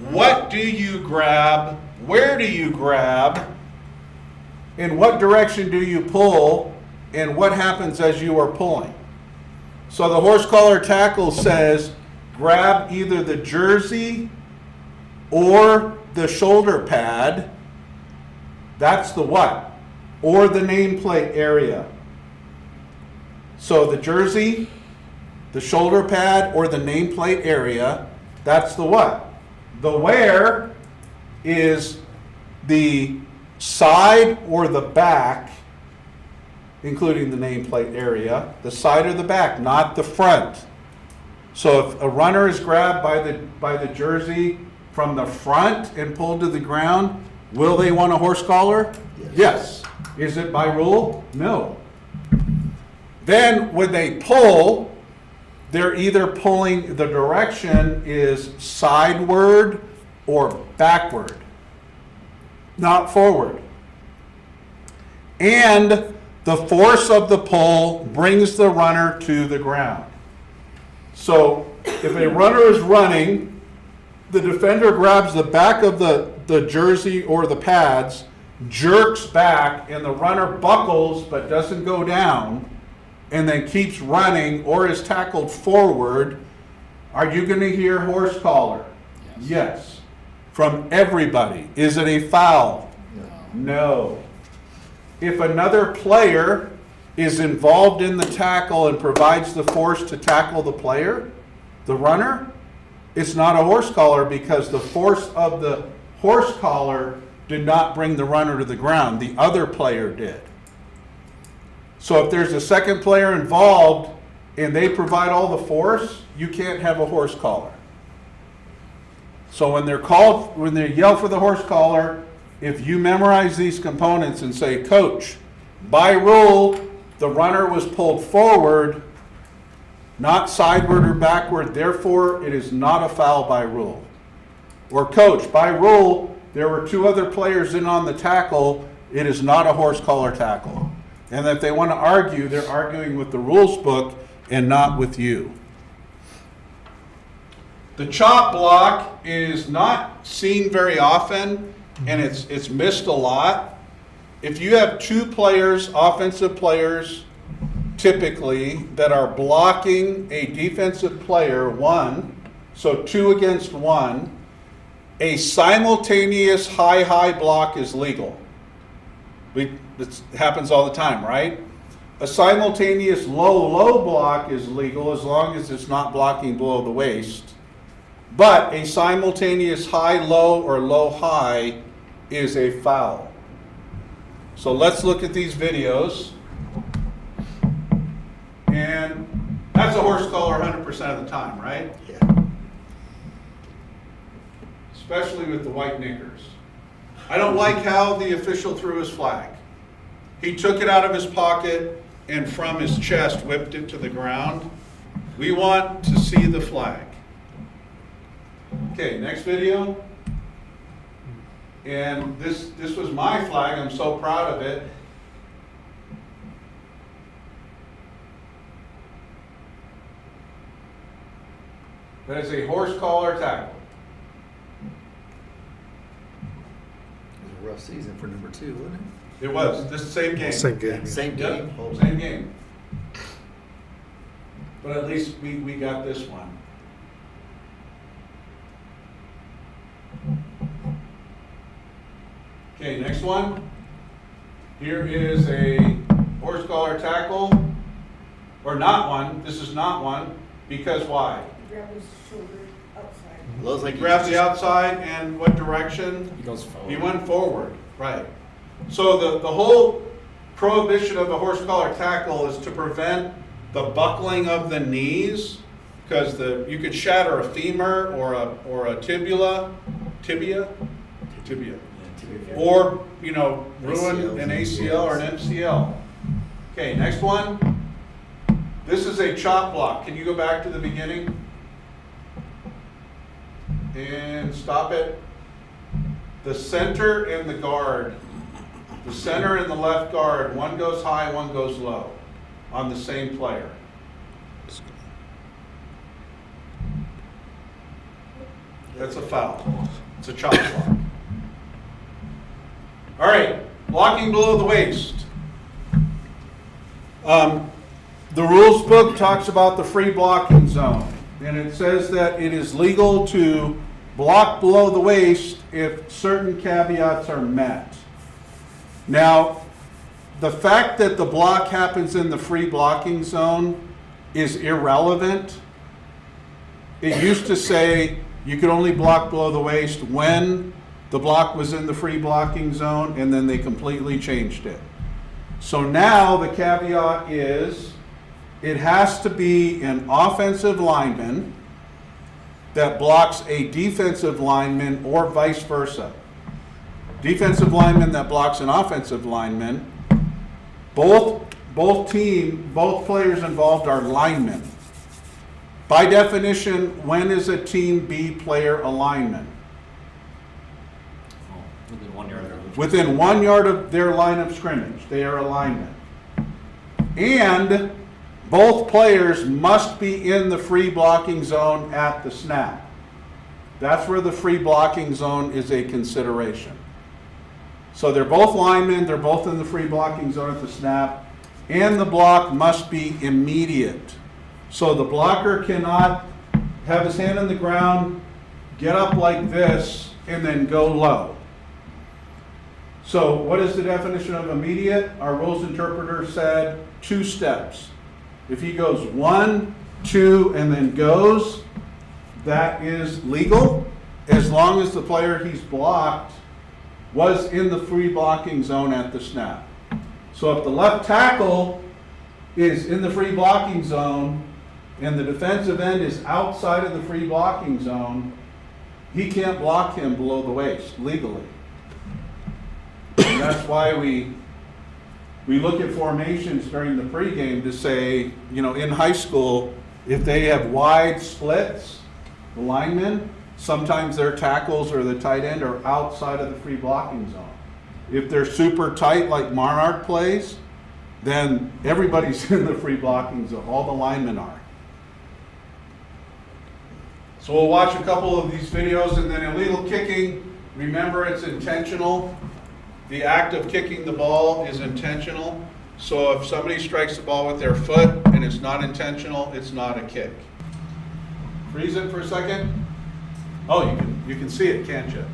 what do you grab? Where do you grab? In what direction do you pull? And what happens as you are pulling? So the horse collar tackle says grab either the jersey or the shoulder pad. That's the what? Or the nameplate area. So the jersey, the shoulder pad, or the nameplate area, that's the what? The where is the side or the back, including the nameplate area, the side or the back, not the front. So if a runner is grabbed by the jersey from the front and pulled to the ground, will they want a horse collar? Yes. Is it by rule? No. Then when they pull, they're either pulling, the direction is sideward or backward, not forward. And the force of the pull brings the runner to the ground. So if a runner is running, the defender grabs the back of the jersey or the pads, jerks back, and the runner buckles but doesn't go down, and then keeps running or is tackled forward, are you going to hear horse collar? Yes. From everybody. Is it a foul? No. If another player is involved in the tackle and provides the force to tackle the player, the runner, it's not a horse collar, because the force of the horse collar did not bring the runner to the ground. The other player did. So if there's a second player involved and they provide all the force, you can't have a horse collar. So when they yell for the horse collar, if you memorize these components and say, Coach, by rule, the runner was pulled forward, not sideward or backward, therefore it is not a foul by rule. Or Coach, by rule, there were 2 other players in on the tackle, it is not a horse collar tackle. And if they want to argue, they're arguing with the rules book and not with you. The chop block is not seen very often, and it's missed a lot. If you have two players, offensive players, typically, that are blocking a defensive player, one, so 2 against 1, a simultaneous high block is legal. This happens all the time, right? A simultaneous low block is legal as long as it's not blocking below the waist. But a simultaneous high-low or low-high is a foul. So let's look at these videos. And that's a horse collar 100% of the time, right? Yeah. Especially with the white knickers. I don't like how the official threw his flag. He took it out of his pocket and from his chest whipped it to the ground. We want to see the flag. Okay, next video. And this was my flag. I'm so proud of it. That is a horse collar tackle. It was a rough season for number 2, wasn't it? It was this same game. Same game. Same Yep, game. Hold on. same game. But at least we got this one. Okay, next one. Here is a horse collar tackle, or not one. This is not one, because why? Grab his shoulder outside. Looks like He he grabs the just- outside, and what direction? He goes forward. He went forward, right. So the whole prohibition of the horse collar tackle is to prevent the buckling of the knees, because you could shatter a femur or a tibia, or ruin an ACL or an MCL. Okay, next one. This is a chop block. Can you go back to the beginning? And stop it. The center and the guard. The center and the left guard, one goes high, one goes low on the same player. That's a foul. It's a chop block. All right, blocking below the waist. The rules book talks about the free blocking zone, and it says that it is legal to block below the waist if certain caveats are met. Now, the fact that the block happens in the free blocking zone is irrelevant. It used to say you could only block below the waist when the block was in the free blocking zone, and then they completely changed it. So now the caveat is it has to be an offensive lineman that blocks a defensive lineman or vice versa. Defensive lineman that blocks an offensive lineman. Both players involved are linemen. By definition, when is a team B player a lineman? Oh, within 1 yard of the Within 1 yard of their line of scrimmage, they are a lineman. And both players must be in the free blocking zone at the snap. That's where the free blocking zone is a consideration. So they're both linemen, they're both in the free blocking zone at the snap, and the block must be immediate. So the blocker cannot have his hand on the ground, get up like this, and then go low. So what is the definition of immediate? Our rules interpreter said 2 steps. If he goes 1, 2, and then goes, that is legal as long as the player he's blocked was in the free blocking zone at the snap. So if the left tackle is in the free blocking zone and the defensive end is outside of the free blocking zone, he can't block him below the waist legally. And that's why we look at formations during the pregame to say, in high school, if they have wide splits, the linemen, sometimes their tackles or the tight end are outside of the free blocking zone. If they're super tight like Monarch plays, then everybody's in the free blocking zone, all the linemen are. So we'll watch a couple of these videos, and then illegal kicking, remember it's intentional. The act of kicking the ball is intentional. So if somebody strikes the ball with their foot and it's not intentional, it's not a kick. Freeze it for a second. Oh, you can see it, can't you?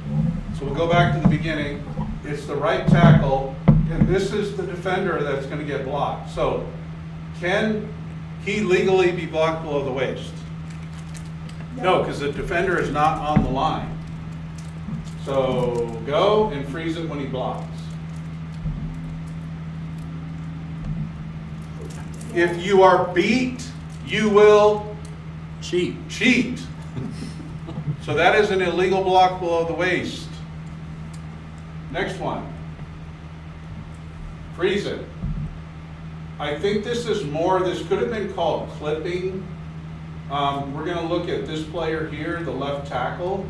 So we'll go back to the beginning. It's the right tackle, and this is the defender that's going to get blocked. So can he legally be blocked below the waist? No, because the defender is not on the line. So go and freeze it when he blocks. If you are beat, you will cheat. So that is an illegal block below the waist. Next one. Freeze it. I think this could have been called clipping. We're going to look at this player here, the left tackle,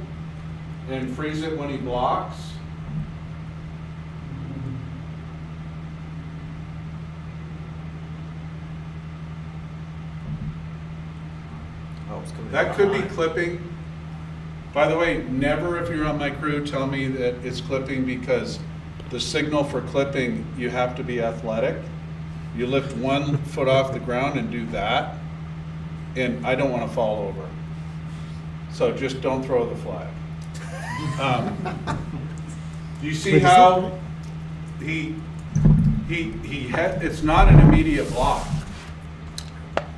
and freeze it when he blocks. Oh, it's coming That could be behind. clipping. By the way, never, if you're on my crew, tell me that it's clipping, because the signal for clipping, you have to be athletic. You lift one foot off the ground and do that, and I don't want to fall over. So just don't throw the flag. Do you see Wait, is how he had, it's not an immediate block,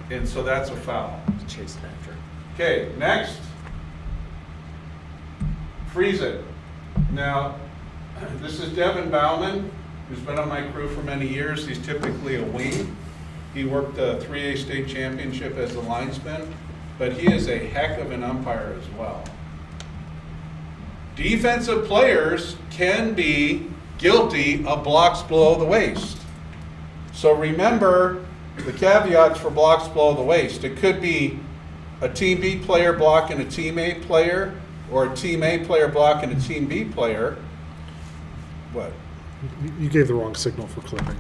and so that's a foul. Chasing after. Okay, next. Freeze it. Now, this is Devin Bauman, who's been on my crew for many years. He's typically a wing. He worked a 3A state championship as a linesman, but he is a heck of an umpire as well. Defensive players can be guilty of blocks below the waist. So remember the caveats for blocks below the waist. It could be a Team B player blocking a Team A player, or a Team A player blocking a Team B player. What? You gave the wrong signal for clipping.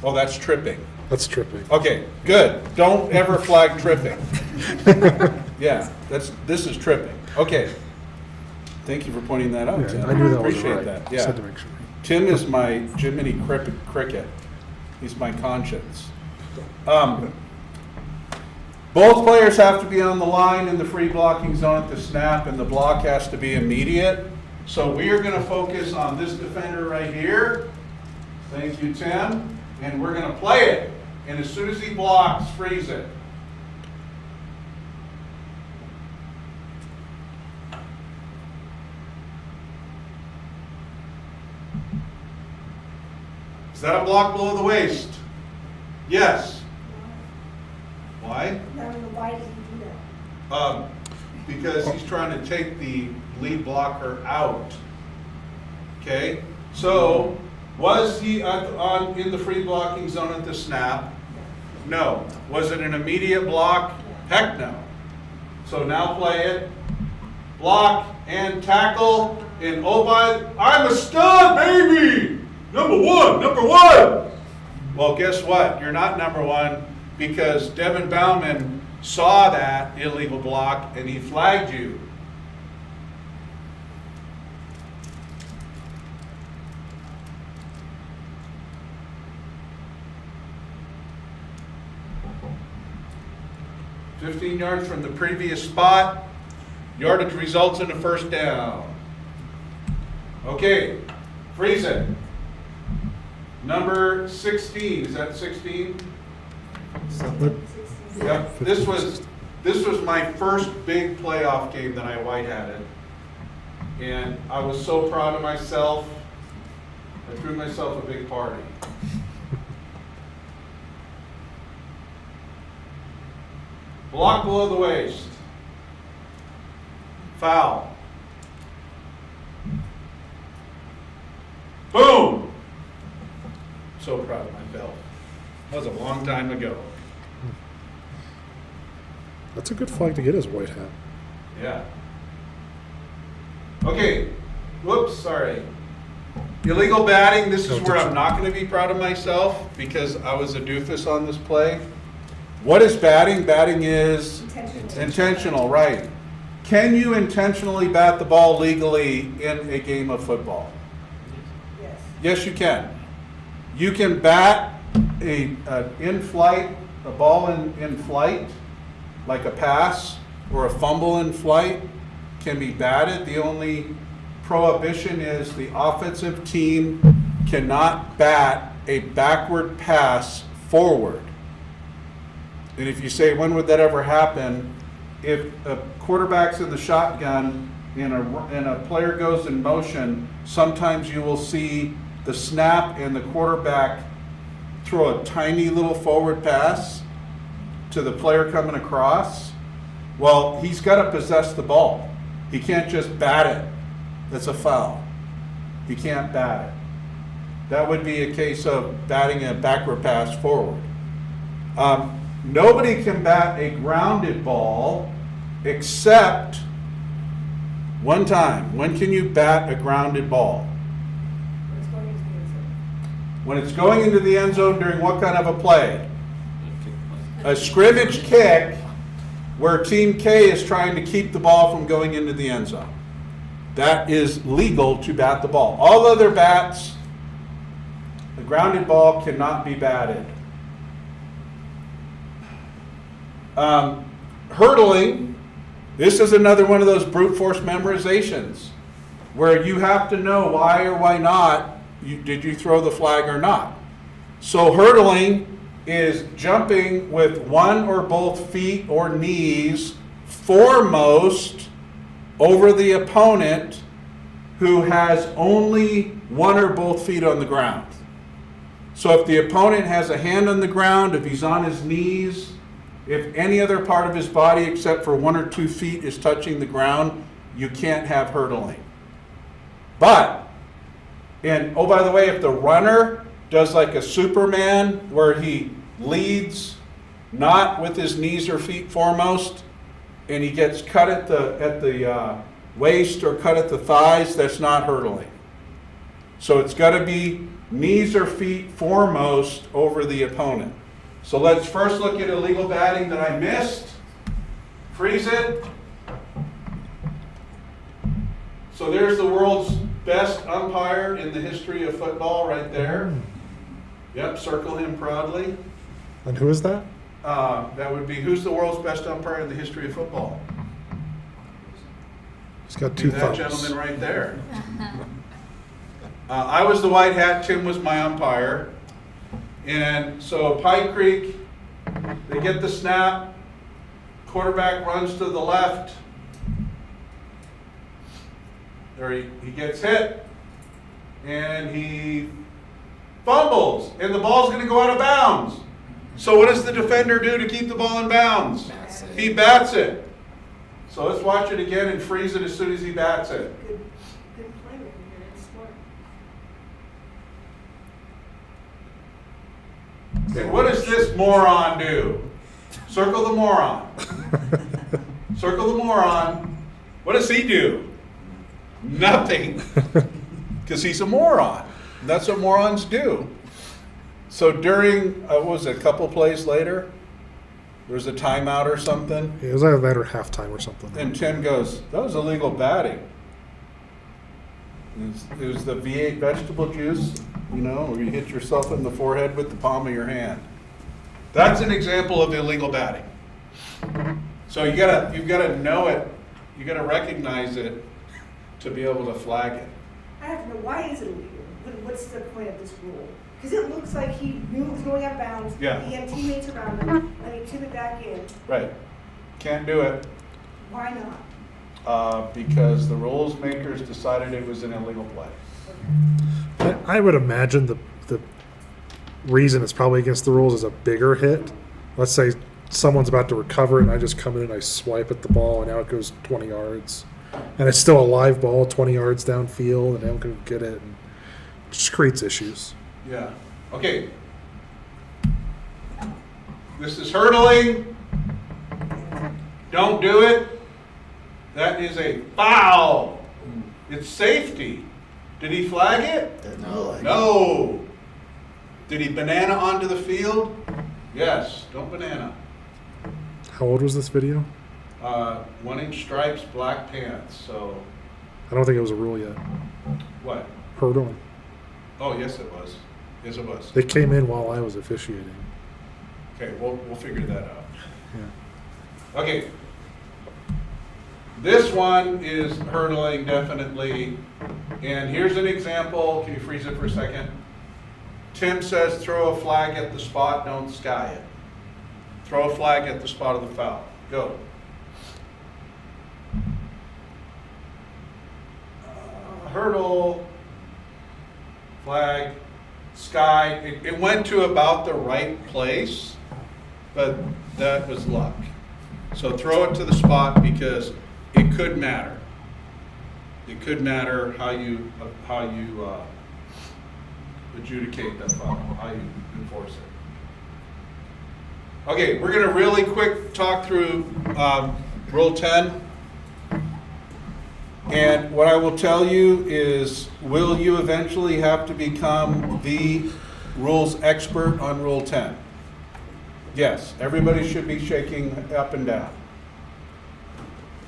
Oh, that's tripping. That's tripping. Okay, good. Don't ever flag tripping. Yeah, this is tripping. Okay. Thank you for pointing that out, Yeah, Tim. I knew that was Appreciate right. that. Just had Yeah. to make sure. Tim is my Jiminy Cricket. He's my conscience. Both players have to be on the line in the free blocking zone at the snap, and the block has to be immediate. So we are going to focus on this defender right here. Thank you, Tim. And we're going to play it. And as soon as he blocks, freeze it. Is that a block below the waist? Yes. Why? I don't know, why did he do that? Because he's trying to take the lead blocker out. Okay? So, was he in the free blocking zone at the snap? No. Was it an immediate block? Heck no. So now play it. Block and tackle. And I'm a stud, baby! Number one! Well, guess what? You're not number one, because Devin Bauman saw that illegal block and he flagged you. "15 yards from the previous spot. Yardage results in a first down." Okay, freeze it. Number 16, is that 16? Yep, this was my first big playoff game that I white-hatted. And I was so proud of myself. I threw myself a big party. Block below the waist. Foul. Boom! So proud of myself. That was a long time ago. That's a good flag to get as white hat. Yeah. Okay. Whoops, sorry. Illegal batting, this is No, where did I'm you- not gonna be proud of myself because I was a doofus on this play. What is batting? Batting is intentional, right. Can you intentionally bat the ball legally in a game of football? Yes. Yes, you can. You can bat a ball in flight, like a pass or a fumble in flight can be batted. The only prohibition is the offensive team cannot bat a backward pass forward. And if you say, when would that ever happen? If a quarterback's in the shotgun and a player goes in motion, sometimes you will see the snap and the quarterback throw a tiny little forward pass to the player coming across. Well, he's got to possess the ball. He can't just bat it. That's a foul. He can't bat it. That would be a case of batting a backward pass forward. Nobody can bat a grounded ball except one time. When can you bat a grounded ball? It's going into the end zone. When it's going into the end zone during what kind of a play? A scrimmage kick where Team K is trying to keep the ball from going into the end zone. That is legal to bat the ball. All other bats, the grounded ball cannot be batted. Hurdling, this is another one of those brute force memorizations where you have to know why or why not did you throw the flag or not. So hurdling is jumping with one or both feet or knees foremost over the opponent who has only one or both feet on the ground. So if the opponent has a hand on the ground, if he's on his knees, if any other part of his body except for 1 or 2 feet is touching the ground, you can't have hurdling. But, and oh, by the way, if the runner does like a Superman where he leads not with his knees or feet foremost, and he gets cut at the waist or cut at the thighs, that's not hurdling. So it's got to be knees or feet foremost over the opponent. So let's first look at illegal batting that I missed. Freeze it. So there's the world's best umpire in the history of football right there. Yep, circle him proudly. And who is that? That would be, who's the world's best umpire in the history of football? He's got Be 2 that thumbs. gentleman right there. I was the white hat, Tim was my umpire. And so Pine Creek, they get the snap, quarterback runs to the left. There he gets hit, and he fumbles, and the ball's gonna go out of bounds. So what does the defender do to keep the ball in bounds? Bats it. He bats it. So let's watch it again and freeze it as soon as he bats it. Good play right here, it's smart. And what does this moron do? Circle the moron. Circle the moron. What does he do? Nothing. Because he's a moron. That's what morons do. So during, what was it, a couple plays later, there was a timeout or something, It was either that or halftime or something. and Tim goes, that was illegal batting. It was the V8 vegetable juice, you know, where you hit yourself in the forehead with the palm of your hand. That's an example of illegal batting. So you've got to know it, you got to recognize it to be able to flag it. I have to know, why is it illegal? What's the point of this rule? Because it looks like he knew it was going out of bounds. Yeah. He had teammates around him, and he took it back in. Right. Can't do it Why not? because the rules makers decided it was an illegal play. I would imagine the reason it's probably against the rules is a bigger hit. Let's say someone's about to recover it, and I just come in and I swipe at the ball, and now it goes 20 yards. And it's still a live ball 20 yards downfield, and I don't go get it. And it just creates issues. Yeah. Okay. This is hurdling. Don't do it. That is a foul. It's safety. Did he flag it? Doesn't look like it. No. Did he banana onto the field? Yes, don't banana. How old was this video? 1-inch stripes, black pants, so I don't think it was a rule yet. what? Hurdling. Oh, yes it was. Yes it was. It came in while I was officiating. Okay, we'll figure that out. Yeah. Okay. This one is hurdling definitely. And here's an example. Can you freeze it for a second? Tim says throw a flag at the spot, don't sky it. Throw a flag at the spot of the foul. Go. Hurdle, flag, sky. It went to about the right place, but that was luck. So throw it to the spot because it could matter. It could matter how you adjudicate that foul, how you enforce it. Okay, we're gonna really quick talk through Rule 10. And what I will tell you is, will you eventually have to become the rules expert on Rule 10? Yes, everybody should be shaking up and down.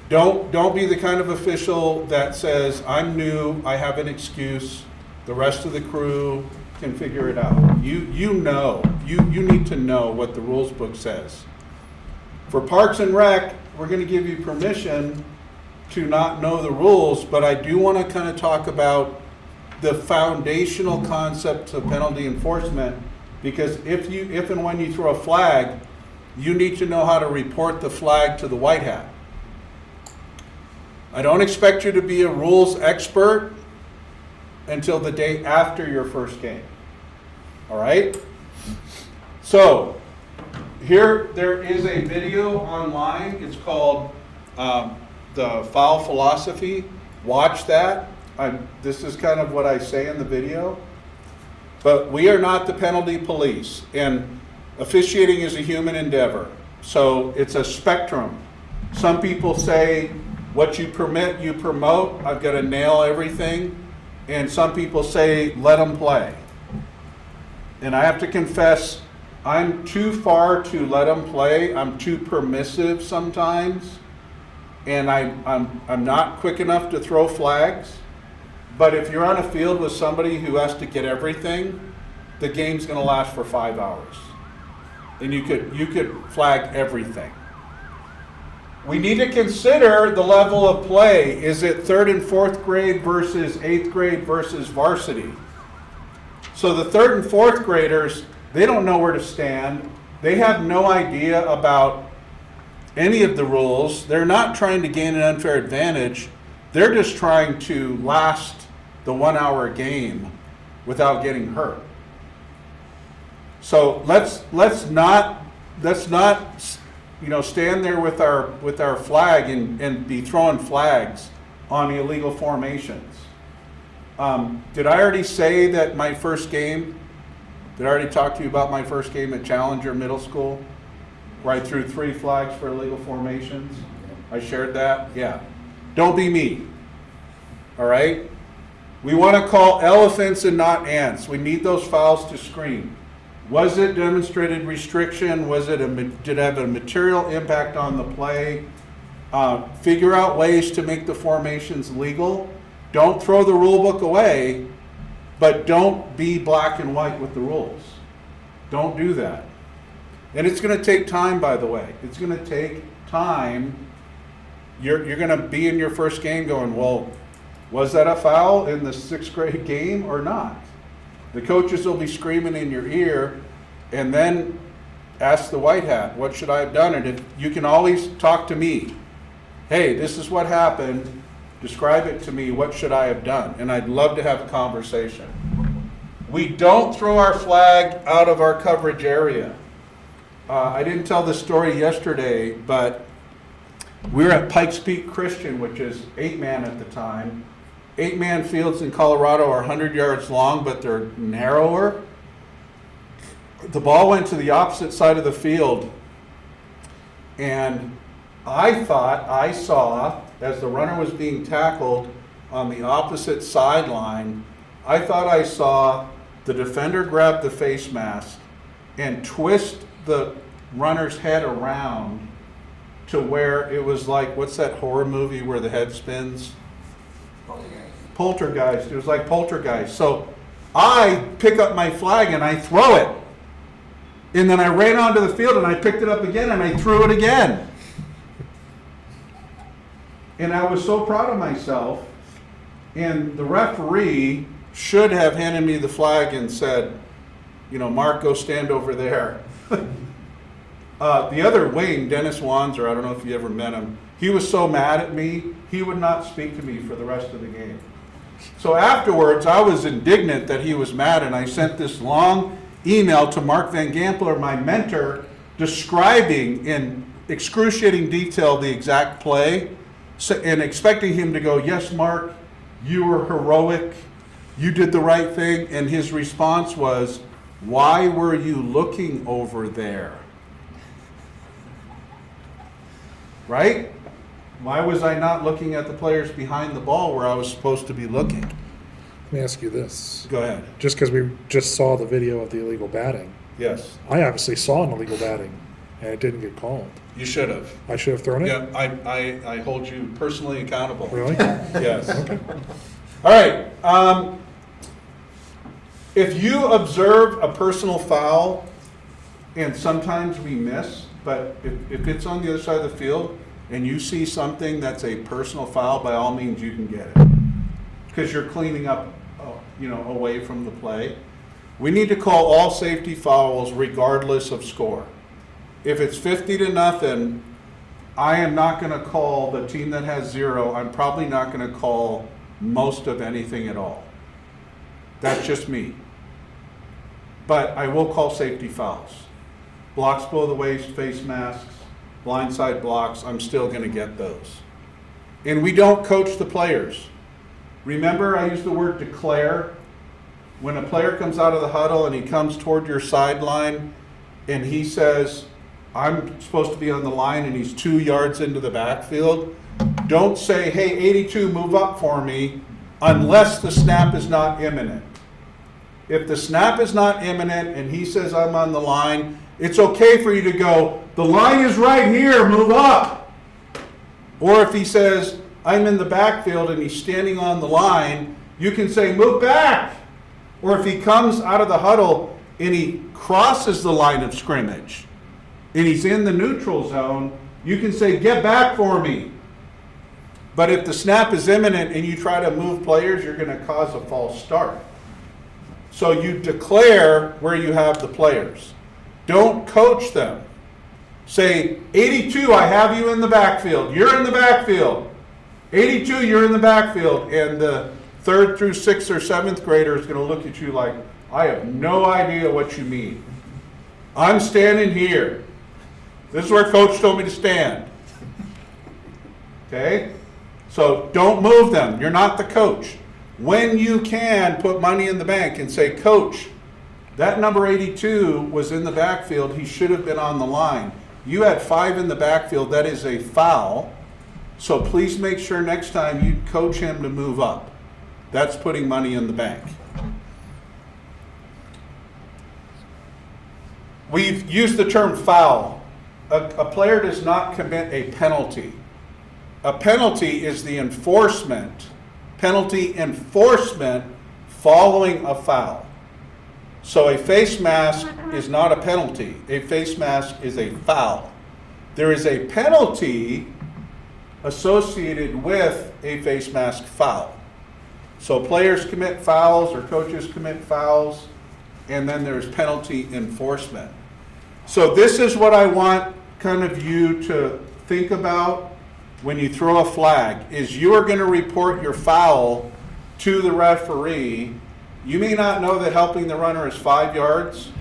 Don't be the kind of official that says, I'm new, I have an excuse, the rest of the crew can figure it out. You need to know what the rules book says. For Parks and Rec, we're gonna give you permission to not know the rules, but I do want to kind of talk about the foundational concepts of penalty enforcement, because if and when you throw a flag, you need to know how to report the flag to the white hat. I don't expect you to be a rules expert until the day after your first game. All right? So, here there is a video online. It's called The Foul Philosophy. Watch that. This is kind of what I say in the video. But we are not the penalty police, and officiating is a human endeavor. So it's a spectrum. Some people say, what you permit, you promote. I've got to nail everything. And some people say, let them play. And I have to confess, I'm too far to let them play. I'm too permissive sometimes. And I'm not quick enough to throw flags. But if you're on a field with somebody who has to get everything, the game's going to last for 5 hours. And you could flag everything. We need to consider the level of play. Is it 3rd and 4th grade versus 8th grade versus varsity? So the 3rd and 4th graders, they don't know where to stand. They have no idea about any of the rules. They're not trying to gain an unfair advantage. They're just trying to last the 1 hour game without getting hurt. So let's not stand there with our flag and be throwing flags on illegal formations. Did I already say that my first game? Did I already talk to you about my first game at Challenger Middle School, where I threw 3 flags for illegal formations? I shared that? Yeah. Don't be me. All right? We want to call elephants and not ants. We need those fouls to screen. Was it demonstrated restriction? Did it have a material impact on the play? Figure out ways to make the formations legal. Don't throw the rule book away, but don't be black and white with the rules. Don't do that. And it's going to take time, by the way. It's going to take time. You're going to be in your first game going, well, was that a foul in the 6th grade game or not? The coaches will be screaming in your ear, and then ask the white hat, what should I have done? And you can always talk to me. Hey, this is what happened. Describe it to me. What should I have done? And I'd love to have a conversation. We don't throw our flag out of our coverage area. I didn't tell this story yesterday, but we were at Pikes Peak Christian, which is 8-man at the time. 8-man fields in Colorado are 100 yards long, but they're narrower. The ball went to the opposite side of the field, and I thought I saw, as the runner was being tackled, on the opposite sideline, I thought I saw the defender grab the face mask and twist the runner's head around to where it was like, what's that horror movie where the head spins? Poltergeist. It was like Poltergeist. So I pick up my flag and I throw it. And then I ran onto the field and I picked it up again and I threw it again. And I was so proud of myself. And the referee should have handed me the flag and said, you know, Mark, go stand over there. The other Wayne, Dennis Wanzer, I don't know if you ever met him, he was so mad at me, he would not speak to me for the rest of the game. So afterwards, I was indignant that he was mad, and I sent this long email to Mark Van Gampler, my mentor, describing in excruciating detail the exact play, and expecting him to go, yes, Mark, you were heroic, you did the right thing, and his response was, why were you looking over there? Right? Why was I not looking at the players behind the ball where I was supposed to be looking? Let me ask you this. Go ahead. Just because we just saw the video of the illegal batting, Yes, I obviously saw an illegal batting, and it didn't get called. you should have. I should have thrown it? Yeah, I hold you personally accountable. Really? Yes. All right. If you observe a personal foul, and sometimes we miss, but if it's on the other side of the field and you see something that's a personal foul, by all means you can get it. Because you're cleaning up, away from the play. We need to call all safety fouls regardless of score. If it's 50-0, I am not going to call the team that has 0. I'm probably not going to call most of anything at all. That's just me. But I will call safety fouls. Blocks below the waist, face masks, blindside blocks, I'm still going to get those. And we don't coach the players. Remember, I used the word declare. When a player comes out of the huddle and he comes toward your sideline and he says, I'm supposed to be on the line, and he's 2 yards into the backfield, don't say, hey, 82, move up for me, unless the snap is not imminent. If the snap is not imminent and he says I'm on the line, it's okay for you to go, the line is right here, move up. Or if he says, I'm in the backfield and he's standing on the line, you can say, move back. Or if he comes out of the huddle and he crosses the line of scrimmage and he's in the neutral zone, you can say, get back for me. But if the snap is imminent and you try to move players, you're going to cause a false start. So you declare where you have the players. Don't coach them. Say, 82, I have you in the backfield. You're in the backfield. 82, you're in the backfield. And the 3rd through 6th or 7th grader is going to look at you like, I have no idea what you mean. I'm standing here. This is where coach told me to stand. Okay? So don't move them. You're not the coach. When you can, put money in the bank and say, coach, that number 82 was in the backfield. He should have been on the line. You had 5 in the backfield. That is a foul. So please make sure next time you coach him to move up. That's putting money in the bank. We've used the term foul. A player does not commit a penalty. A penalty is the penalty enforcement following a foul. So a face mask is not a penalty. A face mask is a foul. There is a penalty associated with a face mask foul. So players commit fouls or coaches commit fouls, and then there's penalty enforcement. So this is what I want kind of you to think about when you throw a flag, is you are going to report your foul to the referee. You may not know that helping the runner is 5 yards.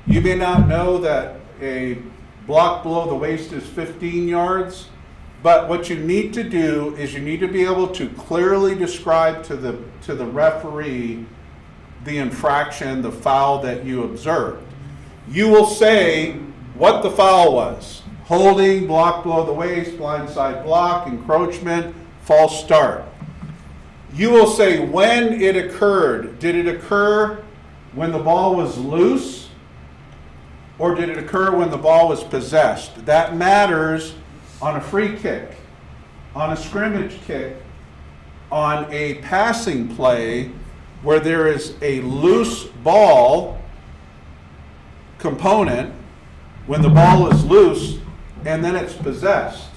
You may not know that a block below the waist is 15 yards. But what you need to do is you need to be able to clearly describe to the referee the infraction, the foul that you observed. You will say what the foul was. Holding, block below the waist, blindside block, encroachment, false start. you will say when it occurred. Did it occur when the ball was loose? Or did it occur when the ball was possessed? That matters on a free kick, on a scrimmage kick, on a passing play where there is a loose ball component, when the ball is loose and then it's possessed.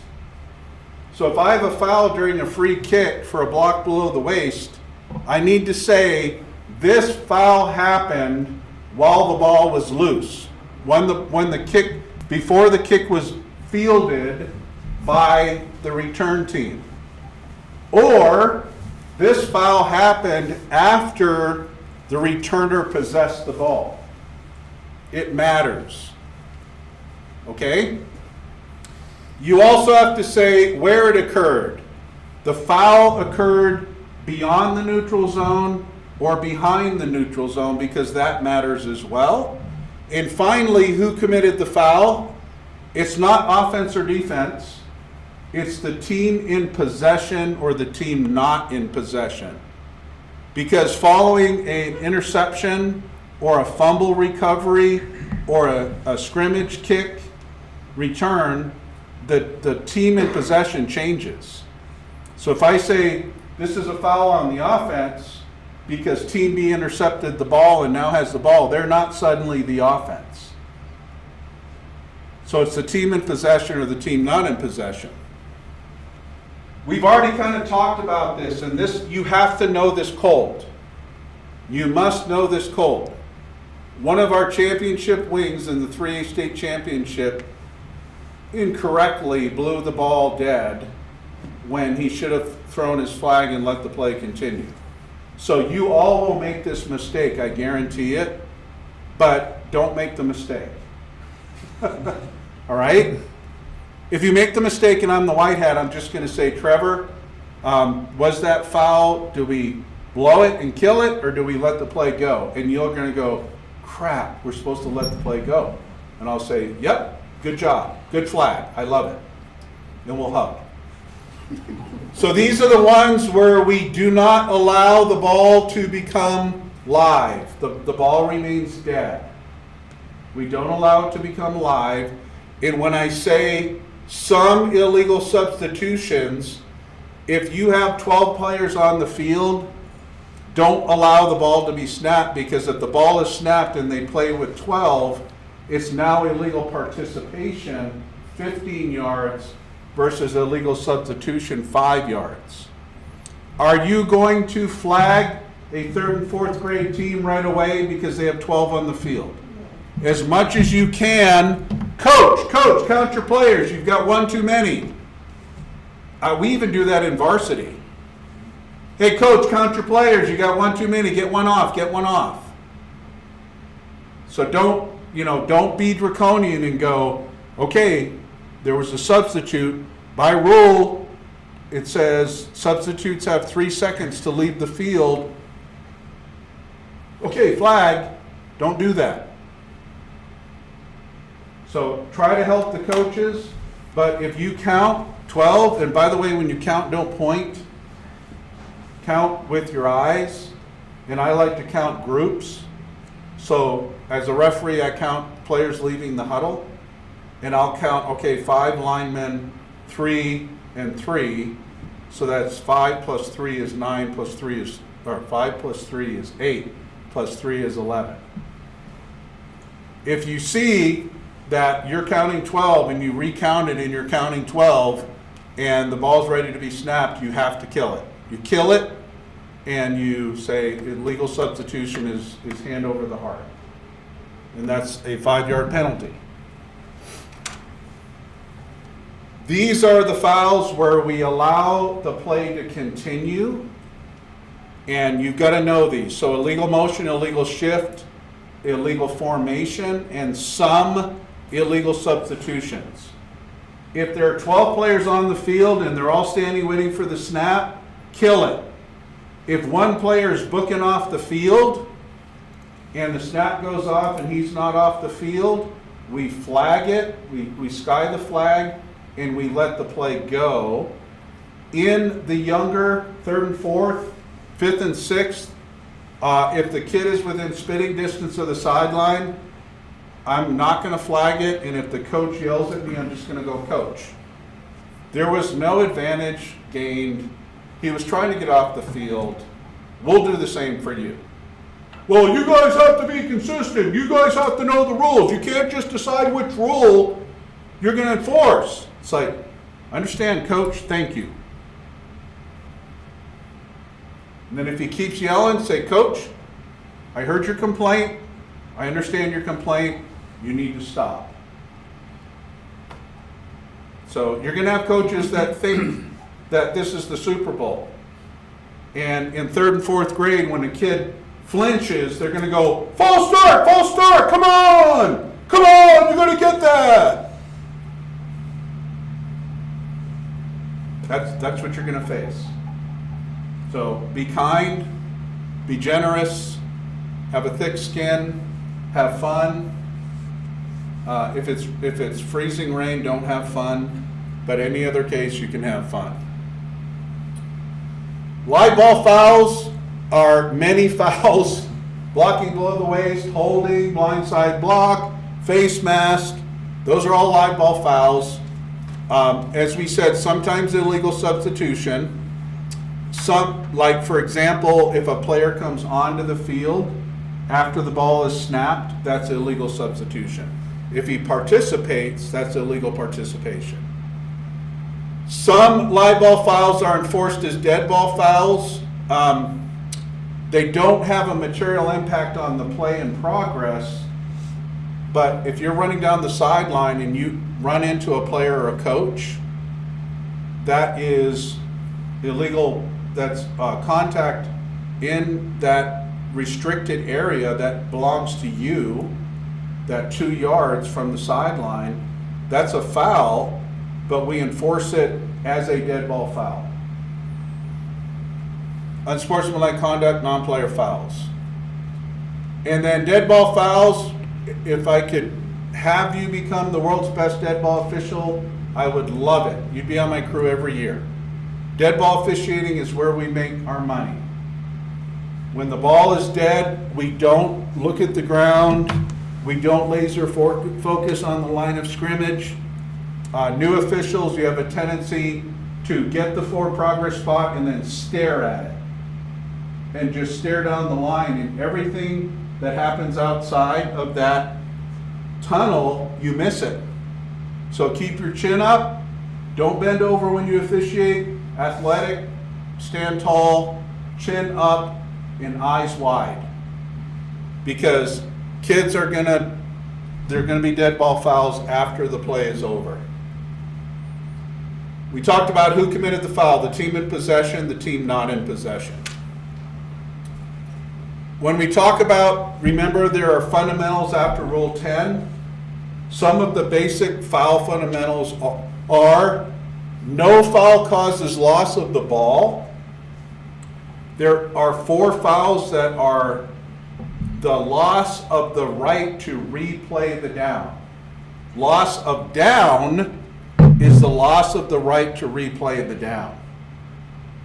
So if I have a foul during a free kick for a block below the waist, I need to say this foul happened while the ball was loose. When the kick, before the kick was fielded by the return team. Or this foul happened after the returner possessed the ball. It matters. Okay? You also have to say where it occurred. The foul occurred beyond the neutral zone or behind the neutral zone, because that matters as well. And finally, who committed the foul? It's not offense or defense. It's the team in possession or the team not in possession. Because following an interception or a fumble recovery or a scrimmage kick return, the team in possession changes. So if I say this is a foul on the offense because team B intercepted the ball and now has the ball, they're not suddenly the offense. So it's the team in possession or the team not in possession. We've already kind of talked about this, and this, you have to know this cold. You must know this cold. One of our championship wings in the 3A state championship incorrectly blew the ball dead when he should have thrown his flag and let the play continue. So you all will make this mistake, I guarantee it, but don't make the mistake. All right? If you make the mistake and I'm the white hat, I'm just going to say, Trevor, was that foul? Do we blow it and kill it, or do we let the play go? And you're going to go, crap, we're supposed to let the play go. And I'll say, yep, good job, good flag, I love it. Then we'll hug. So these are the ones where we do not allow the ball to become live. The ball remains dead. We don't allow it to become live. And when I say some illegal substitutions, if you have 12 players on the field, don't allow the ball to be snapped, because if the ball is snapped and they play with 12, it's now illegal participation, 15 yards, versus illegal substitution, 5 yards. Are you going to flag a 3rd and 4th grade team right away because they have 12 on the field? As much as you can. Coach, count your players. You've got one too many. We even do that in varsity. Hey, coach, count your players. You got one too many. Get one off. So don't be draconian and go, okay, there was a substitute. By rule, it says substitutes have 3 seconds to leave the field. Okay, flag. Don't do that. So try to help the coaches, but if you count 12, and by the way, when you count, don't point. Count with your eyes, and I like to count groups. So as a referee, I count players leaving the huddle, and I'll count, okay, 5 linemen, 3 and 3. So that's 5 plus 3 is 9 plus 3 is, or 5 plus 3 is 8 plus 3 is 11. If you see that you're counting 12 and you recount it and you're counting 12 and the ball's ready to be snapped, you have to kill it. You kill it and you say illegal substitution is hand over the heart. And that's a 5-yard penalty. These are the fouls where we allow the play to continue, and you've got to know these. So illegal motion, illegal shift, illegal formation, and some illegal substitutions. If there are 12 players on the field and they're all standing waiting for the snap, kill it. If one player is booking off the field and the snap goes off and he's not off the field, we flag it, we sky the flag, and we let the play go. In the younger 3rd and 4th, 5th and 6th, if the kid is within spitting distance of the sideline, I'm not going to flag it, and if the coach yells at me, I'm just going to go coach. There was no advantage gained. He was trying to get off the field. We'll do the same for you. Well, you guys have to be consistent. You guys have to know the rules. You can't just decide which rule you're going to enforce. It's like, I understand, coach, thank you. And then if he keeps yelling, say, coach, I heard your complaint. I understand your complaint. You need to stop. So you're going to have coaches that think that this is the Super Bowl. And in 3rd and 4th grade, when a kid flinches, they're going to go, false start, come on, you're going to get that. That's what you're going to face. So be kind, be generous, have a thick skin, have fun. If it's freezing rain, don't have fun. But any other case, you can have fun. Live ball fouls are many fouls: blocking below the waist, holding, blindside block, face mask. Those are all live ball fouls. As we said, sometimes illegal substitution. Some, like for example, if a player comes onto the field after the ball is snapped, that's illegal substitution. If he participates, that's illegal participation. Some live ball fouls are enforced as dead ball fouls. They don't have a material impact on the play in progress, but if you're running down the sideline and you run into a player or a coach, that is illegal. That's contact in that restricted area that belongs to you, that 2 yards from the sideline. That's a foul, but we enforce it as a dead ball foul. Unsportsmanlike conduct, non-player fouls. And then dead ball fouls, if I could have you become the world's best dead ball official, I would love it. You'd be on my crew every year. Dead ball officiating is where we make our money. When the ball is dead, we don't look at the ground. We don't laser focus on the line of scrimmage. New officials, you have a tendency to get the forward progress spot and then stare at it. And just stare down the line, and everything that happens outside of that tunnel, you miss it. So keep your chin up. Don't bend over when you officiate. Athletic, stand tall, chin up, and eyes wide. Because kids are gonna be dead ball fouls after the play is over. We talked about who committed the foul, the team in possession, the team not in possession. When we talk about, remember there are fundamentals after Rule 10. Some of the basic foul fundamentals are no foul causes loss of the ball. There are 4 fouls that are the loss of the right to replay the down. Loss of down is the loss of the right to replay the down.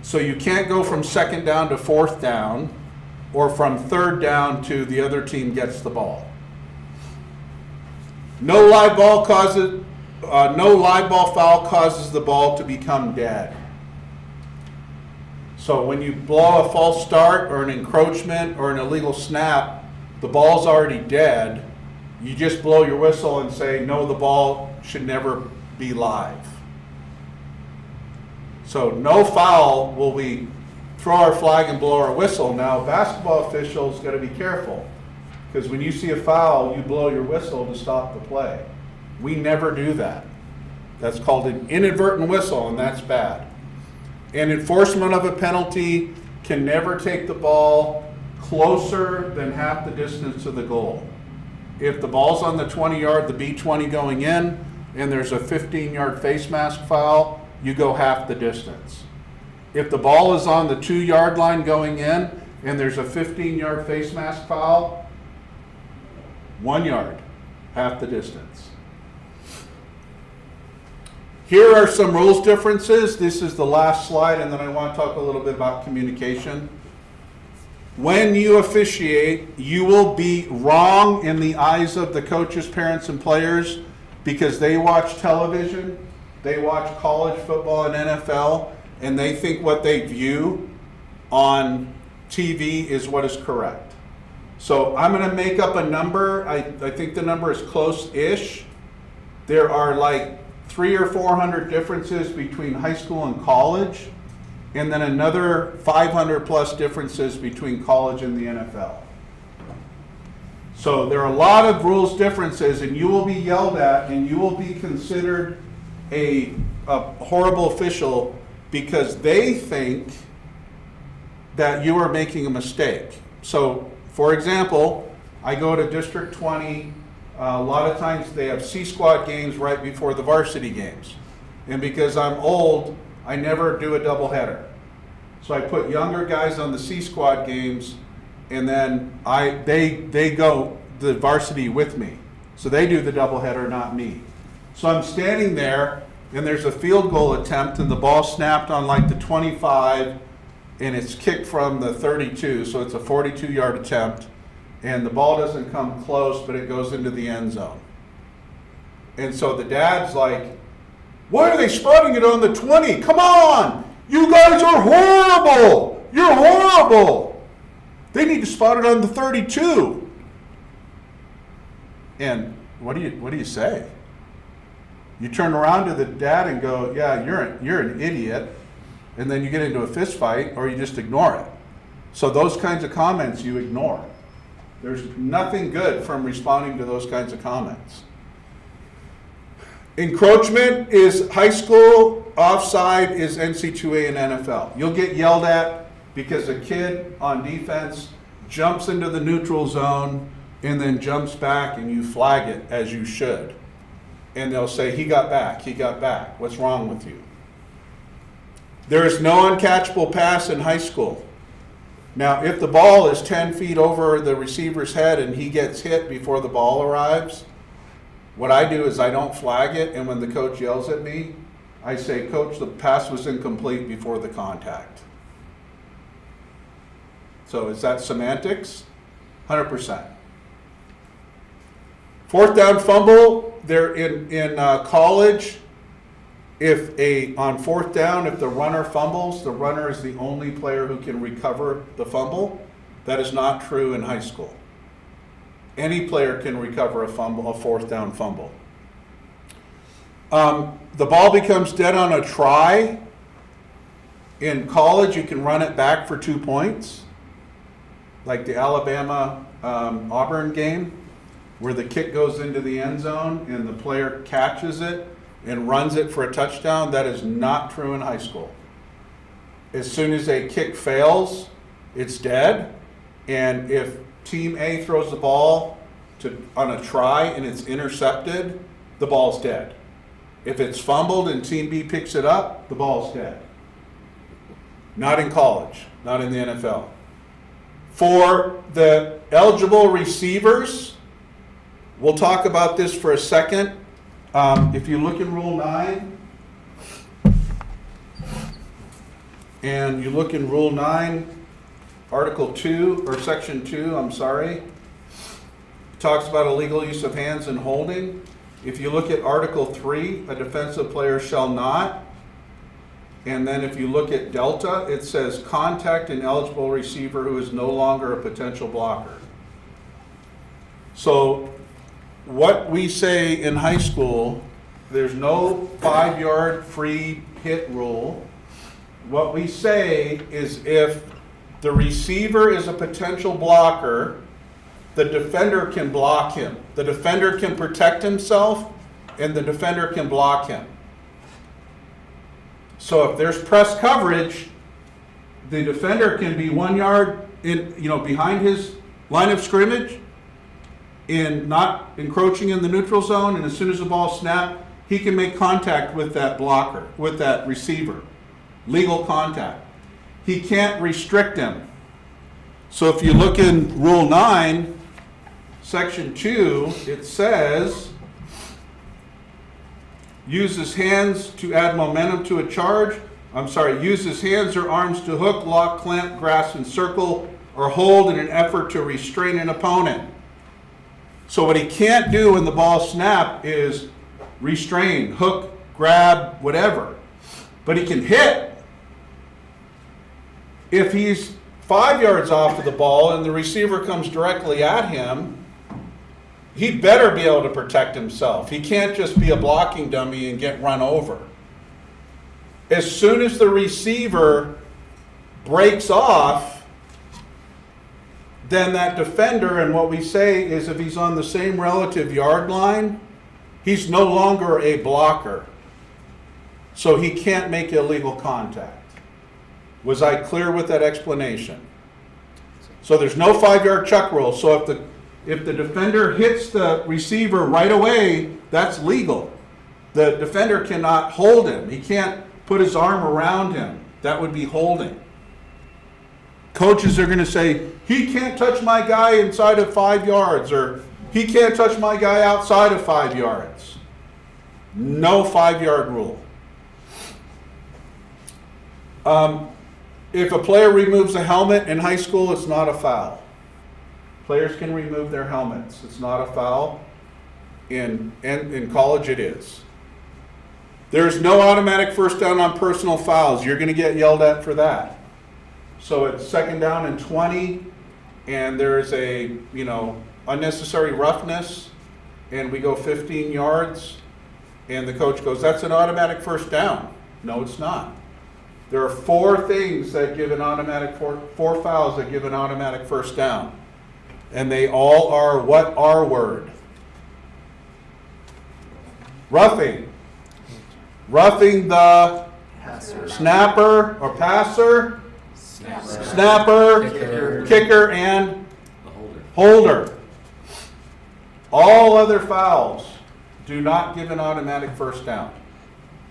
So you can't go from 2nd down to 4th down, or from 3rd down to the other team gets the ball. No live ball foul causes the ball to become dead. So when you blow a false start or an encroachment or an illegal snap, the ball's already dead. You just blow your whistle and say, no, the ball should never be live. So no foul will we throw our flag and blow our whistle. Now basketball officials got to be careful, because when you see a foul, you blow your whistle to stop the play. We never do that. That's called an inadvertent whistle, and that's bad. And enforcement of a penalty can never take the ball closer than half the distance to the goal. If the ball's on the 20-yard, the B20 going in, and there's a 15-yard face mask foul, you go half the distance. If the ball is on the 2-yard line going in, and there's a 15-yard face mask foul, 1 yard, half the distance. Here are some rules differences. This is the last slide, and then I want to talk a little bit about communication. when you officiate, you will be wrong in the eyes of the coaches, parents, and players because they watch television, they watch college football and NFL, and they think what they view on TV is what is correct. So I'm going to make up a number. I think the number is close-ish. There are like 300 or 400 differences between high school and college, and then another 500 plus differences between college and the NFL. So there are a lot of rules differences, and you will be yelled at, and you will be considered a horrible official because they think that you are making a mistake. So, for example, I go to District 20. A lot of times they have C-Squad games right before the varsity games. And because I'm old, I never do a doubleheader. So I put younger guys on the C-Squad games, and then they go the varsity with me. So they do the doubleheader, not me. So I'm standing there, and there's a field goal attempt, and the ball snapped on like the 25, and it's kicked from the 32, so it's a 42-yard attempt. And the ball doesn't come close, but it goes into the end zone. And so the dad's like, why are they spotting it on the 20? Come on! You guys are horrible! You're horrible! They need to spot it on the 32. And what do you say? You turn around to the dad and go, yeah, you're an idiot. And then you get into a fist fight, or you just ignore it. So those kinds of comments you ignore. There's nothing good from responding to those kinds of comments. Encroachment is high school, offside is NC2A and NFL. You'll get yelled at because a kid on defense jumps into the neutral zone and then jumps back, and you flag it as you should. And they'll say, he got back. What's wrong with you? There is no uncatchable pass in high school. Now, if the ball is 10 feet over the receiver's head and he gets hit before the ball arrives, what I do is I don't flag it, and when the coach yells at me, I say, Coach, the pass was incomplete before the contact. So is that semantics? 100%. Fourth down fumble, they're in college. On fourth down, if the runner fumbles, the runner is the only player who can recover the fumble. That is not true in high school. Any player can recover a fourth down fumble. The ball becomes dead on a try. In college, you can run it back for 2 points, like the Alabama Auburn game, where the kick goes into the end zone and the player catches it and runs it for a touchdown. That is not true in high school. As soon as a kick fails, it's dead. And if Team A throws the ball on a try and it's intercepted, the ball's dead. If it's fumbled and Team B picks it up, the ball's dead. Not in college, not in the NFL. For the eligible receivers, we'll talk about this for a second. If you look in Rule 9, and you look in Rule 9, Article 2, or Section 2, it talks about illegal use of hands and holding. If you look at Article 3, a defensive player shall not. And then if you look at Delta, it says contact an eligible receiver who is no longer a potential blocker. So what we say in high school, there's no 5-yard free hit rule. What we say is if the receiver is a potential blocker, the defender can block him. The defender can protect himself, and the defender can block him. So if there's press coverage, the defender can be 1 yard behind his line of scrimmage, in not encroaching in the neutral zone, and as soon as the ball snapped, he can make contact with that blocker, with that receiver. Legal contact. He can't restrict him. So if you look in Rule 9, Section 2, it says, uses hands to add momentum to a charge. Uses hands or arms to hook, lock, clamp, grasp, encircle, or hold in an effort to restrain an opponent. So what he can't do when the ball snap is restrain, hook, grab, whatever. But he can hit. If he's 5 yards off of the ball and the receiver comes directly at him, he'd better be able to protect himself. He can't just be a blocking dummy and get run over. As soon as the receiver breaks off, then that defender, and what we say is if he's on the same relative yard line, he's no longer a blocker. So he can't make illegal contact. Was I clear with that explanation? So there's no 5-yard chuck rule. So if the defender hits the receiver right away, that's legal. The defender cannot hold him. He can't put his arm around him. That would be holding. Coaches are going to say, he can't touch my guy inside of 5 yards, or he can't touch my guy outside of 5 yards. No 5-yard rule. If a player removes a helmet in high school, it's not a foul. Players can remove their helmets. It's not a foul. In college, it is. There's no automatic first down on personal fouls. You're going to get yelled at for that. So it's 2nd down and 20, and there's a, unnecessary roughness, and we go 15 yards, and the coach goes, that's an automatic first down. No, it's not. There are 4 things that give an automatic, four fouls that give an automatic first down. And they all are what R word? Roughing. Roughing the snapper or passer, snapper, kicker, and The holder. holder. All other fouls do not give an automatic first down.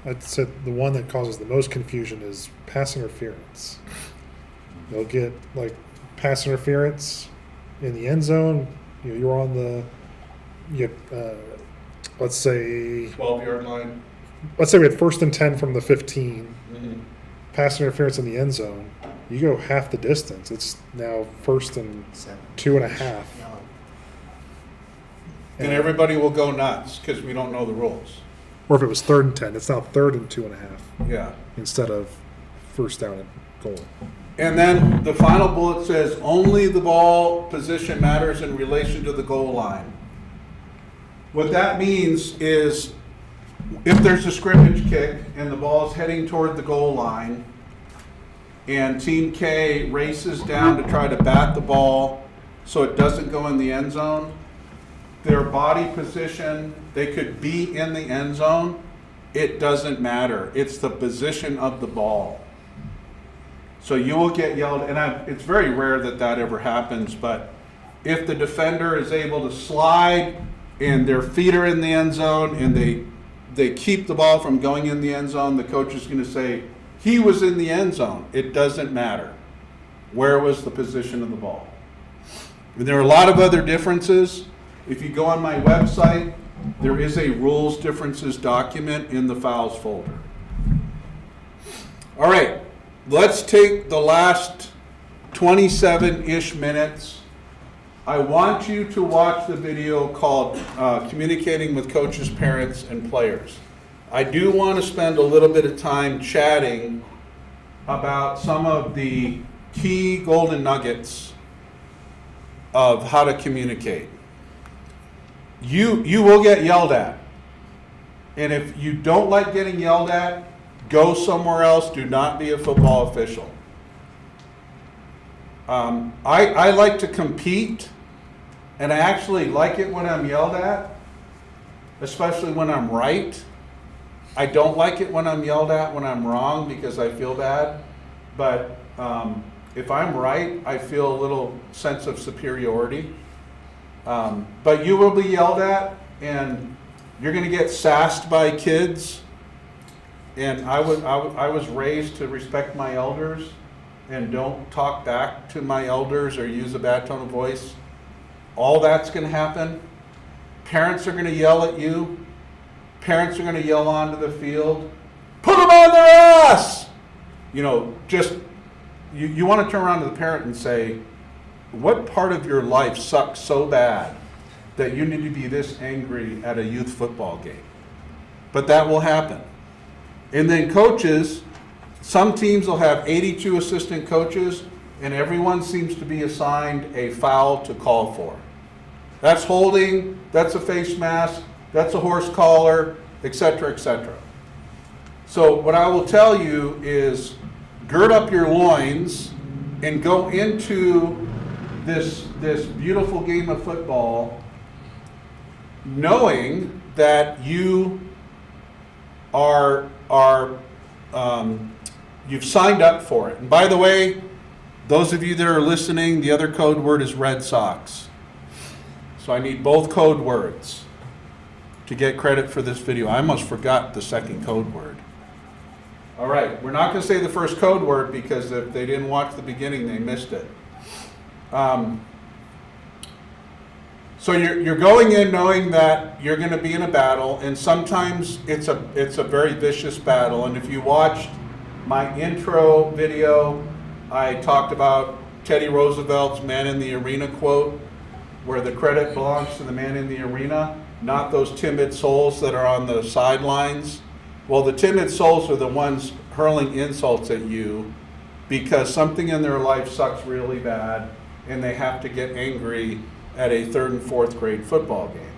I'd say the one that causes the most confusion is pass interference. They'll get like pass interference in the end zone. You're on the, let's say 12-yard line. we had 1st and 10 from the 15. Pass interference in the end zone. You go half the distance. It's now 1st and 2.5. And everybody will go nuts because we don't know the rules. Or if it was 3rd and 10, it's now 3rd and 2.5 Yeah. instead of 1st down and goal. And then the final bullet says, only the ball position matters in relation to the goal line. What that means is if there's a scrimmage kick and the ball is heading toward the goal line and Team K races down to try to bat the ball so it doesn't go in the end zone, their body position, they could be in the end zone. It doesn't matter. It's the position of the ball. So you will get yelled, and it's very rare that that ever happens, but if the defender is able to slide and their feet are in the end zone and they keep the ball from going in the end zone, the coach is going to say, he was in the end zone. It doesn't matter. Where was the position of the ball? And there are a lot of other differences. If you go on my website, there is a rules differences document in the files folder. All right, let's take the last 27-ish minutes. I want you to watch the video called Communicating with Coaches, Parents, and Players. I do want to spend a little bit of time chatting about some of the key golden nuggets of how to communicate. You will get yelled at. And if you don't like getting yelled at, go somewhere else. Do not be a football official. I like to compete, and I actually like it when I'm yelled at, especially when I'm right. I don't like it when I'm yelled at when I'm wrong because I feel bad. But if I'm right, I feel a little sense of superiority. But you will be yelled at, and you're going to get sassed by kids. And I was raised to respect my elders and don't talk back to my elders or use a bad tone of voice. All that's going to happen. Parents are going to yell at you. Parents are going to yell onto the field. Put them on their ass! You want to turn around to the parent and say, what part of your life sucks so bad that you need to be this angry at a youth football game? But that will happen. And then coaches, some teams will have 82 assistant coaches, and everyone seems to be assigned a foul to call for. That's holding, that's a face mask, that's a horse collar, etc., etc. So what I will tell you is gird up your loins and go into this beautiful game of football knowing that you you've signed up for it. And by the way, those of you that are listening, the other code word is Red Sox. So I need both code words to get credit for this video. I almost forgot the second code word. All right, we're not going to say the first code word because if they didn't watch the beginning, they missed it. So you're going in knowing that you're going to be in a battle, and sometimes it's a very vicious battle. And if you watched my intro video, I talked about Teddy Roosevelt's "Man in the Arena" quote, where the credit belongs to the man in the arena, not those timid souls that are on the sidelines. Well, the timid souls are the ones hurling insults at you because something in their life sucks really bad and they have to get angry at a 3rd and 4th grade football game.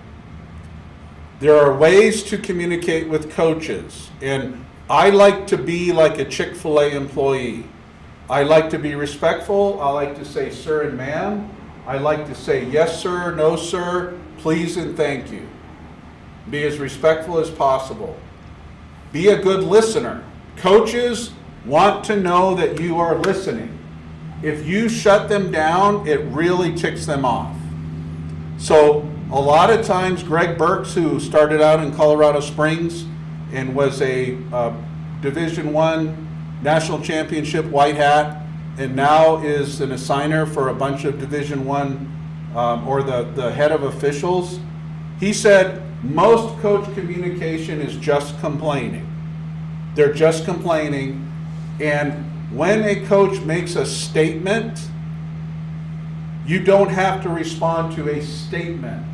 There are ways to communicate with coaches, and I like to be like a Chick-fil-A employee. I like to be respectful. I like to say sir and ma'am. I like to say yes sir, no sir, please and thank you. Be as respectful as possible. Be a good listener. Coaches want to know that you are listening. If you shut them down, it really ticks them off. So a lot of times, Greg Burks, who started out in Colorado Springs and was a Division I national championship white hat, and now is an assigner for a bunch of Division I or the head of officials, he said most coach communication is just complaining. They're just complaining, and when a coach makes a statement, you don't have to respond to a statement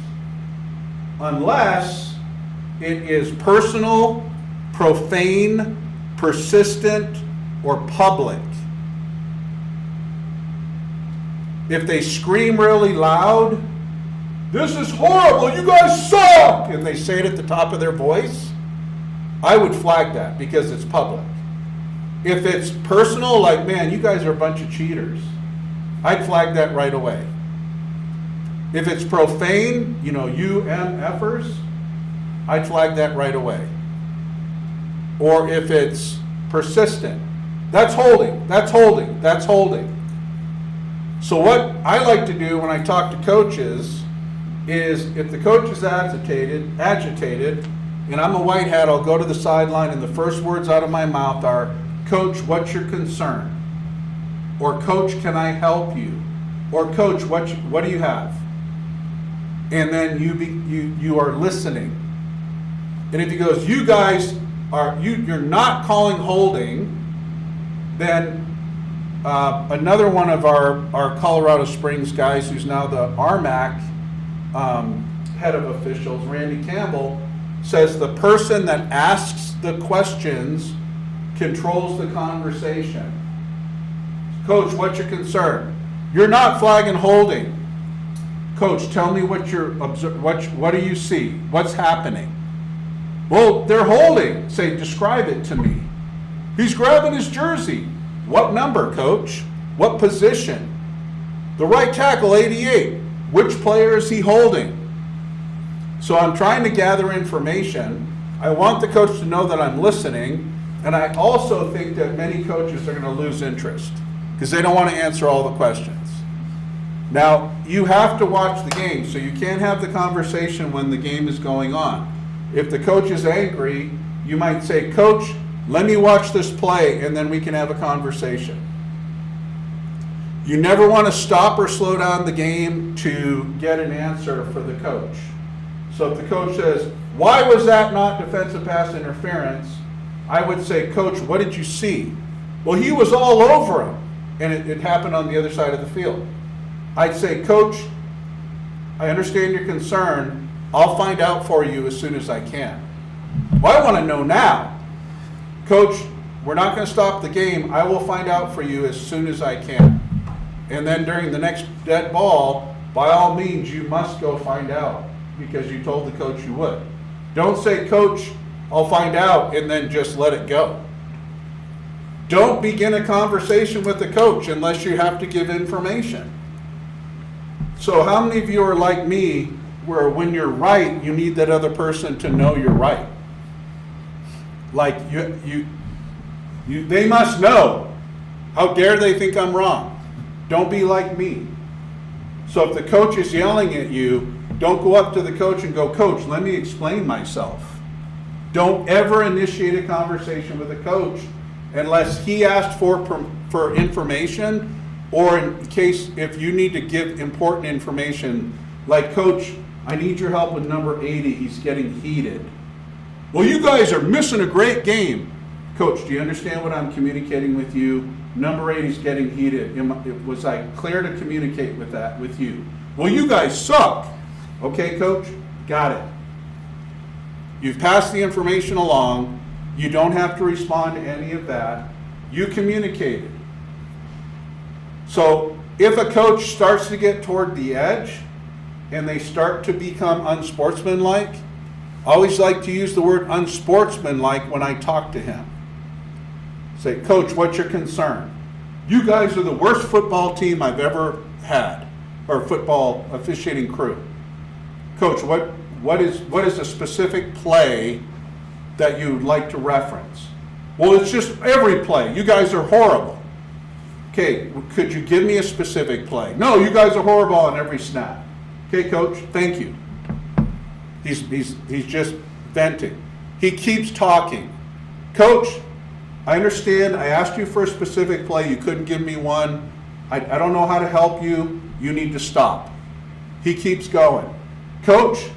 unless it is personal, profane, persistent, or public. If they scream really loud, "This is horrible, you guys suck," and they say it at the top of their voice, I would flag that because it's public. If it's personal, like, "Man, you guys are a bunch of cheaters," I'd flag that right away. If it's profane, you MFers, I'd flag that right away. Or if it's persistent, that's holding, that's holding, that's holding. So what I like to do when I talk to coaches is if the coach is agitated, and I'm a white hat, I'll go to the sideline and the first words out of my mouth are, "Coach, what's your concern?" Or, "Coach, can I help you?" Or, "Coach, what do you have?" And then you are listening. And if he goes, "You guys you're not calling holding," then another one of our Colorado Springs guys, who's now the RMAC head of officials, Randy Campbell, says the person that asks the questions controls the conversation. "Coach, what's your concern?" "You're not flagging holding." "Coach, tell me what do you see? What's happening?" "Well, they're holding." Say, "Describe it to me." "He's grabbing his jersey." "What number, coach? What position?" "The right tackle, 88. Which player is he holding?" So I'm trying to gather information. I want the coach to know that I'm listening, and I also think that many coaches are going to lose interest because they don't want to answer all the questions. Now, you have to watch the game, so you can't have the conversation when the game is going on. If the coach is angry, you might say, "Coach, let me watch this play, and then we can have a conversation." You never want to stop or slow down the game to get an answer for the coach. So if the coach says, "Why was that not defensive pass interference?" I would say, "Coach, what did you see?" "Well, he was all over him," and it happened on the other side of the field. I'd say, Coach, I understand your concern. I'll find out for you as soon as I can. Well, I want to know now. Coach, we're not going to stop the game. I will find out for you as soon as I can. And then during the next dead ball, by all means, you must go find out because you told the coach you would. Don't say, Coach, I'll find out, and then just let it go. Don't begin a conversation with the coach unless you have to give information. So how many of you are like me, where when you're right, you need that other person to know you're right? Like they must know. How dare they think I'm wrong? Don't be like me. So if the coach is yelling at you, don't go up to the coach and go, Coach, let me explain myself. Don't ever initiate a conversation with a coach unless he asked for information, or in case if you need to give important information, like, Coach, I need your help with number 80, he's getting heated. Well, you guys are missing a great game. Coach, do you understand what I'm communicating with you? Number 80 is getting heated. Was I clear to communicate with that with you? Well, you guys suck. Okay, Coach, got it. You've passed the information along. You don't have to respond to any of that. You communicated. So if a coach starts to get toward the edge and they start to become unsportsmanlike, I always like to use the word unsportsmanlike when I talk to him. Say, Coach, what's your concern? You guys are the worst football team I've ever had, or football officiating crew. Coach, what is a specific play that you'd like to reference? Well, it's just every play. You guys are horrible. Okay, could you give me a specific play? No, you guys are horrible on every snap. Okay, Coach, thank you. He's just venting. He keeps talking. Coach, I understand. I asked you for a specific play. You couldn't give me one. I don't know how to help you. You need to stop. He keeps going. Coach,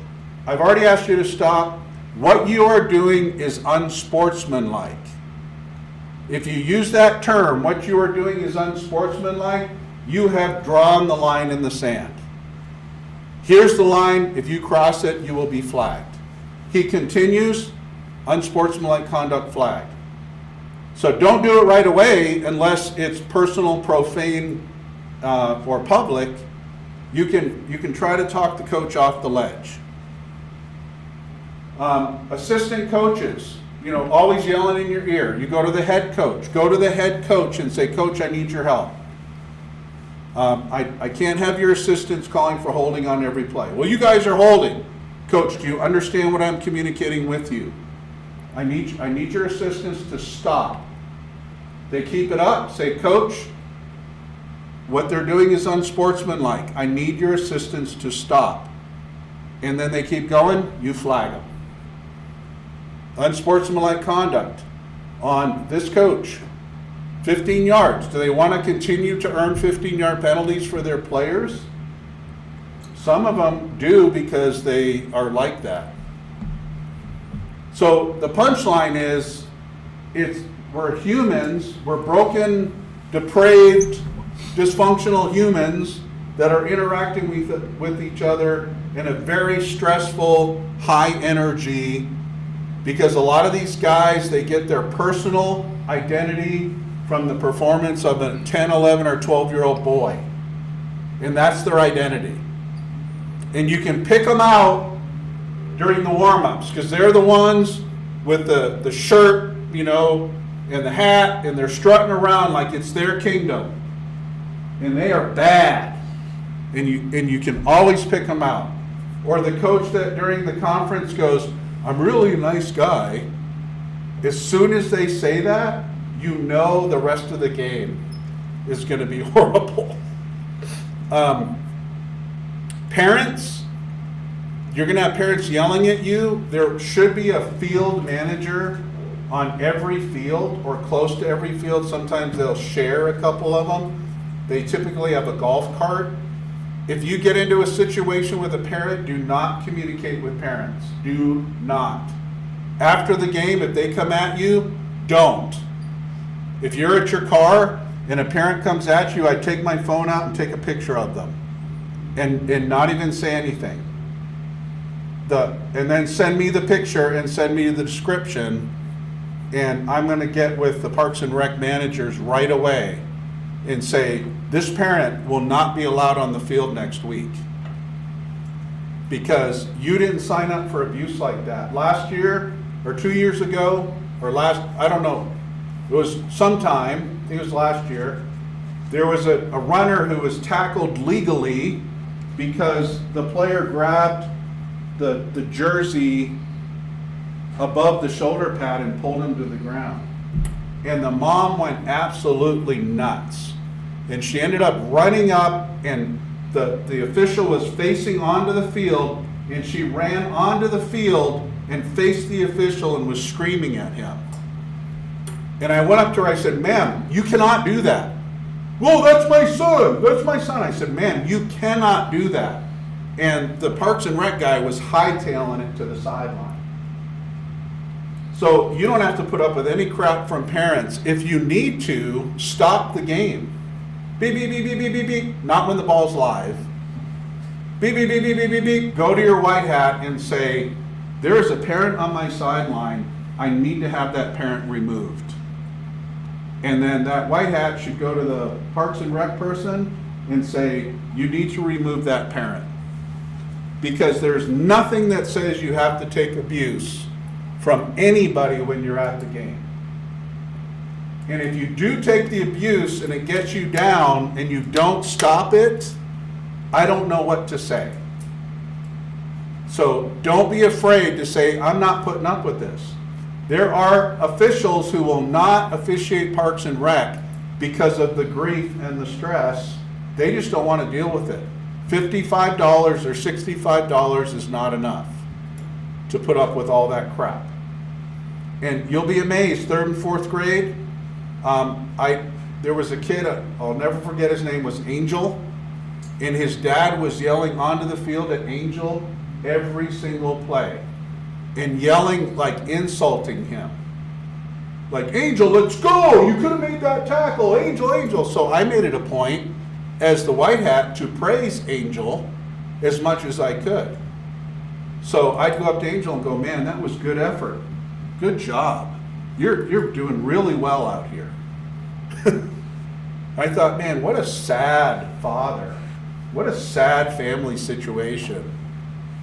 I've already asked you to stop. What you are doing is unsportsmanlike. If you use that term, what you are doing is unsportsmanlike, you have drawn the line in the sand. Here's the line. If you cross it, you will be flagged. He continues, unsportsmanlike conduct flagged. So don't do it right away unless it's personal, profane, or public. You can try to talk the coach off the ledge. Assistant coaches, always yelling in your ear. You go to the head coach. Go to the head coach and say, Coach, I need your help. I can't have your assistants calling for holding on every play. Well, you guys are holding. Coach, do you understand what I'm communicating with you? I need your assistants to stop. They keep it up. Say, Coach, what they're doing is unsportsmanlike. I need your assistants to stop. And then they keep going, you flag them. Unsportsmanlike conduct on this coach. 15 yards. Do they want to continue to earn 15-yard penalties for their players? Some of them do because they are like that. So the punchline is, we're humans, we're broken, depraved, dysfunctional humans that are interacting with each other in a very stressful, high energy, because a lot of these guys, they get their personal identity from the performance of a 10, 11, or 12-year-old boy. And that's their identity. And you can pick them out during the warm-ups, because they're the ones with the shirt, and the hat, and they're strutting around like it's their kingdom. And they are bad. And you can always pick them out. Or the coach that during the conference goes, I'm really a nice guy. As soon as they say that, the rest of the game is going to be horrible. Parents, you're going to have parents yelling at you. There should be a field manager on every field or close to every field. Sometimes they'll share a couple of them. They typically have a golf cart. If you get into a situation with a parent, do not communicate with parents. Do not. After the game, if they come at you, don't. If you're at your car and a parent comes at you, I take my phone out and take a picture of them. and not even say anything. And then send me the picture and send me the description, and I'm gonna get with the Parks and Rec managers right away and say, this parent will not be allowed on the field next week. Because you didn't sign up for abuse like that. Last year, or 2 years ago, or I don't know, it was sometime, I think it was last year, there was a runner who was tackled legally because the player grabbed the jersey above the shoulder pad and pulled him to the ground. And the mom went absolutely nuts. And she ended up running up, and the official was facing onto the field, and she ran onto the field and faced the official and was screaming at him. And I went up to her, I said, ma'am, you cannot do that. Well, that's my son, that's my son. I said, ma'am, you cannot do that. And the Parks and Rec guy was hightailing it to the sideline. So you don't have to put up with any crap from parents. If you need to, stop the game. Beep, beep, beep, beep, beep, beep, beep. Not when the ball's live. Beep, beep, beep, beep, beep, beep, beep. Go to your white hat and say, there is a parent on my sideline. I need to have that parent removed. And then that white hat should go to the Parks and Rec person and say, you need to remove that parent. Because there's nothing that says you have to take abuse from anybody when you're at the game. And if you do take the abuse and it gets you down and you don't stop it, I don't know what to say. So don't be afraid to say, I'm not putting up with this. There are officials who will not officiate Parks and Rec because of the grief and the stress. They just don't want to deal with it. $55 or $65 is not enough to put up with all that crap. And you'll be amazed, 3rd and 4th grade, there was a kid, I'll never forget, his name was Angel, and his dad was yelling onto the field at Angel every single play, and yelling, like insulting him. Like, Angel, let's go, you could have made that tackle, Angel, Angel. So I made it a point as the white hat to praise Angel as much as I could. So I'd go up to Angel and go, man, that was good effort. Good job. You're doing really well out here. I thought, man, what a sad father. What a sad family situation.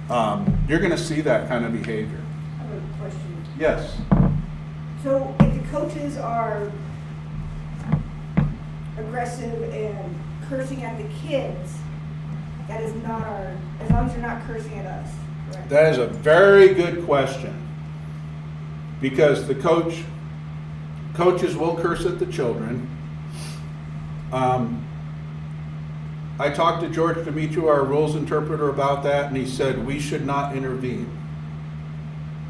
You're going to see that kind of behavior. I have a question. Yes. So if the coaches are aggressive and cursing at the kids, that is not as long as you're not cursing at us, correct? That is a very good question. Because the coaches will curse at the children. I talked to George Demetriou, our rules interpreter, about that, and he said we should not intervene.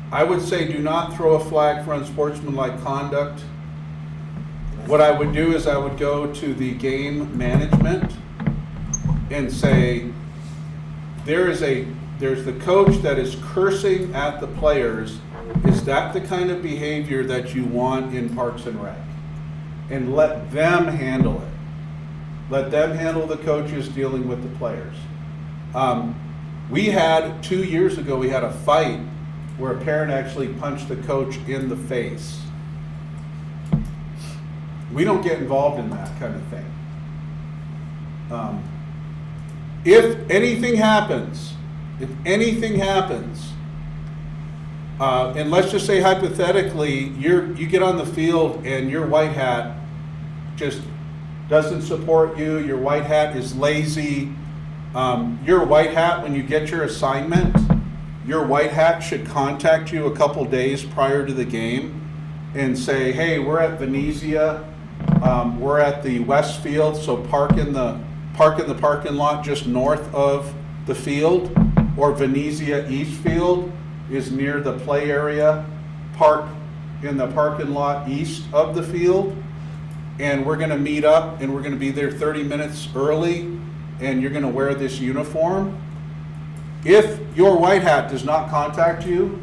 I would say do not throw a flag for unsportsmanlike conduct. What I would do is I would go to the game management and say, there's the coach that is cursing at the players. Is that the kind of behavior that you want in Parks and Rec? And let them handle it. Let them handle the coaches dealing with the players. We had, 2 years ago, we had a fight where a parent actually punched the coach in the face. We don't get involved in that kind of thing. If anything happens, and let's just say hypothetically, you get on the field and your white hat just doesn't support you, your white hat is lazy, your white hat, when you get your assignment, your white hat should contact you a couple days prior to the game and say, hey, we're at Venezia, we're at the West Field, so park in the parking lot just north of the field, or Venezia East Field is near the play area, park in the parking lot east of the field, and we're gonna meet up and we're gonna be there 30 minutes early, and you're gonna wear this uniform. If your white hat does not contact you,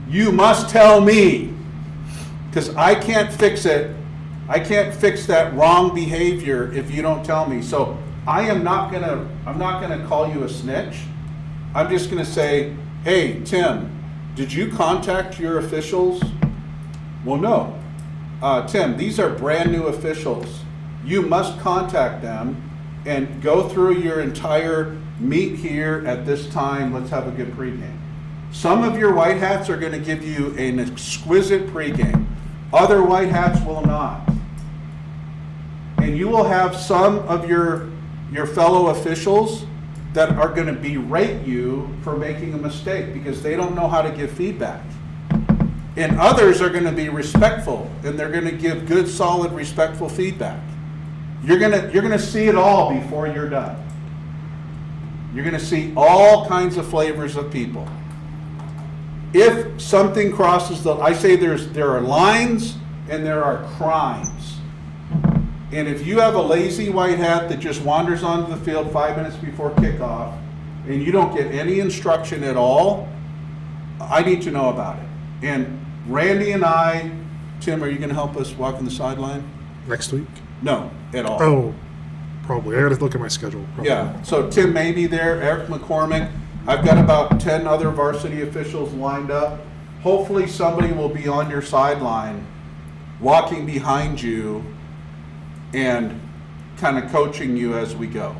you must tell me, because I can't fix it. I can't fix that wrong behavior if you don't tell me. So I'm not gonna call you a snitch. I'm just gonna say, hey, Tim, did you contact your officials? Well, no. Tim, these are brand new officials. You must contact them and go through your entire meet here at this time. Let's have a good pregame. Some of your white hats are gonna give you an exquisite pregame. Other white hats will not. And you will have some of your fellow officials that are gonna berate you for making a mistake because they don't know how to give feedback. And others are gonna be respectful and they're gonna give good, solid, respectful feedback. You're gonna see it all before you're done. You're gonna see all kinds of flavors of people. If something crosses I say there are lines and there are crimes. And if you have a lazy white hat that just wanders onto the field 5 minutes before kickoff and you don't get any instruction at all, I need to know about it. And Randy and I, Tim, are you gonna help us walk on the sideline? Next week? No, at all. Oh, probably. I gotta look at my schedule. Probably. Yeah, so Tim may be there, Eric McCormick. I've got about 10 other varsity officials lined up. Hopefully somebody will be on your sideline, walking behind you and kind of coaching you as we go.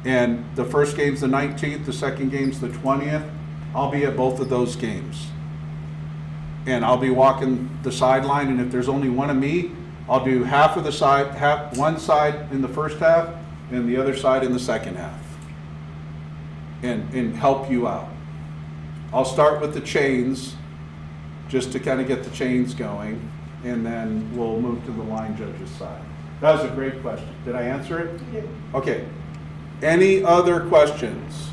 And the first game's the 19th, the second game's the 20th. I'll be at both of those games. And I'll be walking the sideline, and if there's only one of me, I'll do half of the side, one side in the first half and the other side in the second half. And help you out. I'll start with the chains, just to kind of get the chains going, and then we'll move to the line judge's side. That was a great question. Did I answer it? You did. Okay. Any other questions?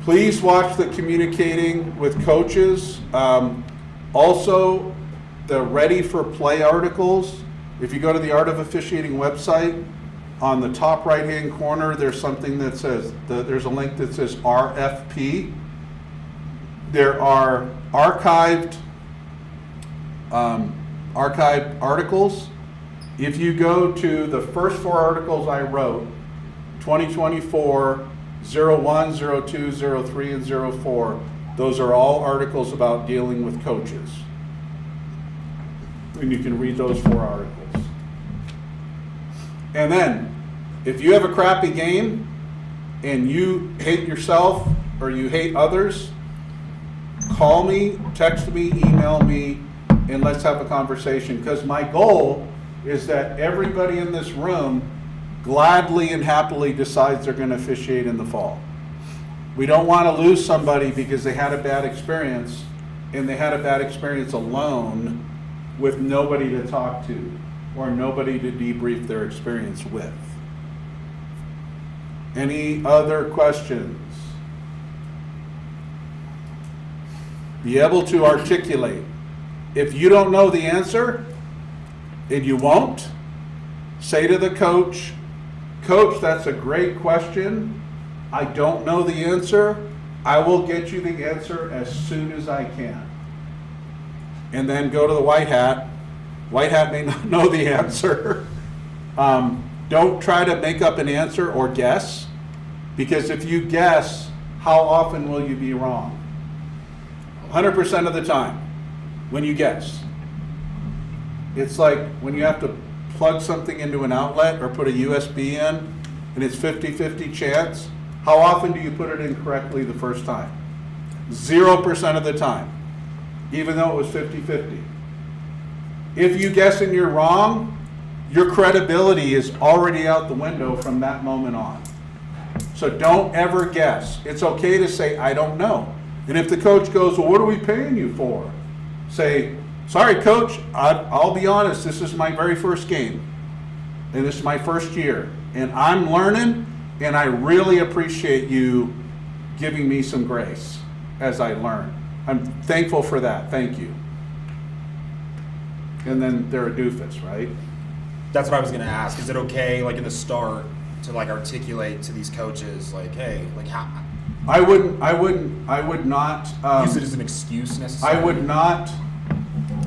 Please watch the communicating with coaches. Also, the Ready for Play articles. If you go to the Art of Officiating website, on the top right-hand corner, there's something that says, there's a link that says RFP. There are archived articles. If you go to the first 4 articles I wrote, 2024, 01, 02, 03, and 04, those are all articles about dealing with coaches. And you can read those 4 articles. And then, if you have a crappy game and you hate yourself or you hate others, call me, text me, email me, and let's have a conversation. Because my goal is that everybody in this room gladly and happily decides they're going to officiate in the fall. We don't want to lose somebody because they had a bad experience, and they had a bad experience alone with nobody to talk to or nobody to debrief their experience with. Any other questions? Be able to articulate. If you don't know the answer, and you won't, say to the coach, Coach, that's a great question. I don't know the answer. I will get you the answer as soon as I can. And then go to the white hat. White hat may not know the answer. Don't try to make up an answer or guess, because if you guess, how often will you be wrong? 100% of the time when you guess. It's like when you have to plug something into an outlet or put a USB in and it's 50-50 chance. How often do you put it in correctly the first time? 0% of the time, even though it was 50-50. If you guess and you're wrong, your credibility is already out the window from that moment on. So don't ever guess. It's okay to say, I don't know. And if the coach goes, well, what are we paying you for? Say, sorry, coach, I'll be honest, this is my very first game. And this is my first year. And I'm learning, and I really appreciate you giving me some grace as I learn. I'm thankful for that. Thank you. And then they're a doofus, right? That's what I was gonna ask. Is it okay, like in the start, to like articulate to these coaches, like, hey, like how? I would not. Use it as an excuse necessarily. I would not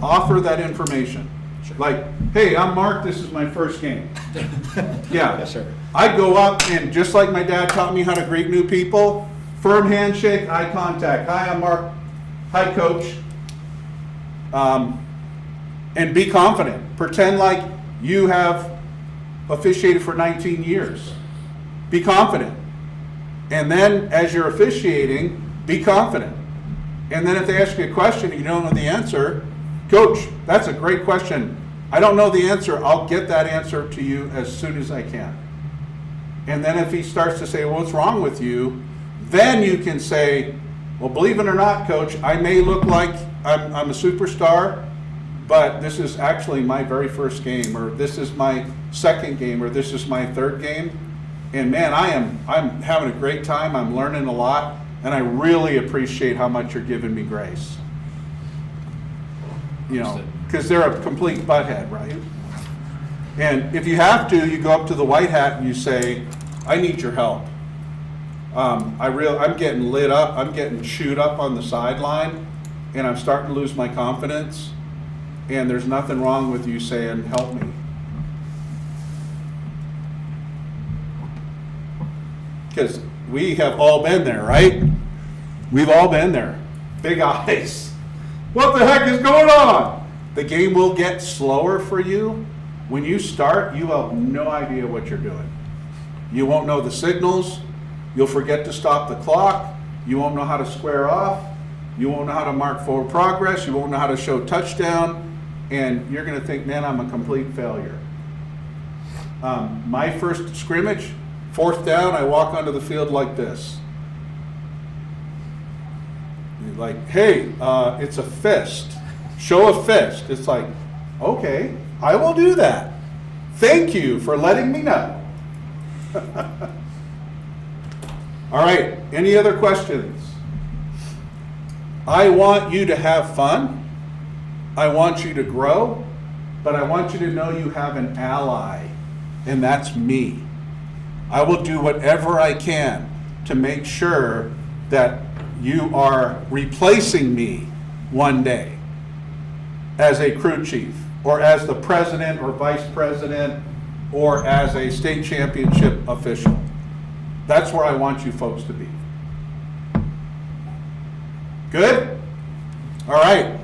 offer that information. Like, hey, I'm Mark, this is my first game. Yeah. Yes, sir. I go up and just like my dad taught me how to greet new people, firm handshake, eye contact. Hi, I'm Mark. Hi, coach. And be confident. Pretend like you have officiated for 19 years. Be confident. And then as you're officiating, be confident. And then if they ask you a question and you don't know the answer, coach, that's a great question. I don't know the answer. I'll get that answer to you as soon as I can. And then if he starts to say, well, what's wrong with you? Then you can say, well, believe it or not, coach, I may look like I'm a superstar, but this is actually my very first game, or this is my second game, or this is my third game. And man, I'm having a great time. I'm learning a lot, and I really appreciate how much you're giving me grace. You know, because they're a complete butthead, right? And if you have to, you go up to the white hat and you say, I need your help. I'm getting lit up. I'm getting chewed up on the sideline, and I'm starting to lose my confidence. And there's nothing wrong with you saying, help me. Because we have all been there, right? We've all been there. Big eyes. What the heck is going on? The game will get slower for you. When you start, you have no idea what you're doing. You won't know the signals. You'll forget to stop the clock. You won't know how to square off. You won't know how to mark forward progress. You won't know how to show touchdown. And you're going to think, man, I'm a complete failure. My first scrimmage, 4th down, I walk onto the field like this. Like, hey, it's a fist. Show a fist. It's like, okay, I will do that. Thank you for letting me know. All right, any other questions? I want you to have fun. I want you to grow, but I want you to know you have an ally, and that's me. I will do whatever I can to make sure that you are replacing me one day as a crew chief, or as the president or vice president, or as a state championship official. That's where I want you folks to be. Good? All right.